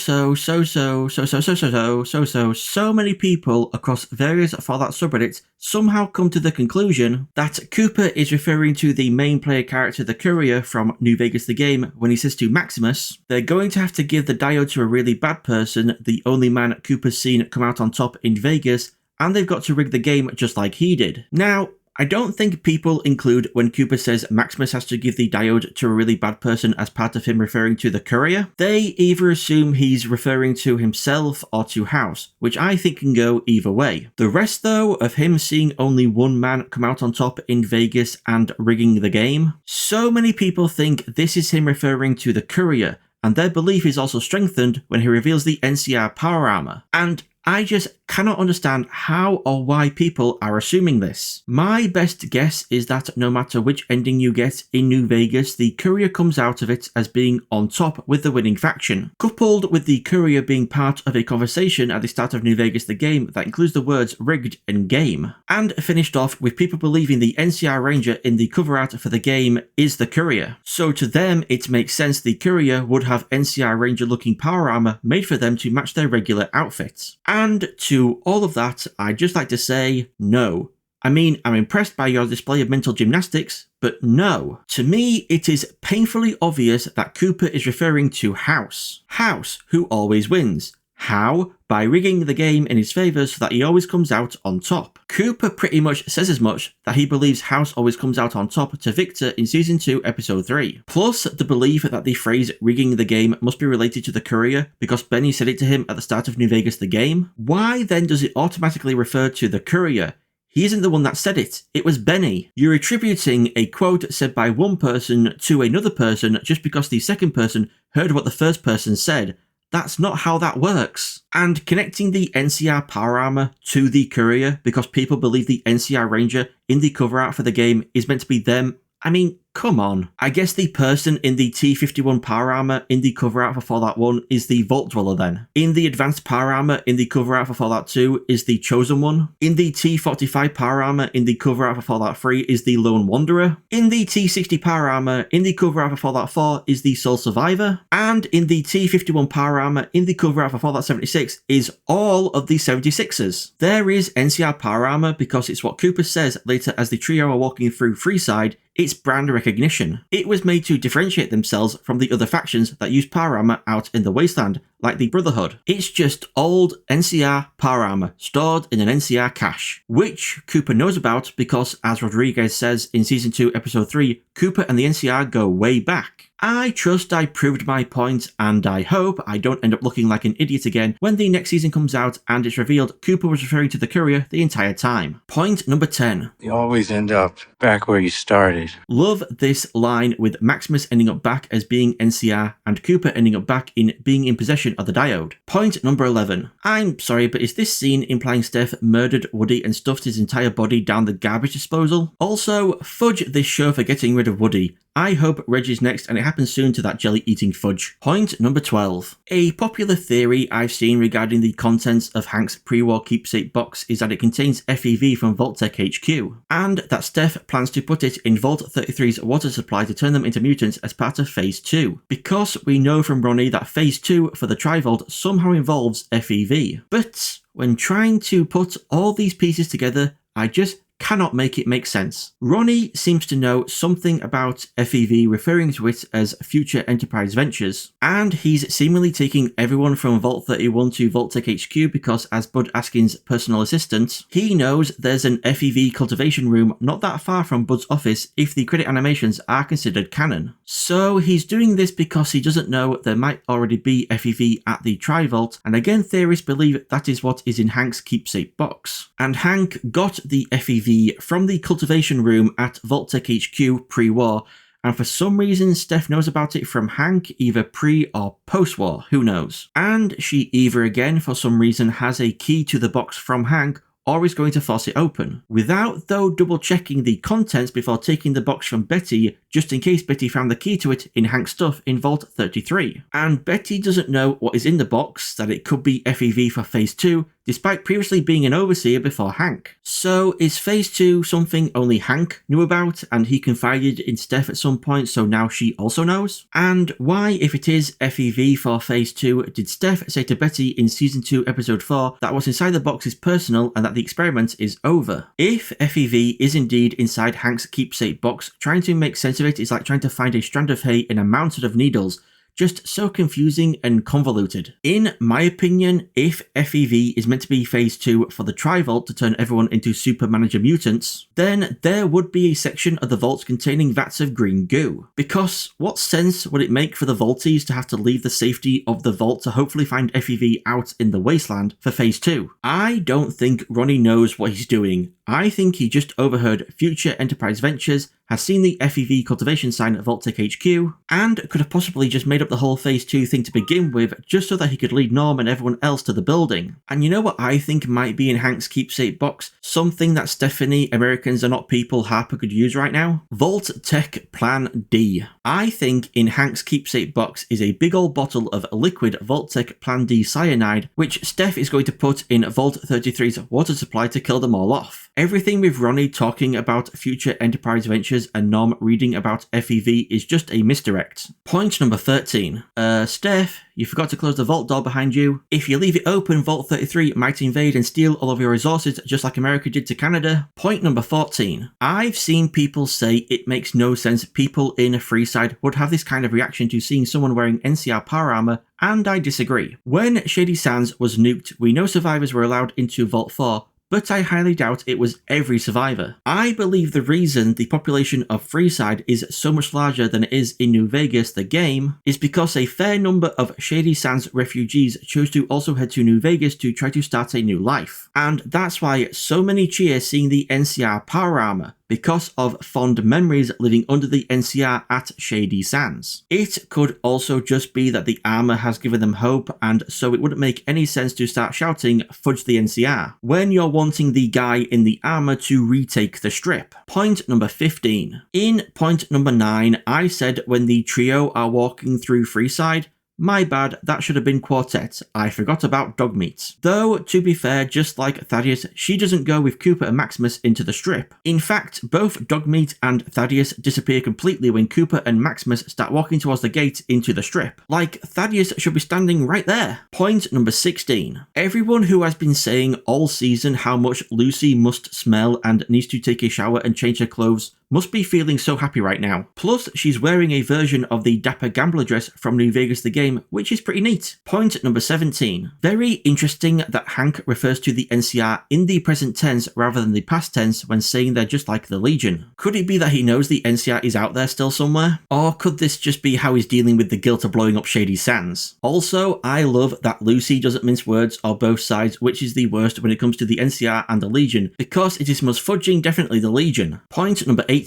Speaker 1: many people across various Fallout subreddits somehow come to the conclusion that Cooper is referring to the main player character, the Courier from New Vegas the game, when he says to Maximus, they're going to have to give the diode to a really bad person, the only man Cooper's seen come out on top in Vegas, and they've got to rig the game just like he did. Now, I don't think people include when Cooper says Maximus has to give the diode to a really bad person as part of him referring to the Courier. They either assume he's referring to himself or to House, which I think can go either way. The rest though of him seeing only one man come out on top in Vegas and rigging the game, so many people think this is him referring to the Courier, and their belief is also strengthened when he reveals the NCR power armor. And I just cannot understand how or why people are assuming this. My best guess is that no matter which ending you get in New Vegas, the Courier comes out of it as being on top with the winning faction. Coupled with the Courier being part of a conversation at the start of New Vegas the game that includes the words rigged and game. And finished off with people believing the NCR Ranger in the cover art for the game is the Courier. So to them, it makes sense the Courier would have NCR Ranger looking power armor made for them to match their regular outfits. And to all of that, I'd just like to say no. I mean, I'm impressed by your display of mental gymnastics, but no. To me, it is painfully obvious that Cooper is referring to House. House, who always wins. How? By rigging the game in his favour so that he always comes out on top. Cooper pretty much says as much, that he believes House always comes out on top to Victor in Season 2, Episode 3. Plus, the belief that the phrase rigging the game must be related to the Courier because Benny said it to him at the start of New Vegas the game. Why then does it automatically refer to the Courier? He isn't the one that said it, it was Benny. You're attributing a quote said by one person to another person just because the second person heard what the first person said. That's not how that works. And connecting the NCR power armor to the Courier because people believe the NCR Ranger in the cover art for the game is meant to be them, I mean, come on. I guess the person in the T-51 power armor in the cover art for Fallout 1 is the Vault Dweller then. In the advanced power armor in the cover art for Fallout 2 is the Chosen One. In the T-45 power armor in the cover art for Fallout 3 is the Lone Wanderer. In the T-60 power armor in the cover art for Fallout 4 is the Sole Survivor. And in the T-51 power armor in the cover art for Fallout 76 is all of the 76ers. There is NCR power armor because it's what Cooper says later as the trio are walking through Freeside. It's brand recognition. It was made to differentiate themselves from the other factions that use power armor out in the wasteland, like the Brotherhood. It's just old NCR power armor stored in an NCR cache, which Cooper knows about because, as Rodriguez says in Season 2, Episode 3, Cooper and the NCR go way back. I trust I proved my point, and I hope I don't end up looking like an idiot again when the next season comes out and it's revealed Cooper was referring to the Courier the entire time. Point number 10.
Speaker 7: You always end up back where you started.
Speaker 1: Love this line with Maximus ending up back as being NCR and Cooper ending up back in being in possession of the diode. Point number 11. I'm sorry, but is this scene implying Steph murdered Woody and stuffed his entire body down the garbage disposal? Also, fudge this show for getting rid of Woody. I hope Reggie's next and it happens soon to that jelly-eating fudge. Point number 12. A popular theory I've seen regarding the contents of Hank's pre-war keepsake box is that it contains FEV from Vault-Tec HQ, and that Steph plans to put it in Vault 33's water supply to turn them into mutants as part of Phase 2, because we know from Ronnie that Phase 2 for the Tri-Vault somehow involves FEV. But when trying to put all these pieces together, I just cannot make it make sense. Ronnie seems to know something about FEV, referring to it as Future Enterprise Ventures, and he's seemingly taking everyone from Vault 31 to Vault-Tec HQ because, as Bud Askin's personal assistant, he knows there's an FEV cultivation room not that far from Bud's office if the credit animations are considered canon. So he's doing this because he doesn't know there might already be FEV at the Tri-Vault, and again theorists believe that is what is in Hank's keepsake box. And Hank got the FEV from the cultivation room at Vault-Tec HQ pre-war, and for some reason Steph knows about it from Hank either pre or post-war, who knows. And she either again for some reason has a key to the box from Hank, or is going to force it open, without though double checking the contents before taking the box from Betty, just in case Betty found the key to it in Hank's stuff in Vault 33. And Betty doesn't know what is in the box, that it could be FEV for Phase 2, despite previously being an overseer before Hank. So is Phase 2 something only Hank knew about and he confided in Steph at some point, so now she also knows? And why, if it is FEV for Phase 2, did Steph say to Betty in Season 2 Episode 4 that what's inside the box is personal and that the experiment is over? If FEV is indeed inside Hank's keepsake box, trying to make sense of it is like trying to find a strand of hay in a mountain of needles. Just so confusing and convoluted. In my opinion, if FEV is meant to be Phase 2 for the Tri-Vault to turn everyone into Super Manager mutants, then there would be a section of the vaults containing vats of green goo. Because what sense would it make for the Vaulties to have to leave the safety of the vault to hopefully find FEV out in the wasteland for Phase 2? I don't think Ronnie knows what he's doing. I think he just overheard future Enterprise Ventures, has seen the FEV cultivation sign at Vault-Tec HQ, and could have possibly just made up the whole Phase 2 thing to begin with, just so that he could lead Norm and everyone else to the building. And you know what I think might be in Hank's keepsake box? Something that Stephanie, Americans Are Not People, Harper could use right now? Vault-Tec Plan D. I think in Hank's keepsake box is a big old bottle of liquid Vault-Tec Plan D cyanide, which Steph is going to put in Vault 33's water supply to kill them all off. Everything with Ronnie talking about future Enterprise Ventures and Nom reading about FEV is just a misdirect. Point number 13. Steph, you forgot to close the vault door behind you. If you leave it open, Vault 33 might invade and steal all of your resources just like America did to Canada. Point number 14. I've seen people say it makes no sense people in Freeside would have this kind of reaction to seeing someone wearing NCR power armor, and I disagree. When Shady Sands was nuked, we know survivors were allowed into Vault 4, but I highly doubt it was every survivor. I believe the reason the population of Freeside is so much larger than it is in New Vegas, the game, is because a fair number of Shady Sands refugees chose to also head to New Vegas to try to start a new life. And that's why so many cheer seeing the NCR power armor, because of fond memories living under the NCR at Shady Sands. It could also just be that the armor has given them hope, and so it wouldn't make any sense to start shouting "fudge the NCR" when you're wanting the guy in the armor to retake the strip. Point number 15. In point number 9, I said when the trio are walking through Freeside, my bad, that should have been Quartet. I forgot about Dogmeat. Though, to be fair, just like Thaddeus, she doesn't go with Cooper and Maximus into the strip. In fact, both Dogmeat and Thaddeus disappear completely when Cooper and Maximus start walking towards the gate into the strip. Like, Thaddeus should be standing right there. Point number 16. Everyone who has been saying all season how much Lucy must smell and needs to take a shower and change her clothes must be feeling so happy right now. Plus, she's wearing a version of the Dapper Gambler dress from New Vegas the game, which is pretty neat. Point number 17. Very interesting that Hank refers to the NCR in the present tense rather than the past tense when saying they're just like the Legion. Could it be that he knows the NCR is out there still somewhere? Or could this just be how he's dealing with the guilt of blowing up Shady Sands? Also, I love that Lucy doesn't mince words or both sides which is the worst when it comes to the NCR and the Legion, because it is most fudging definitely the Legion. Point number 18.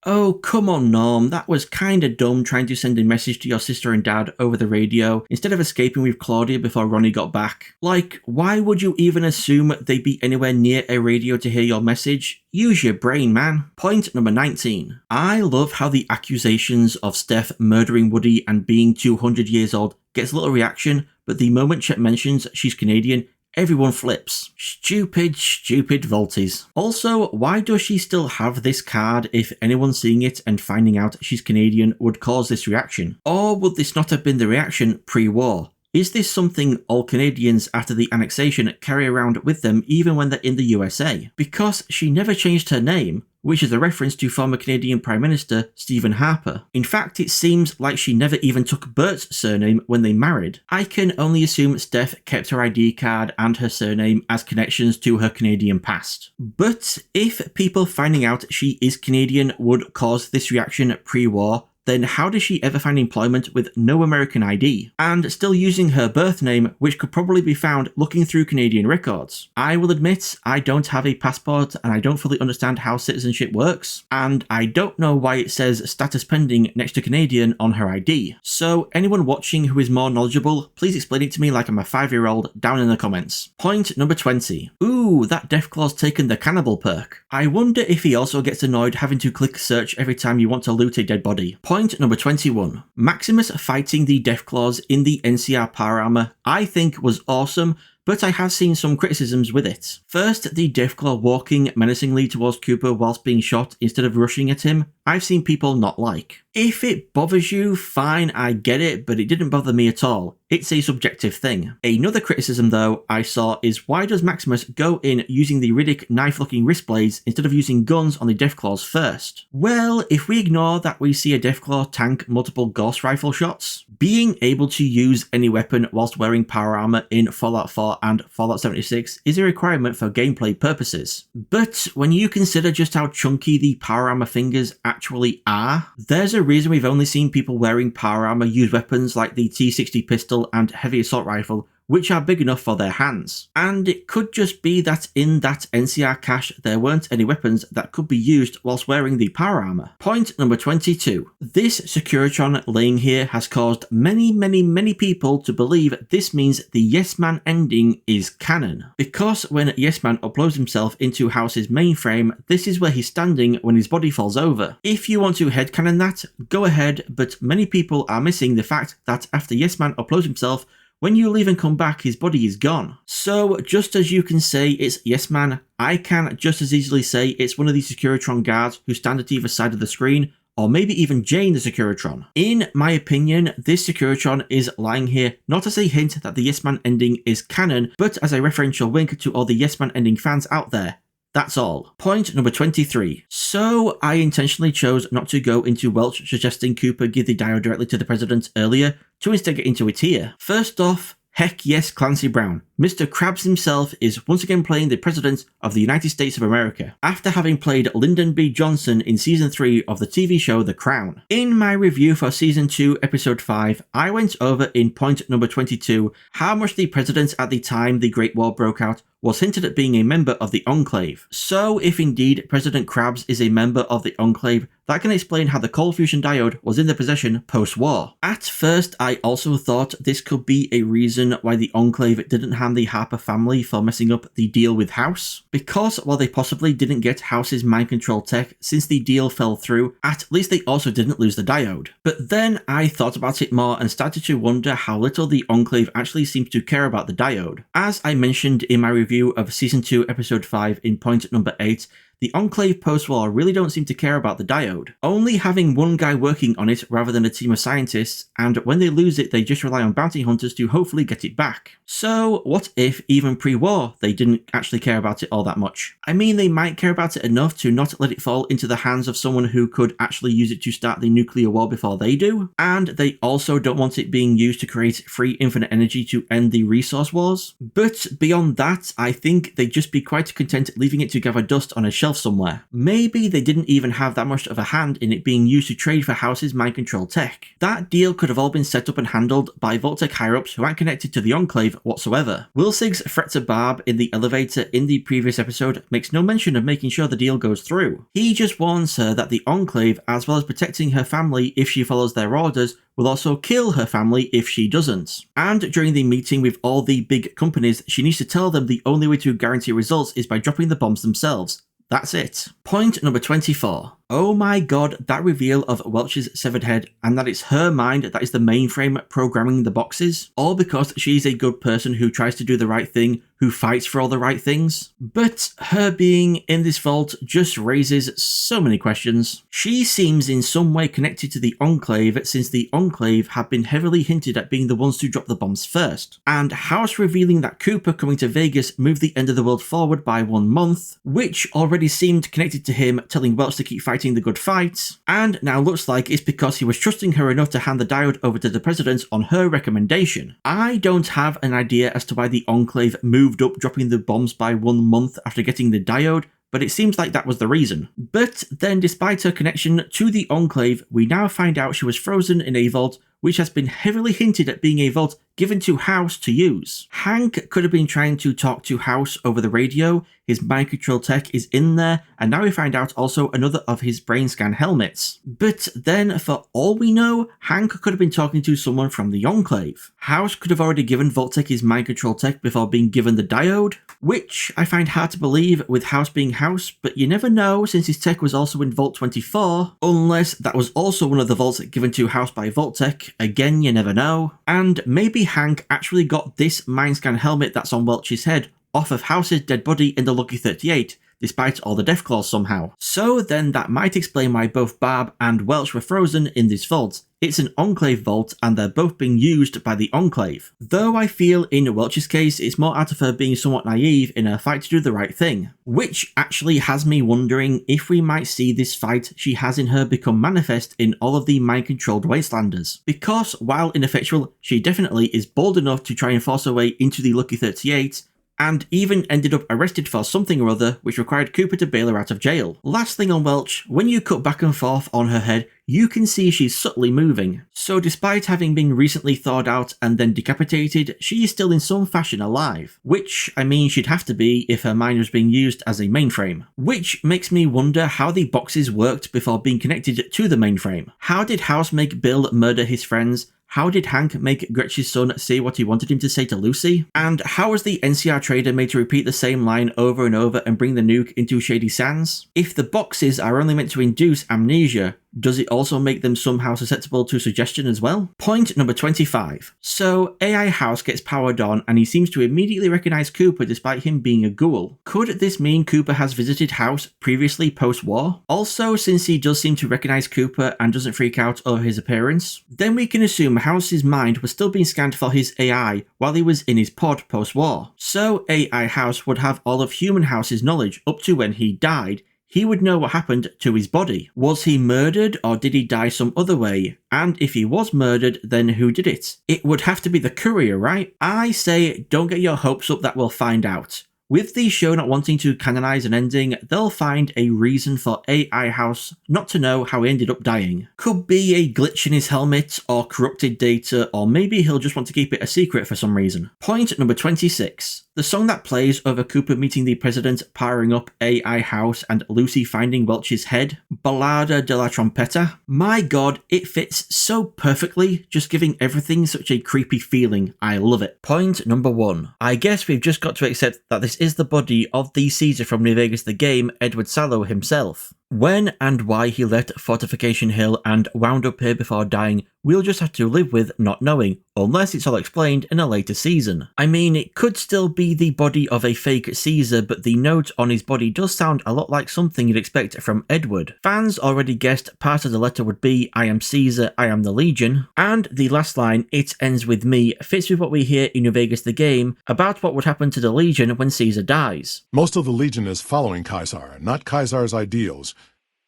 Speaker 1: Oh, come on, Norm, that was kinda dumb trying to send a message to your sister and dad over the radio instead of escaping with Claudia before Ronnie got back. Like, why would you even assume they'd be anywhere near a radio to hear your message? Use your brain, man. Point number 19. I love how the accusations of Steph murdering Woody and being 200 years old gets little reaction, but the moment Chet mentions she's Canadian, everyone flips. Stupid, stupid Vaulties. Also, why does she still have this card if anyone seeing it and finding out she's Canadian would cause this reaction? Or would this not have been the reaction pre-war? Is this something all Canadians after the annexation carry around with them even when they're in the USA? Because she never changed her name, which is a reference to former Canadian Prime Minister Stephen Harper. In fact, it seems like she never even took Bert's surname when they married. I can only assume Steph kept her ID card and her surname as connections to her Canadian past. But if people finding out she is Canadian would cause this reaction pre-war, then how does she ever find employment with no American ID? And still using her birth name, which could probably be found looking through Canadian records. I will admit, I don't have a passport and I don't fully understand how citizenship works, and I don't know why it says status pending next to Canadian on her ID. So anyone watching who is more knowledgeable, please explain it to me like I'm a 5-year-old down in the comments. Point number 20. Ooh, that Deathclaw's taken the cannibal perk. I wonder if he also gets annoyed having to click search every time you want to loot a dead body. Point number 21. Maximus fighting the Deathclaws in the NCR power armor I think was awesome, but I have seen some criticisms with it. First, the Deathclaw walking menacingly towards Cooper whilst being shot instead of rushing at him, I've seen people not like. If it bothers you, fine, I get it, but it didn't bother me at all. It's a subjective thing. Another criticism though I saw is why does Maximus go in using the Riddick knife-looking wrist blades instead of using guns on the Deathclaws first? Well, if we ignore that we see a Deathclaw tank multiple Gauss rifle shots, being able to use any weapon whilst wearing power armor in Fallout 4 and Fallout 76 is a requirement for gameplay purposes. But when you consider just how chunky the power armor fingers actually are, there's a reason we've only seen people wearing power armor use weapons like the T60 pistol and heavy assault rifle, which are big enough for their hands. And it could just be that in that NCR cache there weren't any weapons that could be used whilst wearing the power armor. Point number 22. This Securitron laying here has caused many people to believe this means the Yes Man ending is canon. Because when Yes Man uploads himself into House's mainframe, this is where he's standing when his body falls over. If you want to headcanon that, go ahead, but many people are missing the fact that after Yes Man uploads himself, when you leave and come back, his body is gone. So just as you can say it's Yes Man, I can just as easily say it's one of the Securitron guards who stand at either side of the screen, or maybe even Jane the Securitron. In my opinion, this Securitron is lying here not as a hint that the Yes Man ending is canon, but as a referential wink to all the Yes Man ending fans out there. That's all. Point number 23. So I intentionally chose not to go into Welch suggesting Cooper give the diode directly to the president earlier, to instead get into it here. First off, heck yes, Clancy Brown. Mr. Krabs himself is once again playing the President of the United States of America, after having played Lyndon B. Johnson in Season 3 of the TV show The Crown. In my review for Season 2, Episode 5, I went over in point number 22 how much the President at the time the Great War broke out was hinted at being a member of the Enclave. So if indeed President Krabs is a member of the Enclave, that can explain how the cold fusion diode was in their possession post-war. At first, I also thought this could be a reason why the Enclave didn't hand the Harper family for messing up the deal with House, because while they possibly didn't get House's mind control tech since the deal fell through, at least they also didn't lose the diode. But then I thought about it more and started to wonder how little the Enclave actually seems to care about the diode. As I mentioned in my review of Season 2 Episode 5 in point number 8, the Enclave post-war really don't seem to care about the diode, only having one guy working on it rather than a team of scientists, and when they lose it they just rely on bounty hunters to hopefully get it back. So what if even pre-war they didn't actually care about it all that much? I mean, they might care about it enough to not let it fall into the hands of someone who could actually use it to start the nuclear war before they do, and they also don't want it being used to create free infinite energy to end the resource wars. But beyond that, I think they'd just be quite content leaving it to gather dust on a shelf somewhere. Maybe they didn't even have that much of a hand in it being used to trade for House's mind control tech. That deal could have all been set up and handled by Vault-Tec higher-ups who aren't connected to the Enclave whatsoever. Wilsig's threat to Barb in the elevator in the previous episode makes no mention of making sure the deal goes through. He just warns her that the Enclave, as well as protecting her family if she follows their orders, will also kill her family if she doesn't. And during the meeting with all the big companies, she needs to tell them the only way to guarantee results is by dropping the bombs themselves. That's it. Point number 24. Oh my god, that reveal of Welch's severed head and that it's her mind that is the mainframe programming the boxes, all because she's a good person who tries to do the right thing, who fights for all the right things. But her being in this vault just raises so many questions. She seems in some way connected to the Enclave since the Enclave have been heavily hinted at being the ones to drop the bombs first. And House revealing that Cooper coming to Vegas moved the end of the world forward by 1 month, which already seemed connected to him telling Welch to keep fighting the good fight, and now looks like it's because he was trusting her enough to hand the diode over to the president on her recommendation. I don't have an idea as to why the Enclave moved up dropping the bombs by 1 month after getting the diode, but it seems like that was the reason. But then despite her connection to the Enclave, we now find out she was frozen in a vault which has been heavily hinted at being a vault given to House to use. Hank could have been trying to talk to House over the radio, his mind control tech is in there, and now we find out also another of his brain scan helmets. But then, for all we know, Hank could have been talking to someone from the Enclave. House could have already given Vault-Tec his mind control tech before being given the diode, which I find hard to believe with House being House, but you never know since his tech was also in Vault 24, unless that was also one of the vaults given to House by Vault-Tec, again you never know. And maybe Hank actually got this mind scan helmet that's on Welch's head off of House's dead body in the Lucky 38, despite all the Deathclaws somehow. So then that might explain why both Barb and Welch were frozen in this vault. It's an Enclave vault and they're both being used by the Enclave. Though I feel in Welch's case it's more out of her being somewhat naive in her fight to do the right thing. Which actually has me wondering if we might see this fight she has in her become manifest in all of the mind-controlled Wastelanders. Because while ineffectual, she definitely is bold enough to try and force her way into the Lucky 38, and even ended up arrested for something or other which required Cooper to bail her out of jail. Last thing on Welch, when you cut back and forth on her head, you can see she's subtly moving. So despite having been recently thawed out and then decapitated, she is still in some fashion alive. Which, I mean, she'd have to be if her mind was being used as a mainframe. Which makes me wonder how the boxes worked before being connected to the mainframe. How did House make Bill murder his friends? How did Hank make Gretchen's son say what he wanted him to say to Lucy? And how was the NCR trader made to repeat the same line over and over and bring the nuke into Shady Sands? If the boxes are only meant to induce amnesia, does it also make them somehow susceptible to suggestion as well? Point number 25. So AI House gets powered on and he seems to immediately recognise Cooper despite him being a ghoul. Could this mean Cooper has visited House previously post-war? Also, since he does seem to recognise Cooper and doesn't freak out over his appearance, then we can assume House's mind was still being scanned for his AI while he was in his pod post-war. So AI House would have all of Human House's knowledge up to when he died. He would know what happened to his body. Was he murdered or did he die some other way? And if he was murdered, then who did it? It would have to be the courier, right? I say don't get your hopes up that we'll find out. With the show not wanting to canonize an ending, they'll find a reason for AI House not to know how he ended up dying. Could be a glitch in his helmet, or corrupted data, or maybe he'll just want to keep it a secret for some reason. Point number 26. The song that plays over Cooper meeting the president, powering up AI House, and Lucy finding Welch's head, Ballada de la Trompeta. My god, it fits so perfectly, just giving everything such a creepy feeling. I love it. Point number 1. I guess we've just got to accept that this is the body of the Caesar from New Vegas the game, Edward Sallow himself. When and why he left Fortification Hill and wound up here before dying, we'll just have to live with not knowing, unless it's all explained in a later season. I mean, it could still be the body of a fake Caesar, but the note on his body does sound a lot like something you'd expect from Edward. Fans already guessed part of the letter would be, I am Caesar, I am the Legion, and the last line, it ends with me, fits with what we hear in New Vegas the game about what would happen to the Legion when Caesar dies.
Speaker 14: Most of the Legion is following Caesar, not Caesar's ideals.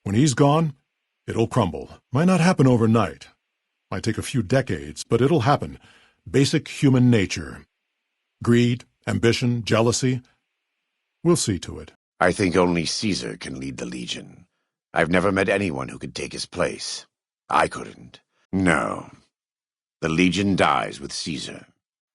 Speaker 14: When he's gone, it'll crumble. Might not happen overnight. Might take a few decades, but it'll happen. Basic human nature. Greed, ambition, jealousy. We'll see to it.
Speaker 3: I think only Caesar can lead the Legion. I've never met anyone who could take his place. I couldn't. No. The Legion dies with Caesar.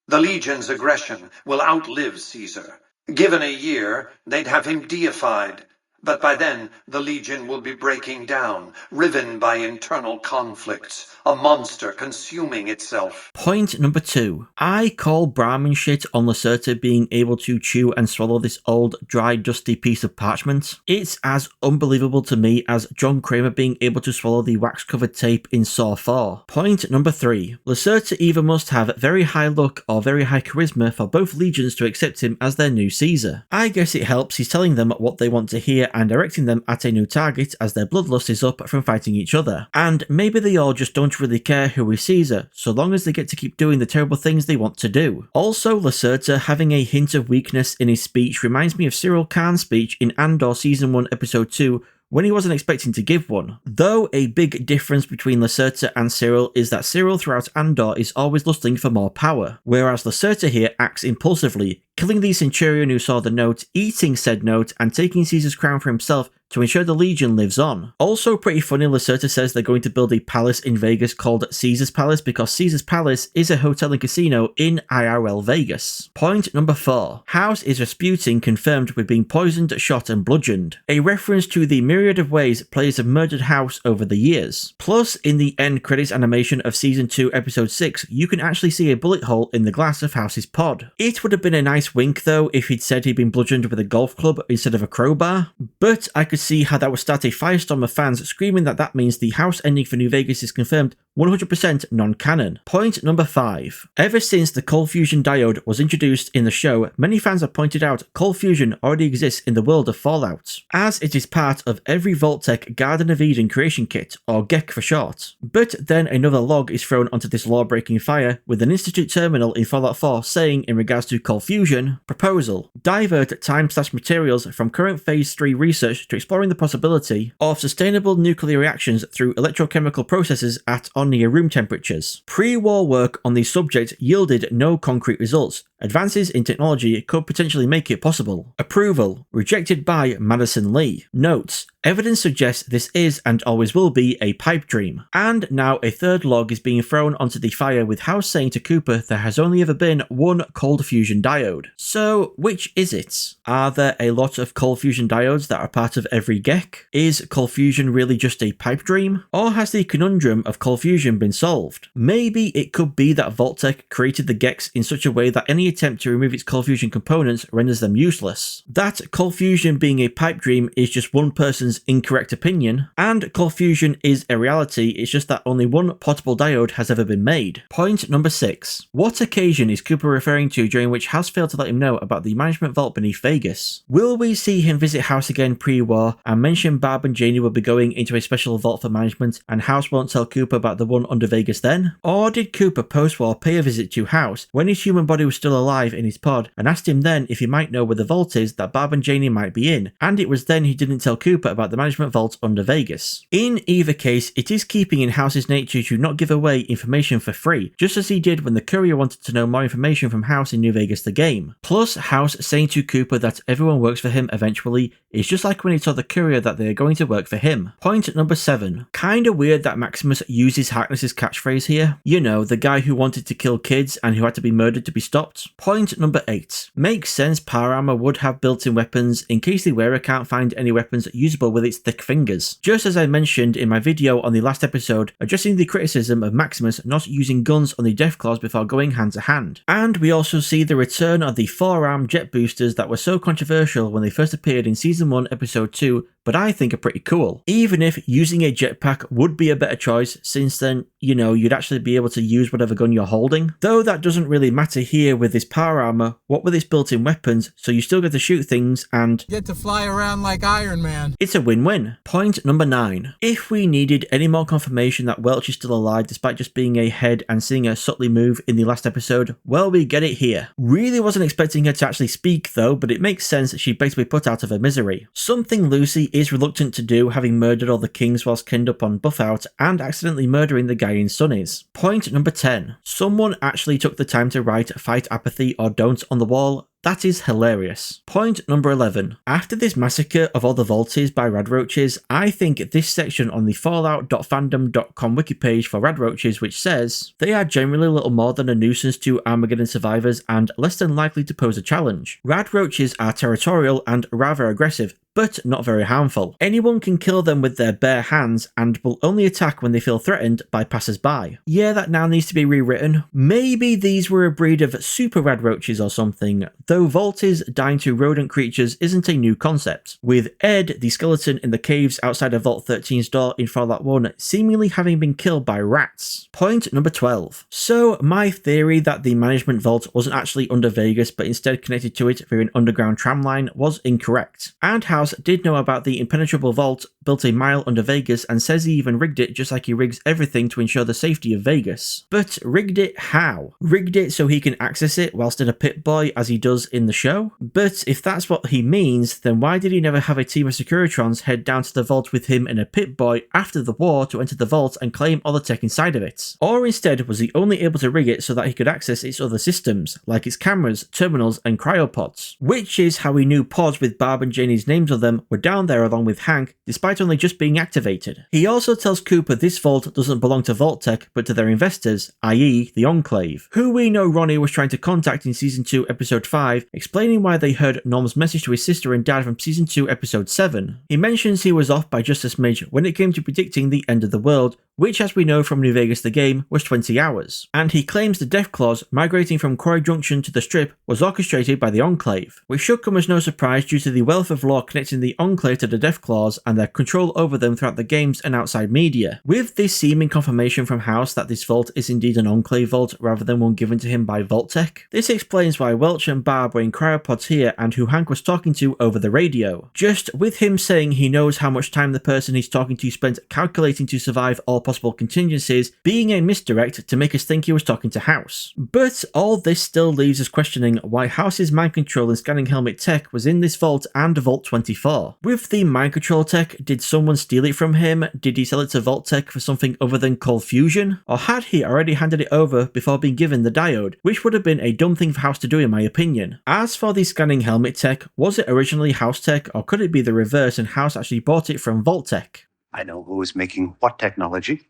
Speaker 5: The Legion's aggression will outlive Caesar. Given a year, they'd have him deified. But by then, the Legion will be breaking down, riven by internal conflicts, a monster consuming itself.
Speaker 1: Point number 2. I call Brahmin shit on Lacerta being able to chew and swallow this old, dry, dusty piece of parchment. It's as unbelievable to me as John Kramer being able to swallow the wax-covered tape in Saw 4. Point number 3. Lacerta either must have very high luck or very high charisma for both Legions to accept him as their new Caesar. I guess it helps he's telling them what they want to hear and directing them at a new target as their bloodlust is up from fighting each other. And maybe they all just don't really care who is Caesar, so long as they get to keep doing the terrible things they want to do. Also, Lacerta having a hint of weakness in his speech reminds me of Cyril Kahn's speech in Andor Season 1 Episode 2, when he wasn't expecting to give one. Though a big difference between Lacerta and Cyril is that Cyril throughout Andor is always lusting for more power, whereas Lacerta here acts impulsively, killing the Centurion who saw the note, eating said note, and taking Caesar's crown for himself to ensure the Legion lives on. Also pretty funny, Lacerta says they're going to build a palace in Vegas called Caesar's Palace because Caesar's Palace is a hotel and casino in IRL Vegas. Point number 4. House is Rasputin confirmed with being poisoned, shot and bludgeoned. A reference to the myriad of ways players have murdered House over the years. Plus, in the end credits animation of Season 2 Episode 6, you can actually see a bullet hole in the glass of House's pod. It would have been a nice wink though if he'd said he'd been bludgeoned with a golf club instead of a crowbar, but I could see how that would start a firestorm of fans screaming that means the House ending for New Vegas is confirmed 100% non-canon. Point number 5. Ever since the cold fusion diode was introduced in the show, many fans have pointed out cold fusion already exists in the world of Fallout, as it is part of every Vault-Tec Garden of Eden creation kit, or GECK for short. But then another log is thrown onto this law-breaking fire with an Institute terminal in Fallout 4 saying in regards to cold fusion, proposal, divert time/materials from current phase 3 research to exploring the possibility of sustainable nuclear reactions through electrochemical processes at or near room temperatures. Pre-war work on the subject yielded no concrete results. Advances in technology could potentially make it possible. Approval, rejected by Madison Lee. Notes, evidence suggests this is and always will be a pipe dream. And now a third log is being thrown onto the fire with House saying to Cooper there has only ever been one cold fusion diode. So which is it? Are there a lot of cold fusion diodes that are part of every GECK? Is cold fusion really just a pipe dream? Or has the conundrum of cold fusion been solved? Maybe it could be that Vault-Tec created the GECKs in such a way that any attempt to remove its cold fusion components renders them useless. That cold fusion being a pipe dream is just one person's incorrect opinion, and cold fusion is a reality, it's just that only one potable diode has ever been made. Point number 6. What occasion is Cooper referring to during which House failed to let him know about the management vault beneath Vegas? Will we see him visit House again pre-war and mention Barb and Janie will be going into a special vault for management and House won't tell Cooper about the one under Vegas then? Or did Cooper post-war pay a visit to House when his human body was still alive in his pod and asked him then if he might know where the vault is that Barb and Janie might be in, and it was then he didn't tell Cooper about the management vault under Vegas? In either case, it is keeping in House's nature to not give away information for free, just as he did when the courier wanted to know more information from House in New Vegas the game. Plus, House saying to Cooper that everyone works for him eventually is just like when he told the courier that they are going to work for him. Point number 7. Kinda weird that Maximus uses Harkness's catchphrase here. You know, the guy who wanted to kill kids and who had to be murdered to be stopped. Point number 8. Makes sense power armor would have built-in weapons in case the wearer can't find any weapons usable with its thick fingers. Just as I mentioned in my video on the last episode addressing the criticism of Maximus not using guns on the Deathclaws before going hand to hand. And we also see the return of the forearm jet boosters that were so controversial when they first appeared in Season 1 Episode 2, but I think are pretty cool. Even if using a jetpack would be a better choice, since then, you know, you'd actually be able to use whatever gun you're holding. Though that doesn't really matter here with this power armor, what with its built-in weapons, so you still get to shoot things and
Speaker 18: get to fly around like Iron Man.
Speaker 1: It's a win-win. Point number 9. If we needed any more confirmation that Welch is still alive despite just being a head and seeing her subtly move in the last episode, well, we get it here. Really wasn't expecting her to actually speak though, but it makes sense that she begs to be put out of her misery. Something Lucy is reluctant to do, having murdered all the kings whilst kenned up on Buffout and accidentally murdering the guy in Sunnies. Point number 10. Someone actually took the time to write fight apathy or don't on the wall. That is hilarious. Point number 11. After this massacre of all the Vaulties by Radroaches, I think this section on the fallout.fandom.com wiki page for Radroaches, which says, they are generally little more than a nuisance to Armageddon survivors and less than likely to pose a challenge. Radroaches are territorial and rather aggressive, but not very harmful. Anyone can kill them with their bare hands and will only attack when they feel threatened by passers-by. Yeah, that now needs to be rewritten. Maybe these were a breed of super Radroaches or something, though Vaulties dying to rodent creatures isn't a new concept, with Ed, the skeleton in the caves outside of Vault 13's door in Fallout 1, seemingly having been killed by rats. Point number 12. So, my theory that the management vault wasn't actually under Vegas but instead connected to it via an underground tram line was incorrect, and House House did know about the impenetrable vault built a mile under Vegas and says he even rigged it just like he rigs everything to ensure the safety of Vegas. But rigged it how? Rigged it so he can access it whilst in a Pip-Boy as he does in the show? But if that's what he means, then why did he never have a team of Securitrons head down to the vault with him in a Pip-Boy after the war to enter the vault and claim all the tech inside of it? Or instead was he only able to rig it so that he could access its other systems, like its cameras, terminals and cryopods? Which is how we knew pods with Barb and Janie's names on them were down there along with Hank, despite only just being activated. He also tells Cooper this vault doesn't belong to Vault-Tec but to their investors, i.e. the Enclave, who we know Ronnie was trying to contact in Season 2 Episode 5, explaining why they heard Norm's message to his sister and dad from Season 2 Episode 7. He mentions he was off by just a smidge when it came to predicting the end of the world, which as we know from New Vegas the game was 20 hours. And he claims the Deathclaws migrating from Quarry Junction to the Strip was orchestrated by the Enclave, which should come as no surprise due to the wealth of lore connecting the Enclave to the Deathclaws and their control over them throughout the games and outside media. With this seeming confirmation from House that this vault is indeed an Enclave vault rather than one given to him by Vault-Tec. This explains why Welch and Barb were in cryopods here and who Hank was talking to over the radio. Just with him saying he knows how much time the person he's talking to spent calculating to survive all possible contingencies, being a misdirect to make us think he was talking to House. But all this still leaves us questioning why House's mind control and scanning helmet tech was in this vault and Vault 24. With the mind control tech, did someone steal it from him? Did he sell it to Vault-Tec for something other than cold fusion? Or had he already handed it over before being given the diode, which would have been a dumb thing for House to do in my opinion. As for the scanning helmet tech, was it originally House tech or could it be the reverse and House actually bought it from Vault-Tec?
Speaker 19: I know who is making what technology,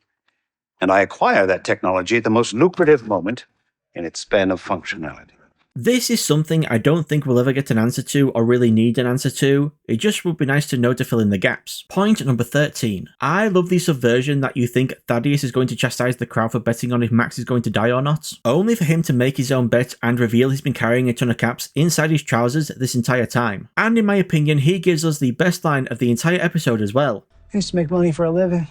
Speaker 19: and I acquire that technology at the most lucrative moment in its span of functionality.
Speaker 1: This is something I don't think we'll ever get an answer to or really need an answer to. It just would be nice to know to fill in the gaps. Point number 13. I love the subversion that you think Thaddeus is going to chastise the crowd for betting on if Max is going to die or not, only for him to make his own bet and reveal he's been carrying a ton of caps inside his trousers this entire time. And in my opinion, he gives us the best line of the entire episode as well.
Speaker 18: I used to make money for a living.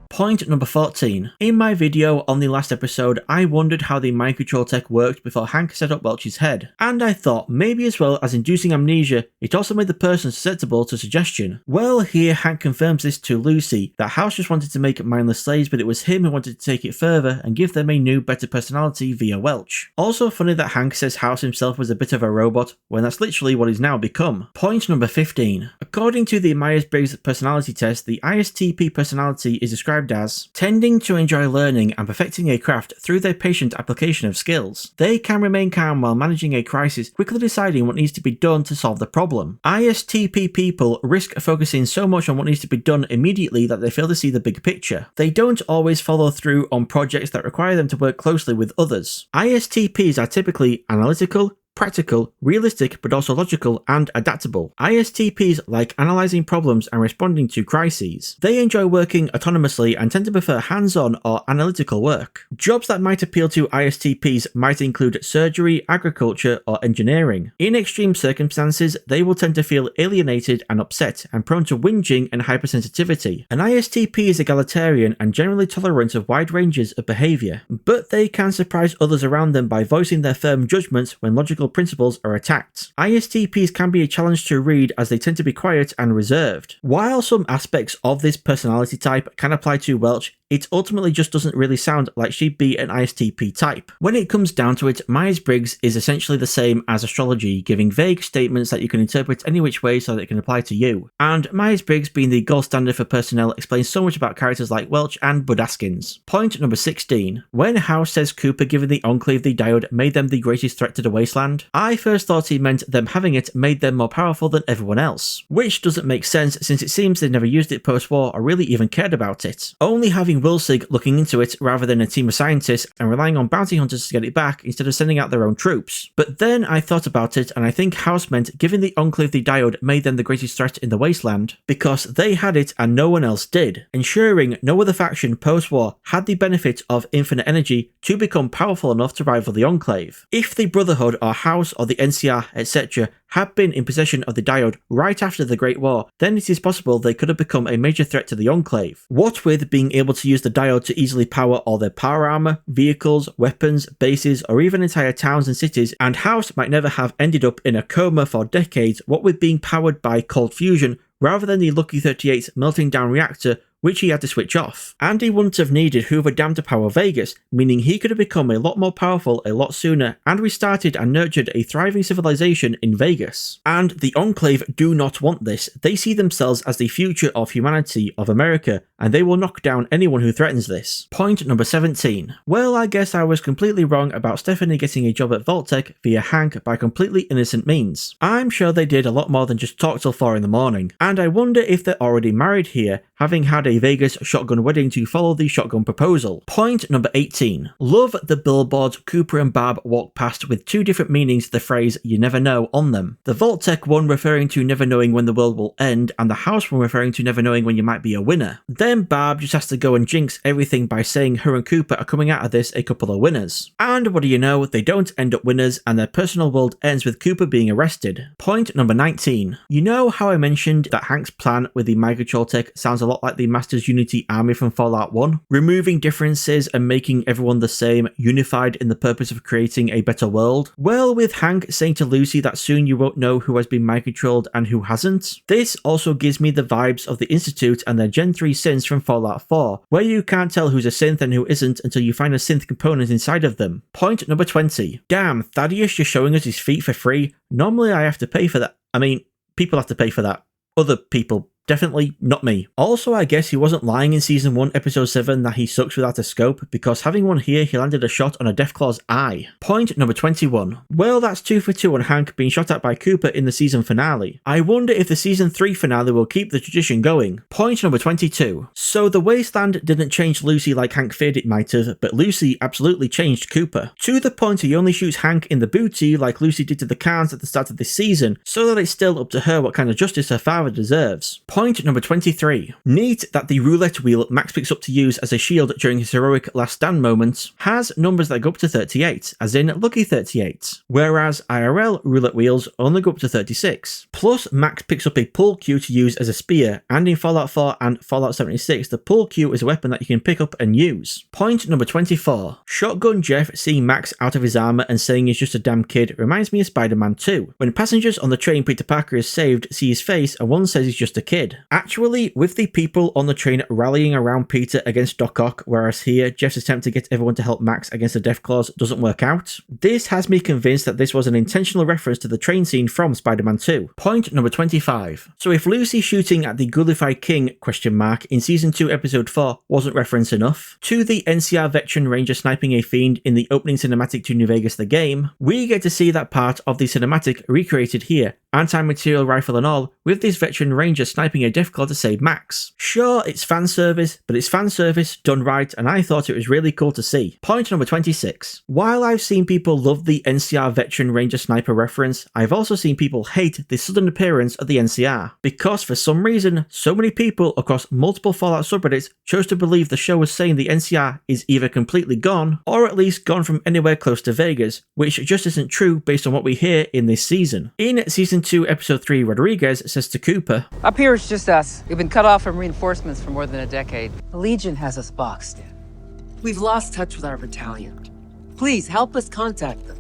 Speaker 1: Point number 14. In my video on the last episode, I wondered how the mind control tech worked before Hank set up Welch's head, and I thought maybe as well as inducing amnesia, it also made the person susceptible to suggestion. Well, here Hank confirms this to Lucy, that House just wanted to make mindless slaves, but it was him who wanted to take it further and give them a new, better personality via Welch. Also funny that Hank says House himself was a bit of a robot, when that's literally what he's now become. Point number 15. According to the Myers-Briggs personality test, the ISTP personality is described as tending to enjoy learning and perfecting a craft through their patient application of skills. They can remain calm while managing a crisis, quickly deciding what needs to be done to solve the problem. ISTP people risk focusing so much on what needs to be done immediately that they fail to see the big picture. They don't always follow through on projects that require them to work closely with others. ISTPs are typically analytical, practical, realistic, but also logical and adaptable. ISTPs like analysing problems and responding to crises. They enjoy working autonomously and tend to prefer hands-on or analytical work. Jobs that might appeal to ISTPs might include surgery, agriculture, or engineering. In extreme circumstances, they will tend to feel alienated and upset and prone to whinging and hypersensitivity. An ISTP is egalitarian and generally tolerant of wide ranges of behaviour, but they can surprise others around them by voicing their firm judgments when logical principles are attacked. ISTPs can be a challenge to read as they tend to be quiet and reserved. While some aspects of this personality type can apply to Welch, it ultimately just doesn't really sound like she'd be an ISTP type. When it comes down to it, Myers-Briggs is essentially the same as astrology, giving vague statements that you can interpret any which way so that it can apply to you. And Myers-Briggs, being the gold standard for personnel, explains so much about characters like Welch and Bud Askins. Point number 16. When House says Cooper giving the Enclave the diode made them the greatest threat to the wasteland, I first thought he meant them having it made them more powerful than everyone else. Which doesn't make sense since it seems they never used it post-war or really even cared about it. Only having Wilsig looking into it rather than a team of scientists and relying on bounty hunters to get it back instead of sending out their own troops. But then I thought about it and I think House meant giving the Enclave the diode made them the greatest threat in the wasteland because they had it and no one else did, ensuring no other faction post-war had the benefit of infinite energy to become powerful enough to rival the Enclave. If the Brotherhood or House or the NCR etc. had been in possession of the diode right after the Great War, then it is possible they could have become a major threat to the Enclave. What with being able to use the diode to easily power all their power armor, vehicles, weapons, bases, or even entire towns and cities, and House might never have ended up in a coma for decades, what with being powered by cold fusion rather than the Lucky 38's melting down reactor, which he had to switch off. And he wouldn't have needed Hoover Dam to power Vegas, meaning he could have become a lot more powerful a lot sooner and restarted and nurtured a thriving civilization in Vegas. And the Enclave do not want this. They see themselves as the future of humanity, of America, and they will knock down anyone who threatens this. Point number 17. Well, I guess I was completely wrong about Stephanie getting a job at Vault-Tec via Hank by completely innocent means. I'm sure they did a lot more than just talk till 4 in the morning. And I wonder if they're already married here, having had a Vegas shotgun wedding to follow the shotgun proposal. Point number 18. Love the billboards Cooper and Barb walk past with two different meanings to the phrase "you never know" on them. The Vault-Tec one referring to never knowing when the world will end, and the House one referring to never knowing when you might be a winner. Then Barb just has to go and jinx everything by saying her and Cooper are coming out of this a couple of winners. And what do you know, they don't end up winners and their personal world ends with Cooper being arrested. Point number 19. You know how I mentioned that Hank's plan with the Mind Control tech sounds a lot like the Masters Unity army from Fallout 1? Removing differences and making everyone the same, unified in the purpose of creating a better world? Well, with Hank saying to Lucy that soon you won't know who has been mind controlled and who hasn't, this also gives me the vibes of the Institute and their Gen 3 synths from Fallout 4, where you can't tell who's a synth and who isn't until you find a synth component inside of them. Point number 20. Damn, Thaddeus just showing us his feet for free. Normally I have to pay for that. I mean, people have to pay for that. Other people. Definitely not me. Also, I guess he wasn't lying in Season 1, Episode 7 that he sucks without a scope, because having one here, he landed a shot on a Deathclaw's eye. Point number 21. Well, that's 2 for 2 on Hank being shot at by Cooper in the season finale. I wonder if the Season 3 finale will keep the tradition going. Point number 22. So the Wasteland didn't change Lucy like Hank feared it might have, but Lucy absolutely changed Cooper. To the point he only shoots Hank in the booty like Lucy did to the Carns at the start of this season, so that it's still up to her what kind of justice her father deserves. Point number 23. Neat that the roulette wheel Max picks up to use as a shield during his heroic last stand moments has numbers that go up to 38, as in Lucky 38, whereas IRL roulette wheels only go up to 36. Plus, Max picks up a pull cue to use as a spear, and in Fallout 4 and Fallout 76, the pull cue is a weapon that you can pick up and use. Point number 24. Shotgun Jeff seeing Max out of his armor and saying he's just a damn kid reminds me of Spider-Man 2, when passengers on the train Peter Parker is saved see his face and one says he's just a kid. Actually, with the people on the train rallying around Peter against Doc Ock, whereas here, Jeff's attempt to get everyone to help Max against the Deathclaws doesn't work out, this has me convinced that this was an intentional reference to the train scene from Spider-Man 2. Point number 25. So if Lucy shooting at the Ghoulified King in Season 2 Episode 4 wasn't reference enough, to the NCR veteran ranger sniping a fiend in the opening cinematic to New Vegas the game, we get to see that part of the cinematic recreated here, anti-material rifle and all, with this veteran ranger sniping a Deathclaw to save Max. Sure, it's fan service, but it's fan service done right, and I thought it was really cool to see. Point number 26. While I've seen people love the NCR veteran ranger sniper reference, I've also seen people hate the sudden appearance of the NCR, because for some reason, so many people across multiple Fallout subreddits chose to believe the show was saying the NCR is either completely gone, or at least gone from anywhere close to Vegas, which just isn't true based on what we hear in this season. In Season 2 Episode 3, Rodriguez says to Cooper,
Speaker 20: "Up here it's just us. We've been cut off from reinforcements for more than a decade. The Legion has us boxed in. We've lost touch with our battalion. Please help us contact them.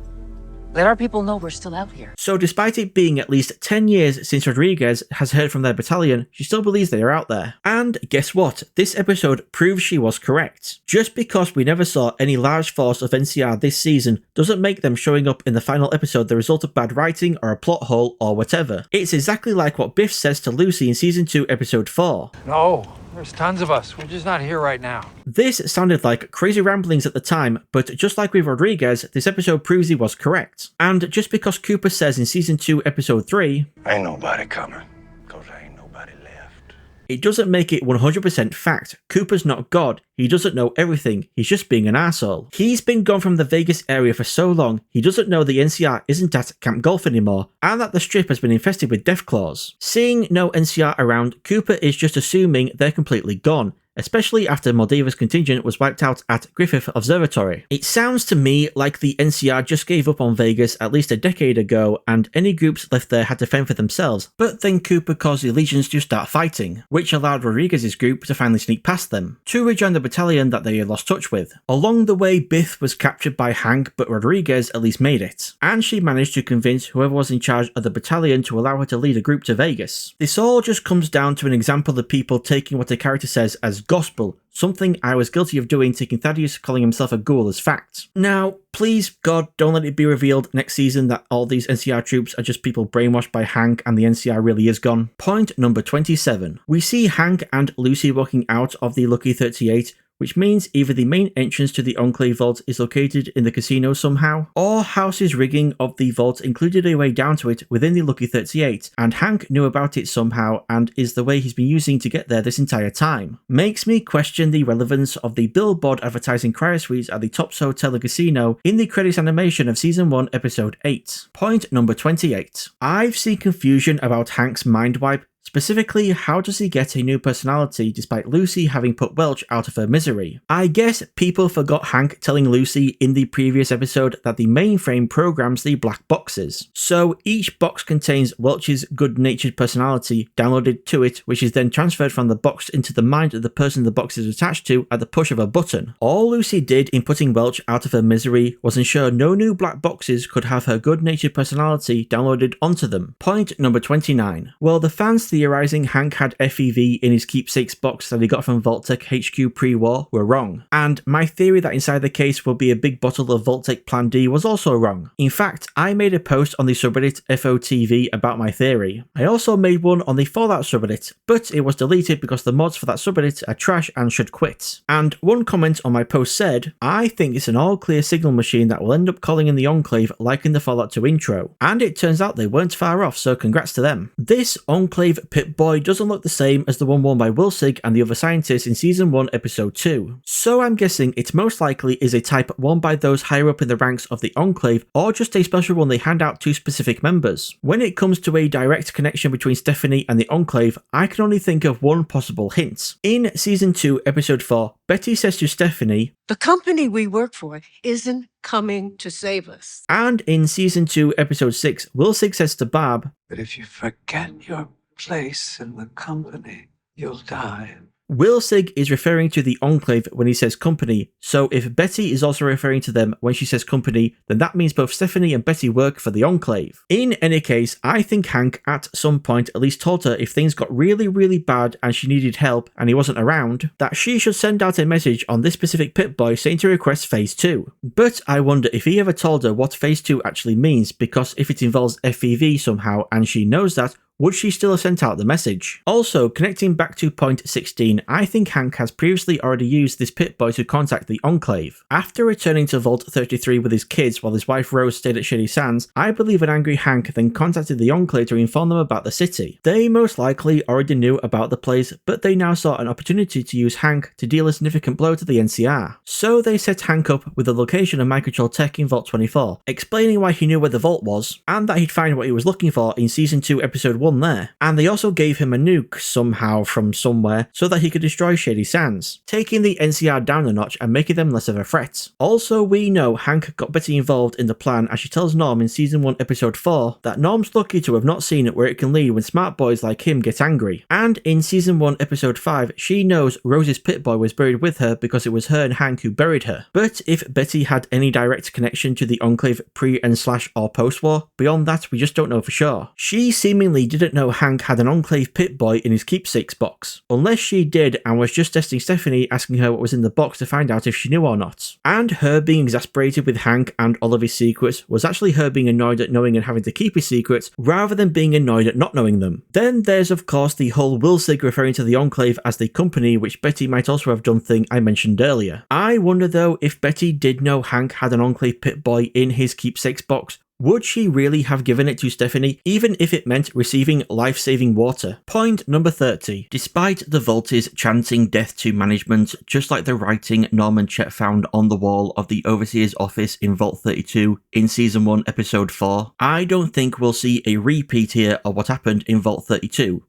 Speaker 20: Let our people know we're still out here."
Speaker 1: So despite it being at least 10 years since Rodriguez has heard from their battalion, she still believes they are out there. And guess what? This episode proves she was correct. Just because we never saw any large force of NCR this season doesn't make them showing up in the final episode the result of bad writing or a plot hole or whatever. It's exactly like what Biff says to Lucy in Season 2 Episode 4.
Speaker 21: No, there's tons of us. We're just not here right now.
Speaker 1: This sounded like crazy ramblings at the time, but just like with Rodriguez, this episode proves he was correct. And just because Cooper says in Season 2 Episode 3,
Speaker 19: "Ain't nobody coming, 'cause ain't nobody left,"
Speaker 1: it doesn't make it 100% fact. Cooper's not God. He doesn't know everything. He's just being an arsehole. He's been gone from the Vegas area for so long, he doesn't know the NCR isn't at Camp Golf anymore, and that the strip has been infested with Deathclaws. Seeing no NCR around, Cooper is just assuming they're completely gone, especially after Moldaver's contingent was wiped out at Griffith Observatory. It sounds to me like the NCR just gave up on Vegas at least a decade ago, and any groups left there had to fend for themselves, but then Cooper caused the Legions to start fighting, which allowed Rodriguez's group to finally sneak past them, to rejoin the battalion that they had lost touch with. Along the way, Biff was captured by Hank, but Rodriguez at least made it, and she managed to convince whoever was in charge of the battalion to allow her to lead a group to Vegas. This all just comes down to an example of people taking what a character says as gospel, something I was guilty of doing, taking Thaddeus calling himself a ghoul as fact. Now, please God, don't let it be revealed next season that all these NCR troops are just people brainwashed by Hank and the NCR really is gone. Point number 27. We see Hank and Lucy walking out of the Lucky 38, which means either the main entrance to the Enclave vault is located in the casino somehow, or House's rigging of the vault included a way down to it within the Lucky 38, and Hank knew about it somehow and is the way he's been using to get there this entire time. Makes me question the relevance of the billboard advertising cryosuites at the Tops Hotel and Casino in the credits animation of Season 1, Episode 8. Point number 28. I've seen confusion about Hank's mind wipe. Specifically, how does he get a new personality despite Lucy having put Welch out of her misery? I guess people forgot Hank telling Lucy in the previous episode that the mainframe programs the black boxes. So each box contains Welch's good-natured personality downloaded to it, which is then transferred from the box into the mind of the person the box is attached to at the push of a button. All Lucy did in putting Welch out of her misery was ensure no new black boxes could have her good-natured personality downloaded onto them. Point number 29. Well, the fans theorizing Hank had FEV in his keepsakes box that he got from Vault-Tec HQ pre-war were wrong, and my theory that inside the case will be a big bottle of Vault-Tec Plan D was also wrong. In fact, I made a post on the subreddit FOTV about my theory. I also made one on the Fallout subreddit, but it was deleted because the mods for that subreddit are trash and should quit. And one comment on my post said, I think it's an all-clear signal machine that will end up calling in the Enclave like in the Fallout 2 intro, and it turns out they weren't far off, so congrats to them. This Enclave Pip-Boy doesn't look the same as the one worn by Wilsig and the other scientists in Season 1, Episode 2. So I'm guessing it most likely is a type worn by those higher up in the ranks of the Enclave, or just a special one they hand out to specific members. When it comes to a direct connection between Stephanie and the Enclave, I can only think of one possible hint. In Season 2, Episode 4, Betty says to Stephanie,
Speaker 2: "The company we work for isn't coming to save us."
Speaker 1: And in Season 2, Episode 6, Wilsig says to Barb,
Speaker 22: "But if you forget your place in the company, you'll die."
Speaker 1: Wilsig is referring to the Enclave when he says company, so if Betty is also referring to them when she says company, then that means both Stephanie and Betty work for the Enclave. In any case, I think Hank at some point at least told her if things got really bad and she needed help and he wasn't around, that she should send out a message on this specific Pip-Boy saying to request Phase 2. But I wonder if he ever told her what Phase 2 actually means, because if it involves FEV somehow and she knows that, would she still have sent out the message? Also, connecting back to point 16, I think Hank has previously already used this Pip-Boy to contact the Enclave. After returning to Vault 33 with his kids while his wife Rose stayed at Shady Sands, I believe an angry Hank then contacted the Enclave to inform them about the city. They most likely already knew about the place, but they now saw an opportunity to use Hank to deal a significant blow to the NCR. So they set Hank up with the location of Microcontrol Tech in Vault 24, explaining why he knew where the vault was, and that he'd find what he was looking for in Season 2, Episode 1 there. And they also gave him a nuke somehow from somewhere so that he could destroy Shady Sands, taking the NCR down a notch and making them less of a threat. Also, we know Hank got Betty involved in the plan as she tells Norm in Season 1 Episode 4 that Norm's lucky to have not seen it where it can lead when smart boys like him get angry. And in Season 1 Episode 5, she knows Rose's Pip-Boy was buried with her because it was her and Hank who buried her. But if Betty had any direct connection to the Enclave pre and / or post-war, beyond that we just don't know for sure. She seemingly didn't know Hank had an Enclave Pip-Boy in his keepsakes box, unless she did and was just testing Stephanie, asking her what was in the box to find out if she knew or not. And her being exasperated with Hank and all of his secrets was actually her being annoyed at knowing and having to keep his secrets, rather than being annoyed at not knowing them. Then there's of course the whole Wilsig referring to the Enclave as the company, which Betty might also have done thing I mentioned earlier. I wonder though if Betty did know Hank had an Enclave Pip-Boy in his keepsakes box, would she really have given it to Stephanie, even if it meant receiving life-saving water? Point number 30. Despite the Vaulties chanting death to management, just like the writing Norm and Chet found on the wall of the Overseer's office in Vault 32 in Season 1 Episode 4, I don't think we'll see a repeat here of what happened in Vault 32.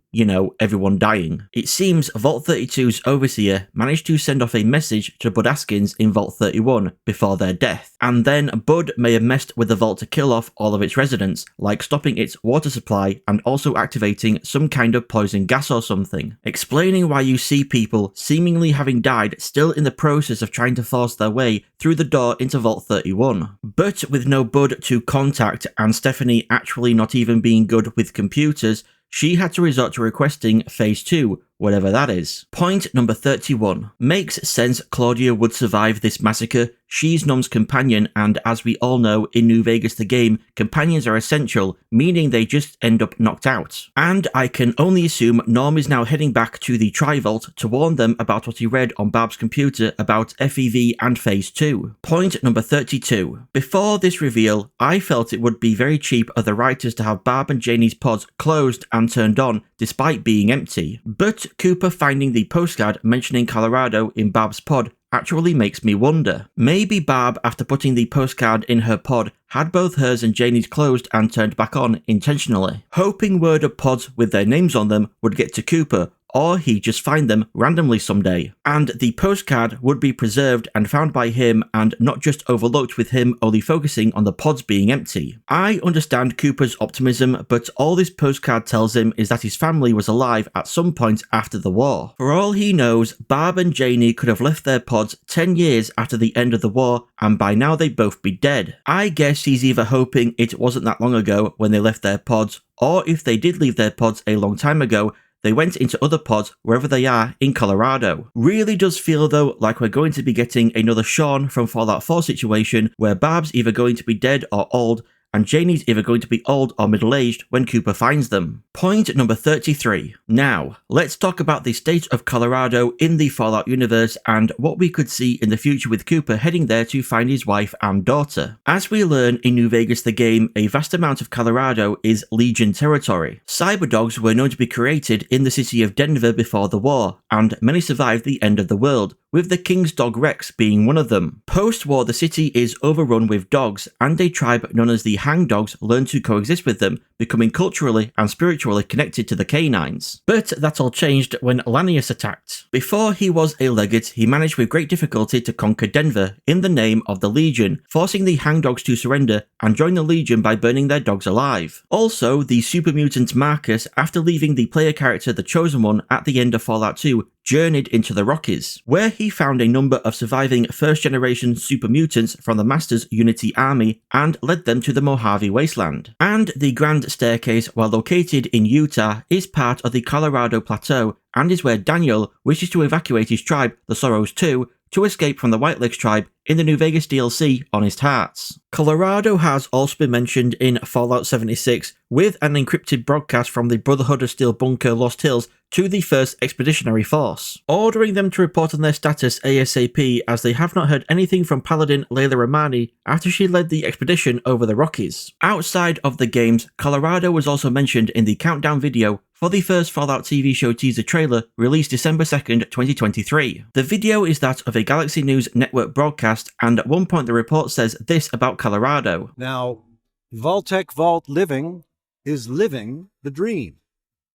Speaker 1: everyone dying. It seems Vault 32's overseer managed to send off a message to Bud Askins in Vault 31 before their death, and then Bud may have messed with the vault to kill off all of its residents, like stopping its water supply and also activating some kind of poison gas or something, explaining why you see people seemingly having died still in the process of trying to force their way through the door into Vault 31. But with no Bud to contact and Stephanie actually not even being good with computers, she had to resort to requesting Phase 2, whatever that is. Point number 31. Makes sense Claudia would survive this massacre. She's Nom's companion, and as we all know in New Vegas the game, companions are essential, meaning they just end up knocked out. And I can only assume Nom is now heading back to the Tri-Vault to warn them about what he read on Barb's computer about FEV and Phase 2. Point number 32. Before this reveal, I felt it would be very cheap of the writers to have Barb and Janie's pods closed and turned on, despite being empty. But Cooper finding the postcard mentioning Colorado in Barb's pod actually makes me wonder. Maybe Barb, after putting the postcard in her pod, had both hers and Janie's closed and turned back on intentionally, hoping word of pods with their names on them would get to Cooper, or he'd just find them randomly someday, and the postcard would be preserved and found by him and not just overlooked with him only focusing on the pods being empty. I understand Cooper's optimism, but all this postcard tells him is that his family was alive at some point after the war. For all he knows, Barb and Janie could have left their pods 10 years after the end of the war, and by now they'd both be dead. I guess he's either hoping it wasn't that long ago when they left their pods, or if they did leave their pods a long time ago, they went into other pods wherever they are in Colorado. Really does feel though like we're going to be getting another Sean from Fallout 4 situation where Barb's either going to be dead or old, and Janie's either going to be old or middle-aged when Cooper finds them. Point number 33. Now, let's talk about the state of Colorado in the Fallout universe and what we could see in the future with Cooper heading there to find his wife and daughter. As we learn in New Vegas the game, a vast amount of Colorado is Legion territory. Cyberdogs were known to be created in the city of Denver before the war, and many survived the end of the world, with the King's dog Rex being one of them. Post-war, the city is overrun with dogs, and a tribe known as the Hang Dogs learned to coexist with them, becoming culturally and spiritually connected to the canines. But that all changed when Lanius attacked. Before he was a legate, he managed with great difficulty to conquer Denver in the name of the Legion, forcing the Hang Dogs to surrender and join the Legion by burning their dogs alive. Also, the super mutant Marcus, after leaving the player character The Chosen One at the end of Fallout 2, journeyed into the Rockies, where he found a number of surviving first-generation super mutants from the Master's Unity army and led them to the Mojave Wasteland. And the Grand Staircase, while located in Utah, is part of the Colorado Plateau and is where Daniel wishes to evacuate his tribe, the Sorrows 2, to escape from the White Lakes tribe in the New Vegas DLC Honest Hearts. Colorado has also been mentioned in Fallout 76 with an encrypted broadcast from the Brotherhood of Steel bunker Lost Hills to the 1st Expeditionary Force, ordering them to report on their status ASAP as they have not heard anything from Paladin Layla Romani after she led the expedition over the Rockies. Outside of the games, Colorado was also mentioned in the countdown video for the first Fallout TV show teaser trailer released December 2nd, 2023. The video is that of a Galaxy News Network broadcast, and at one point the report says this about Colorado.
Speaker 4: Now, Vault-Tec Vault living is living the dream.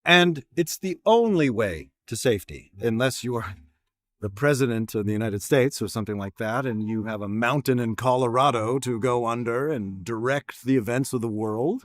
Speaker 4: And it's the only way to safety, unless you are the President of the United States or something like that, and you have a mountain in Colorado to go under and direct the events of the world.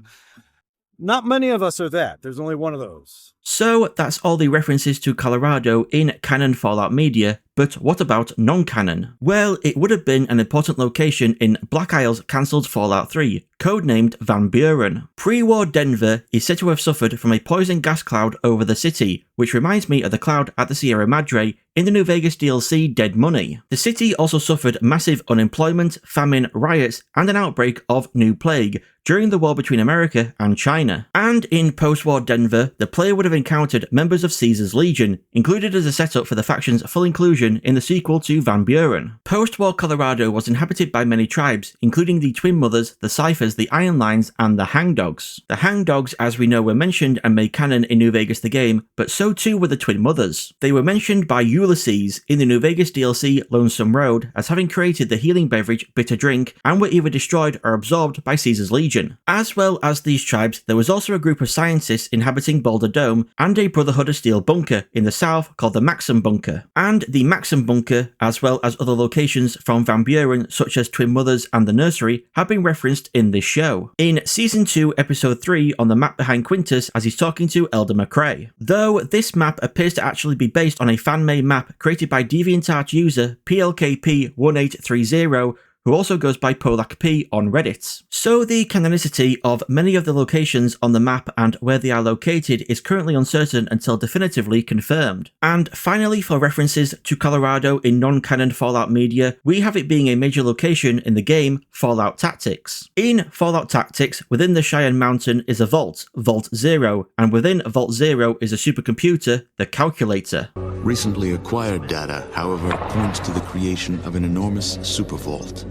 Speaker 4: Not many of us are that. There's only one of those.
Speaker 1: So that's all the references to Colorado in canon Fallout media, but what about non-canon? Well, it would have been an important location in Black Isle's cancelled Fallout 3, codenamed Van Buren. Pre-war Denver is said to have suffered from a poison gas cloud over the city, which reminds me of the cloud at the Sierra Madre in the New Vegas DLC Dead Money. The city also suffered massive unemployment, famine, riots, and an outbreak of New Plague during the war between America and China. And in post-war Denver, the player would have encountered members of Caesar's Legion, included as a setup for the faction's full inclusion in the sequel to Van Buren. Post-war Colorado was inhabited by many tribes, including the Twin Mothers, the Ciphers, the Iron Lines, and the Hang Dogs. The Hang Dogs, as we know, were mentioned and made canon in New Vegas the game, but so so too were the twin mothers. They were mentioned by Ulysses in the New Vegas DLC Lonesome Road as having created the healing beverage Bitter Drink, and were either destroyed or absorbed by Caesar's Legion. As well as these tribes, there was also a group of scientists inhabiting Boulder Dome and a Brotherhood of Steel bunker in the south called the Maxim Bunker. And the Maxim Bunker, as well as other locations from Van Buren such as Twin Mothers and the Nursery, have been referenced in this show. In Season 2, Episode 3, on the map behind Quintus as he's talking to Elder McCrae. Though this map appears to actually be based on a fan-made map created by DeviantArt user PLKP1830, who also goes by Polak P on Reddit. So the canonicity of many of the locations on the map and where they are located is currently uncertain until definitively confirmed. And finally, for references to Colorado in non-canon Fallout media, we have it being a major location in the game Fallout Tactics. In Fallout Tactics, within the Cheyenne Mountain is a vault, Vault Zero, and within Vault Zero is a supercomputer, the Calculator.
Speaker 9: Recently acquired data, however, points to the creation of an enormous supervault.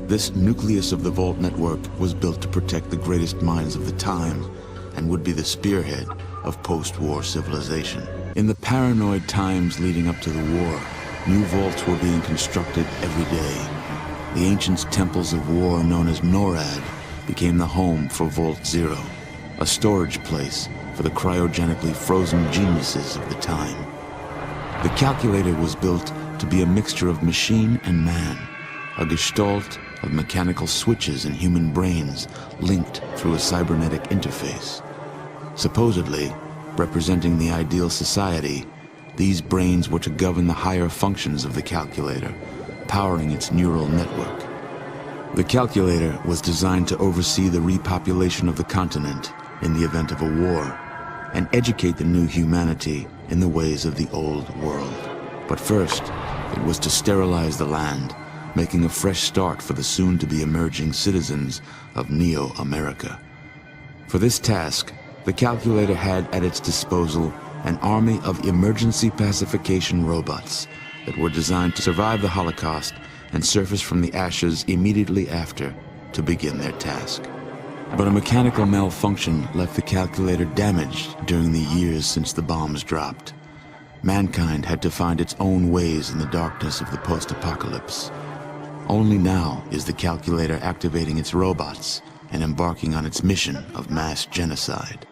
Speaker 9: This nucleus of the Vault network was built to protect the greatest minds of the time and would be the spearhead of post-war civilization. In the paranoid times leading up to the war, new vaults were being constructed every day. The ancient temples of war known as NORAD became the home for Vault Zero, a storage place for the cryogenically frozen geniuses of the time. The Calculator was built to be a mixture of machine and man, a gestalt of mechanical switches and human brains linked through a cybernetic interface. Supposedly, representing the ideal society, these brains were to govern the higher functions of the Calculator, powering its neural network. The Calculator was designed to oversee the repopulation of the continent in the event of a war, and educate the new humanity in the ways of the old world. But first, it was to sterilize the land, making a fresh start for the soon-to-be emerging citizens of Neo-America. For this task, the Calculator had at its disposal an army of emergency pacification robots that were designed to survive the Holocaust and surface from the ashes immediately after to begin their task. But a mechanical malfunction left the Calculator damaged during the years since the bombs dropped. Mankind had to find its own ways in the darkness of the post-apocalypse. Only now is the Calculator activating its robots and embarking on its mission of mass genocide.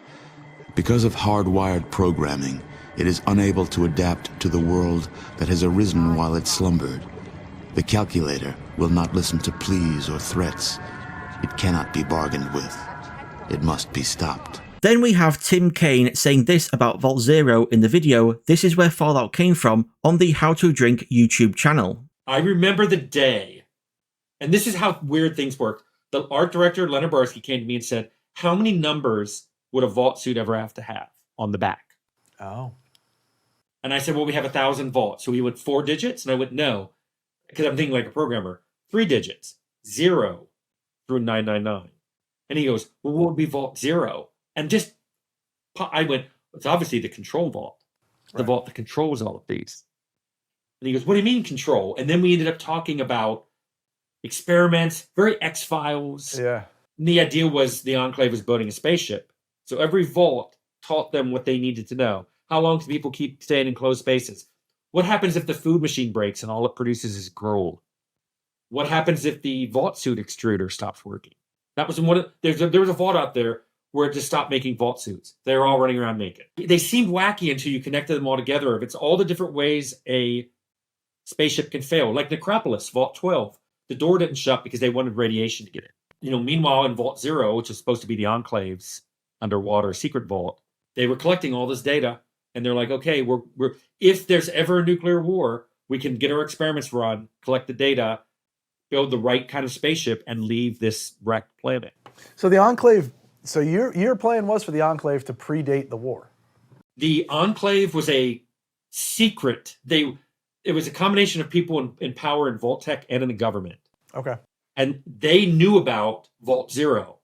Speaker 9: Because of hardwired programming, it is unable to adapt to the world that has arisen while it slumbered. The Calculator will not listen to pleas or threats. It cannot be bargained with. It must be stopped.
Speaker 1: Then we have Tim Kaine saying this about Vault Zero in the video "This is where Fallout came from" on the How to Drink YouTube channel.
Speaker 10: I remember the day, and this is how weird things work. The art director, Leonard Barsky, came to me and said, how many numbers would a vault suit ever have to have on the back?
Speaker 23: Oh.
Speaker 10: And I said, well, we have 1,000 vaults. So he went 4 digits? And I went, no. Because I'm thinking like a programmer. 3 digits. 0 through 999. And he goes, well, what would be vault 0? And just, I went, it's obviously the control vault. The vault that controls all of these. And he goes, what do you mean control? And then we ended up talking about experiments, very X-Files.
Speaker 23: Yeah.
Speaker 10: And the idea was the Enclave was building a spaceship. So every vault taught them what they needed to know. How long do people keep staying in closed spaces? What happens if the food machine breaks and all it produces is gruel? What happens if the vault suit extruder stops working? That was one. There was a vault out there where it just stopped making vault suits. They were all running around naked. They seemed wacky until you connected them all together. If it's all the different ways a spaceship can fail, like Necropolis, Vault 12. The door didn't shut because they wanted radiation to get in. Meanwhile, in Vault Zero, which is supposed to be the Enclave's underwater secret vault, they were collecting all this data, and they're like, okay, we're if there's ever a nuclear war, we can get our experiments run, collect the data, build the right kind of spaceship, and leave this wrecked planet.
Speaker 23: So the Enclave, so your plan was for the Enclave to predate the war.
Speaker 10: The Enclave was a secret. It was a combination of people in power in Vault Tech and in the government.
Speaker 23: Okay.
Speaker 10: And they knew about Vault Zero,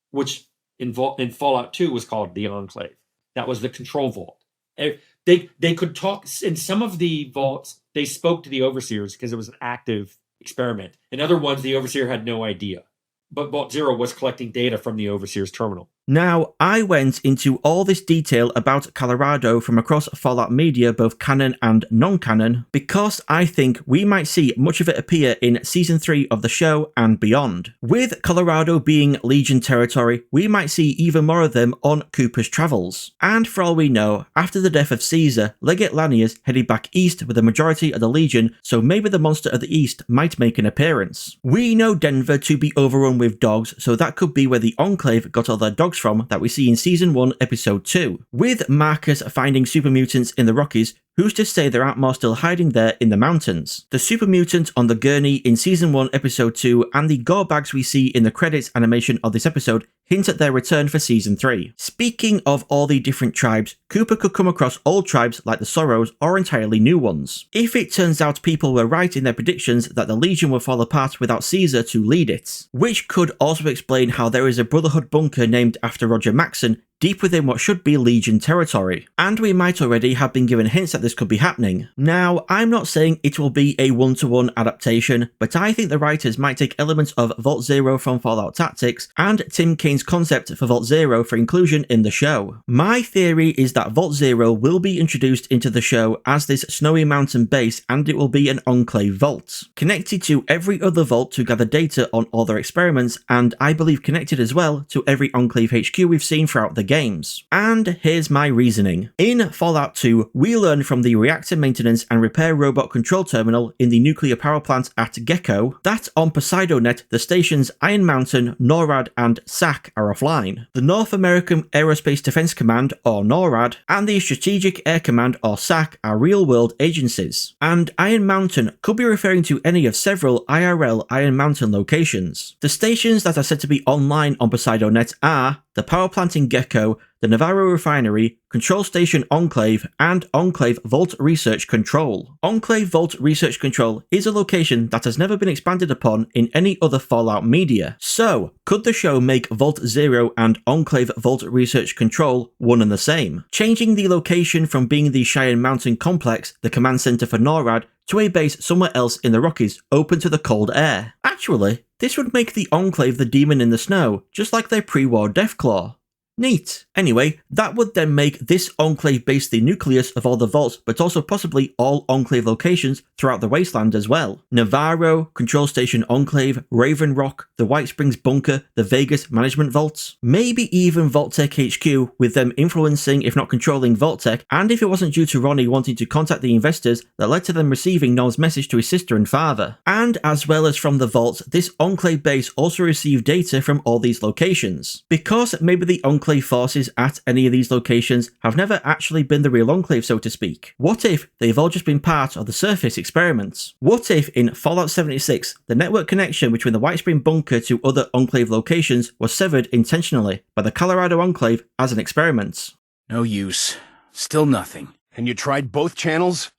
Speaker 10: which in Fallout 2 was called the Enclave. That was the control vault. They could talk. In some of the vaults, they spoke to the overseers because it was an active experiment. In other ones, the overseer had no idea. But Vault Zero was collecting data from the overseer's terminal.
Speaker 1: Now, I went into all this detail about Colorado from across Fallout media, both canon and non-canon, because I think we might see much of it appear in Season 3 of the show and beyond. With Colorado being Legion territory, we might see even more of them on Cooper's travels. And for all we know, after the death of Caesar, Legate Lanius headed back east with the majority of the Legion, so maybe the Monster of the East might make an appearance. We know Denver to be overrun with dogs, so that could be where the Enclave got all their dogs from that we see in Season 1, Episode 2. With Marcus finding super mutants in the Rockies, who's to say there aren't more still hiding there in the mountains? The super mutant on the gurney in Season 1, Episode 2, and the gore bags we see in the credits animation of this episode hint at their return for Season 3. Speaking of all the different tribes, Cooper could come across old tribes like the Sorrows or entirely new ones. If it turns out people were right in their predictions that the Legion would fall apart without Caesar to lead it. Which could also explain how there is a Brotherhood bunker named after Roger Maxson deep within what should be Legion territory, and we might already have been given hints that this could be happening. Now, I'm not saying it will be a one-to-one adaptation, but I think the writers might take elements of Vault Zero from Fallout Tactics and Tim Kane's concept for Vault Zero for inclusion in the show. My theory is that Vault Zero will be introduced into the show as this snowy mountain base, and it will be an Enclave vault, connected to every other vault to gather data on all their experiments, and I believe connected as well to every Enclave HQ we've seen throughout the games. And here's my reasoning. In Fallout 2, we learn from the reactor maintenance and repair robot control terminal in the nuclear power plant at Gecko that on PoseidoNet, the stations Iron Mountain, NORAD, and SAC are offline. The North American Aerospace Defense Command, or NORAD, and the Strategic Air Command, or SAC, are real-world agencies. And Iron Mountain could be referring to any of several IRL Iron Mountain locations. The stations that are said to be online on PoseidoNet are the power plant in Gecko, the Navarro Refinery, Control Station Enclave, and Enclave Vault Research Control. Enclave Vault Research Control is a location that has never been expanded upon in any other Fallout media. So, could the show make Vault Zero and Enclave Vault Research Control one and the same, changing the location from being the Cheyenne Mountain Complex, the command center for NORAD, to a base somewhere else in the Rockies, open to the cold air? Actually, this would make the Enclave the demon in the snow, just like their pre-war Deathclaw. Neat. Anyway, that would then make this Enclave base the nucleus of all the vaults, but also possibly all Enclave locations throughout the wasteland as well. Navarro, Control Station Enclave, Raven Rock, the White Springs Bunker, the Vegas Management Vaults, maybe even Vault-Tec HQ, with them influencing if not controlling Vault-Tec, and if it wasn't due to Ronnie wanting to contact the investors that led to them receiving Noel's message to his sister and father. And as well as from the vaults, this Enclave base also received data from all these locations. Because maybe the Enclave forces at any of these locations have never actually been the real Enclave, so to speak. What if they've all just been part of the surface experiments? What if in Fallout 76, the network connection between the White Spring Bunker to other Enclave locations was severed intentionally by the Colorado Enclave as an experiment?
Speaker 6: No use. Still nothing.
Speaker 11: And you tried both channels?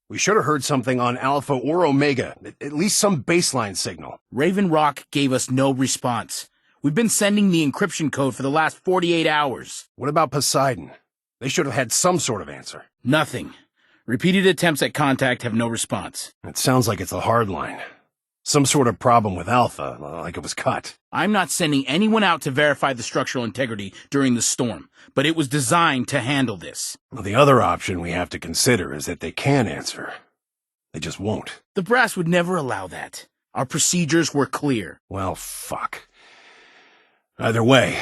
Speaker 11: We should have heard something on Alpha or Omega, at least some baseline signal.
Speaker 6: Raven Rock gave us no response. We've been sending the encryption code for the last 48 hours.
Speaker 11: What about Poseidon? They should have had some sort of answer.
Speaker 6: Nothing. Repeated attempts at contact have no response.
Speaker 11: It sounds like it's a hard line. Some sort of problem with Alpha, like it was cut.
Speaker 6: I'm not sending anyone out to verify the structural integrity during the storm, but it was designed to handle this.
Speaker 11: Well, the other option we have to consider is that they can answer. They just won't.
Speaker 6: The brass would never allow that. Our procedures were clear.
Speaker 11: Well, fuck. Either way,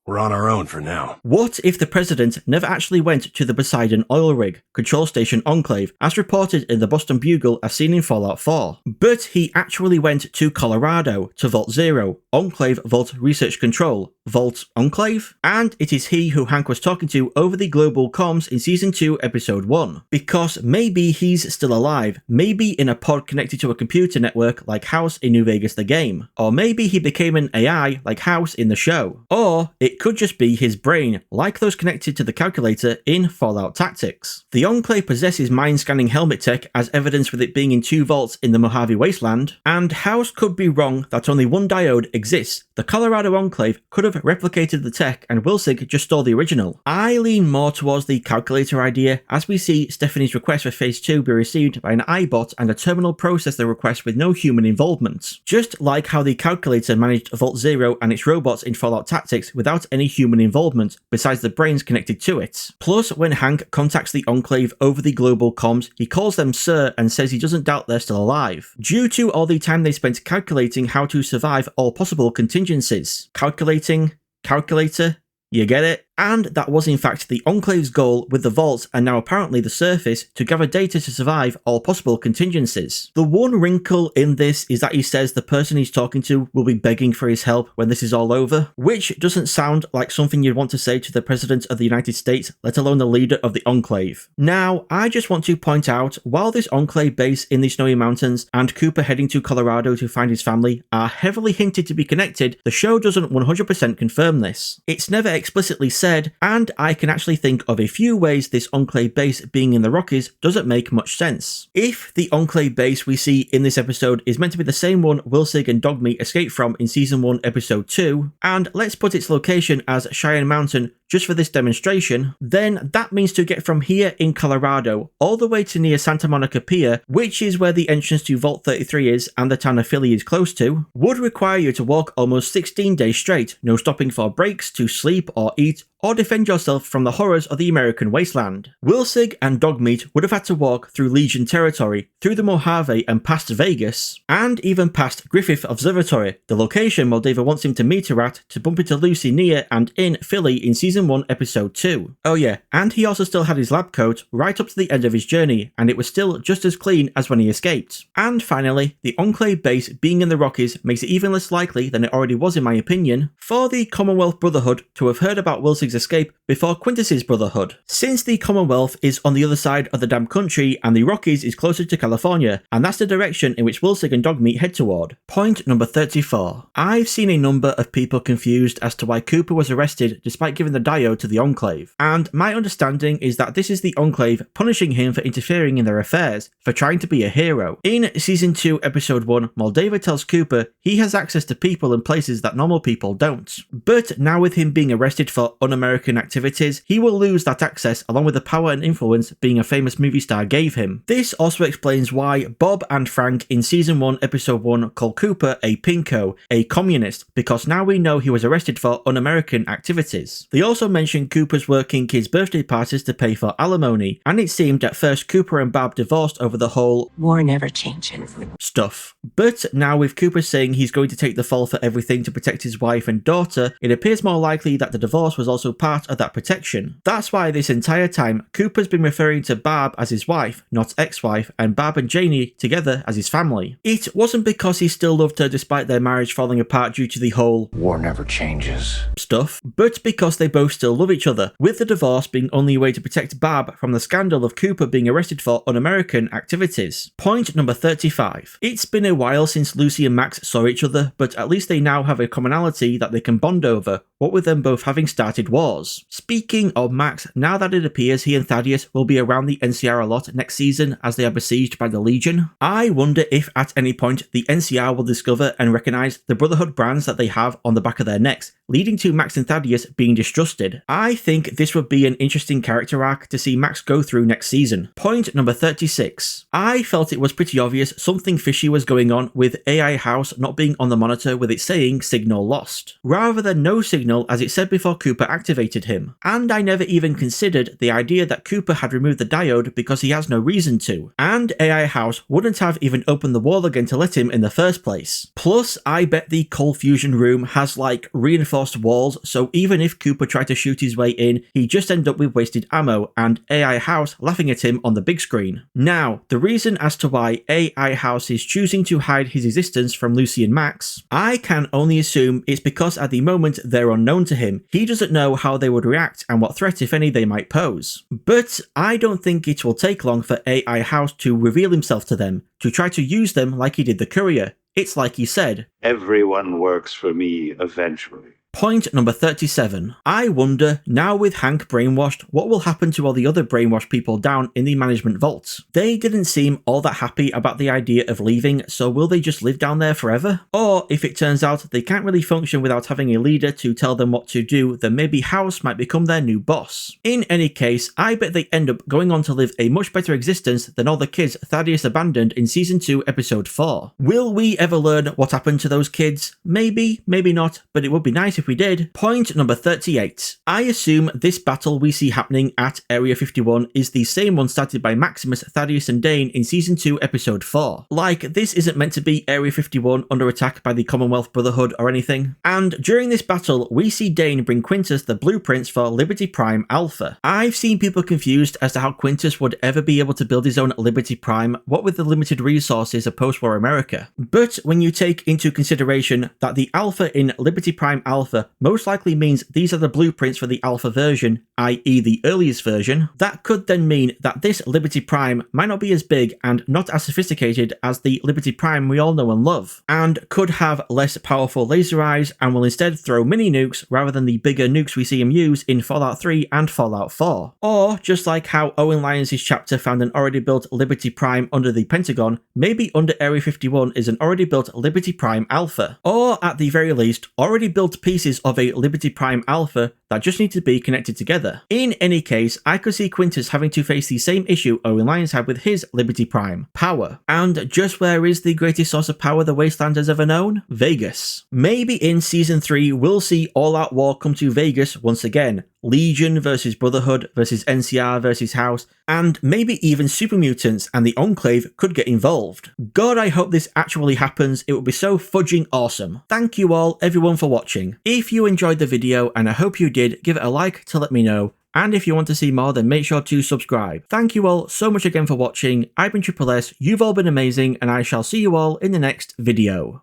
Speaker 11: we're on our own for now.
Speaker 1: What if the president never actually went to the Poseidon oil rig, Control Station Enclave, as reported in the Boston Bugle as seen in Fallout 4? But he actually went to Colorado, to Vault Zero, Enclave Vault Research Control, Vault Enclave? And it is he who Hank was talking to over the global comms in Season 2, Episode 1. Because maybe he's still alive, maybe in a pod connected to a computer network like House in New Vegas the game, or maybe he became an AI like House in the show, or it could just be his brain, like those connected to the calculator in Fallout Tactics. The Enclave possesses mind-scanning helmet tech as evidence with it being in 2 vaults in the Mojave Wasteland, and House could be wrong that only one diode exists. The Colorado Enclave could have replicated the tech and Wilsig just stole the original. I lean more towards the calculator idea, as we see Stephanie's request for Phase 2 be received by an iBot and a terminal process the request with no human involvement. Just like how the calculator managed Vault Zero and its robots in Fallout Tactics without without any human involvement besides the brains connected to it. Plus, when Hank contacts the Enclave over the global comms, he calls them Sir and says he doesn't doubt they're still alive, due to all the time they spent calculating how to survive all possible contingencies. Calculating? Calculator? You get it? And that was in fact the Enclave's goal with the vaults and now apparently the surface to gather data to survive all possible contingencies. The one wrinkle in this is that he says the person he's talking to will be begging for his help when this is all over, which doesn't sound like something you'd want to say to the President of the United States, let alone the leader of the Enclave. Now, I just want to point out, while this Enclave base in the Snowy Mountains and Cooper heading to Colorado to find his family are heavily hinted to be connected, the show doesn't 100% confirm this. It's never explicitly said, and I can actually think of a few ways this Enclave base being in the Rockies doesn't make much sense. If the Enclave base we see in this episode is meant to be the same one Wilsig and Dogmeat escaped from in Season 1, Episode 2, and let's put its location as Cheyenne Mountain just for this demonstration, then that means to get from here in Colorado all the way to near Santa Monica Pier, which is where the entrance to Vault 33 is and the town of Philly is close to, would require you to walk almost 16 days straight, no stopping for breaks to sleep or eat or defend yourself from the horrors of the American wasteland. Wilsig and Dogmeat would have had to walk through Legion territory, through the Mojave and past Vegas, and even past Griffith Observatory, the location Moldova wants him to meet her at to bump into Lucy near and in Philly in Season 1, Episode 2. Oh yeah, and he also still had his lab coat right up to the end of his journey, and it was still just as clean as when he escaped. And finally, the Enclave base being in the Rockies makes it even less likely than it already was in my opinion, for the Commonwealth Brotherhood to have heard about Wilsig's escape before Quintus's Brotherhood, since the Commonwealth is on the other side of the damn country and the Rockies is closer to California, and that's the direction in which Wilsig and Dogmeat head toward. Point number 34. I've seen a number of people confused as to why Cooper was arrested despite giving the diode to the Enclave, and my understanding is that this is the Enclave punishing him for interfering in their affairs, for trying to be a hero. In Season 2, Episode 1, Moldova tells Cooper he has access to people and places that normal people don't, but now with him being arrested for un-American activities, he will lose that access along with the power and influence being a famous movie star gave him. This also explains why Bob and Frank in Season 1, Episode 1 call Cooper a pinko, a communist, because now we know he was arrested for un-American activities. They also mention Cooper's working kids' birthday parties to pay for alimony, and it seemed at first Cooper and Bob divorced over the whole
Speaker 2: war never changes
Speaker 1: stuff. But now with Cooper saying he's going to take the fall for everything to protect his wife and daughter, it appears more likely that the divorce was also part of that protection. That's why this entire time Cooper's been referring to Barb as his wife, not ex-wife, and Barb and Janie together as his family. It wasn't because he still loved her despite their marriage falling apart due to the whole
Speaker 19: war never changes
Speaker 1: stuff, but because they both still love each other, with the divorce being only a way to protect Barb from the scandal of Cooper being arrested for un-American activities. Point number 35. It's been a while since Lucy and Max saw each other, but at least they now have a commonality that they can bond over, what with them both having started wars. Speaking of Max, now that it appears he and Thaddeus will be around the NCR a lot next season as they are besieged by the Legion, I wonder if at any point the NCR will discover and recognise the Brotherhood brands that they have on the back of their necks, leading to Max and Thaddeus being distrusted. I think this would be an interesting character arc to see Max go through next season. Point number 36. I felt it was pretty obvious something fishy was going on with AI House not being on the monitor with it saying signal lost, rather than no signal as it said before Cooper activated him. And I never even considered the idea that Cooper had removed the diode because he has no reason to, and AI House wouldn't have even opened the wall again to let him in the first place. Plus, I bet the cold fusion room has like reinforced walls, so even if Cooper tried to shoot his way in, he'd just end up with wasted ammo and AI House laughing at him on the big screen. Now, the reason as to why AI House is choosing to hide his existence from Lucy and Max, I can only assume it's because at the moment they're unknown to him. He doesn't know how they would react and what threat, if any, they might pose. But I don't think it will take long for AI House to reveal himself to them, to try to use them like he did the courier. It's like he said,
Speaker 19: everyone works for me eventually.
Speaker 1: Point number 37. I wonder, now with Hank brainwashed, what will happen to all the other brainwashed people down in the management vaults? They didn't seem all that happy about the idea of leaving, so will they just live down there forever? Or if it turns out they can't really function without having a leader to tell them what to do, then maybe House might become their new boss. In any case, I bet they end up going on to live a much better existence than all the kids Thaddeus abandoned in Season 2, Episode 4. Will we ever learn what happened to those kids? Maybe, maybe not, but it would be nice if if we did. Point number 38. I assume this battle we see happening at Area 51 is the same one started by Maximus, Thaddeus and Dane in Season 2, Episode 4. Like, this isn't meant to be Area 51 under attack by the Commonwealth Brotherhood or anything. And during this battle, we see Dane bring Quintus the blueprints for Liberty Prime Alpha. I've seen people confused as to how Quintus would ever be able to build his own Liberty Prime, what with the limited resources of post-war America. But when you take into consideration that the Alpha in Liberty Prime Alpha most likely means these are the blueprints for the Alpha version, i.e. the earliest version, that could then mean that this Liberty Prime might not be as big and not as sophisticated as the Liberty Prime we all know and love, and could have less powerful laser eyes and will instead throw mini nukes rather than the bigger nukes we see him use in Fallout 3 and Fallout 4. Or, just like how Owen Lyons' chapter found an already built Liberty Prime under the Pentagon, maybe under Area 51 is an already built Liberty Prime Alpha. Or, at the very least, already built pieces of a Liberty Prime Alpha that just need to be connected together. In any case, I could see Quintus having to face the same issue Owen Lyons had with his Liberty Prime, power. And just where is the greatest source of power the Wasteland has ever known? Vegas. Maybe in Season 3 we'll see all-out war come to Vegas once again. Legion versus Brotherhood versus NCR versus House, and maybe even super mutants and the Enclave could get involved. God, I hope this actually happens. It would be so fudging awesome. Thank you all, everyone, for watching. If you enjoyed the video, and I hope you did, give it a like to let me know. And if you want to see more, then make sure to subscribe. Thank you all so much again for watching. I've been Triple S, you've all been amazing, and I shall see you all in the next video.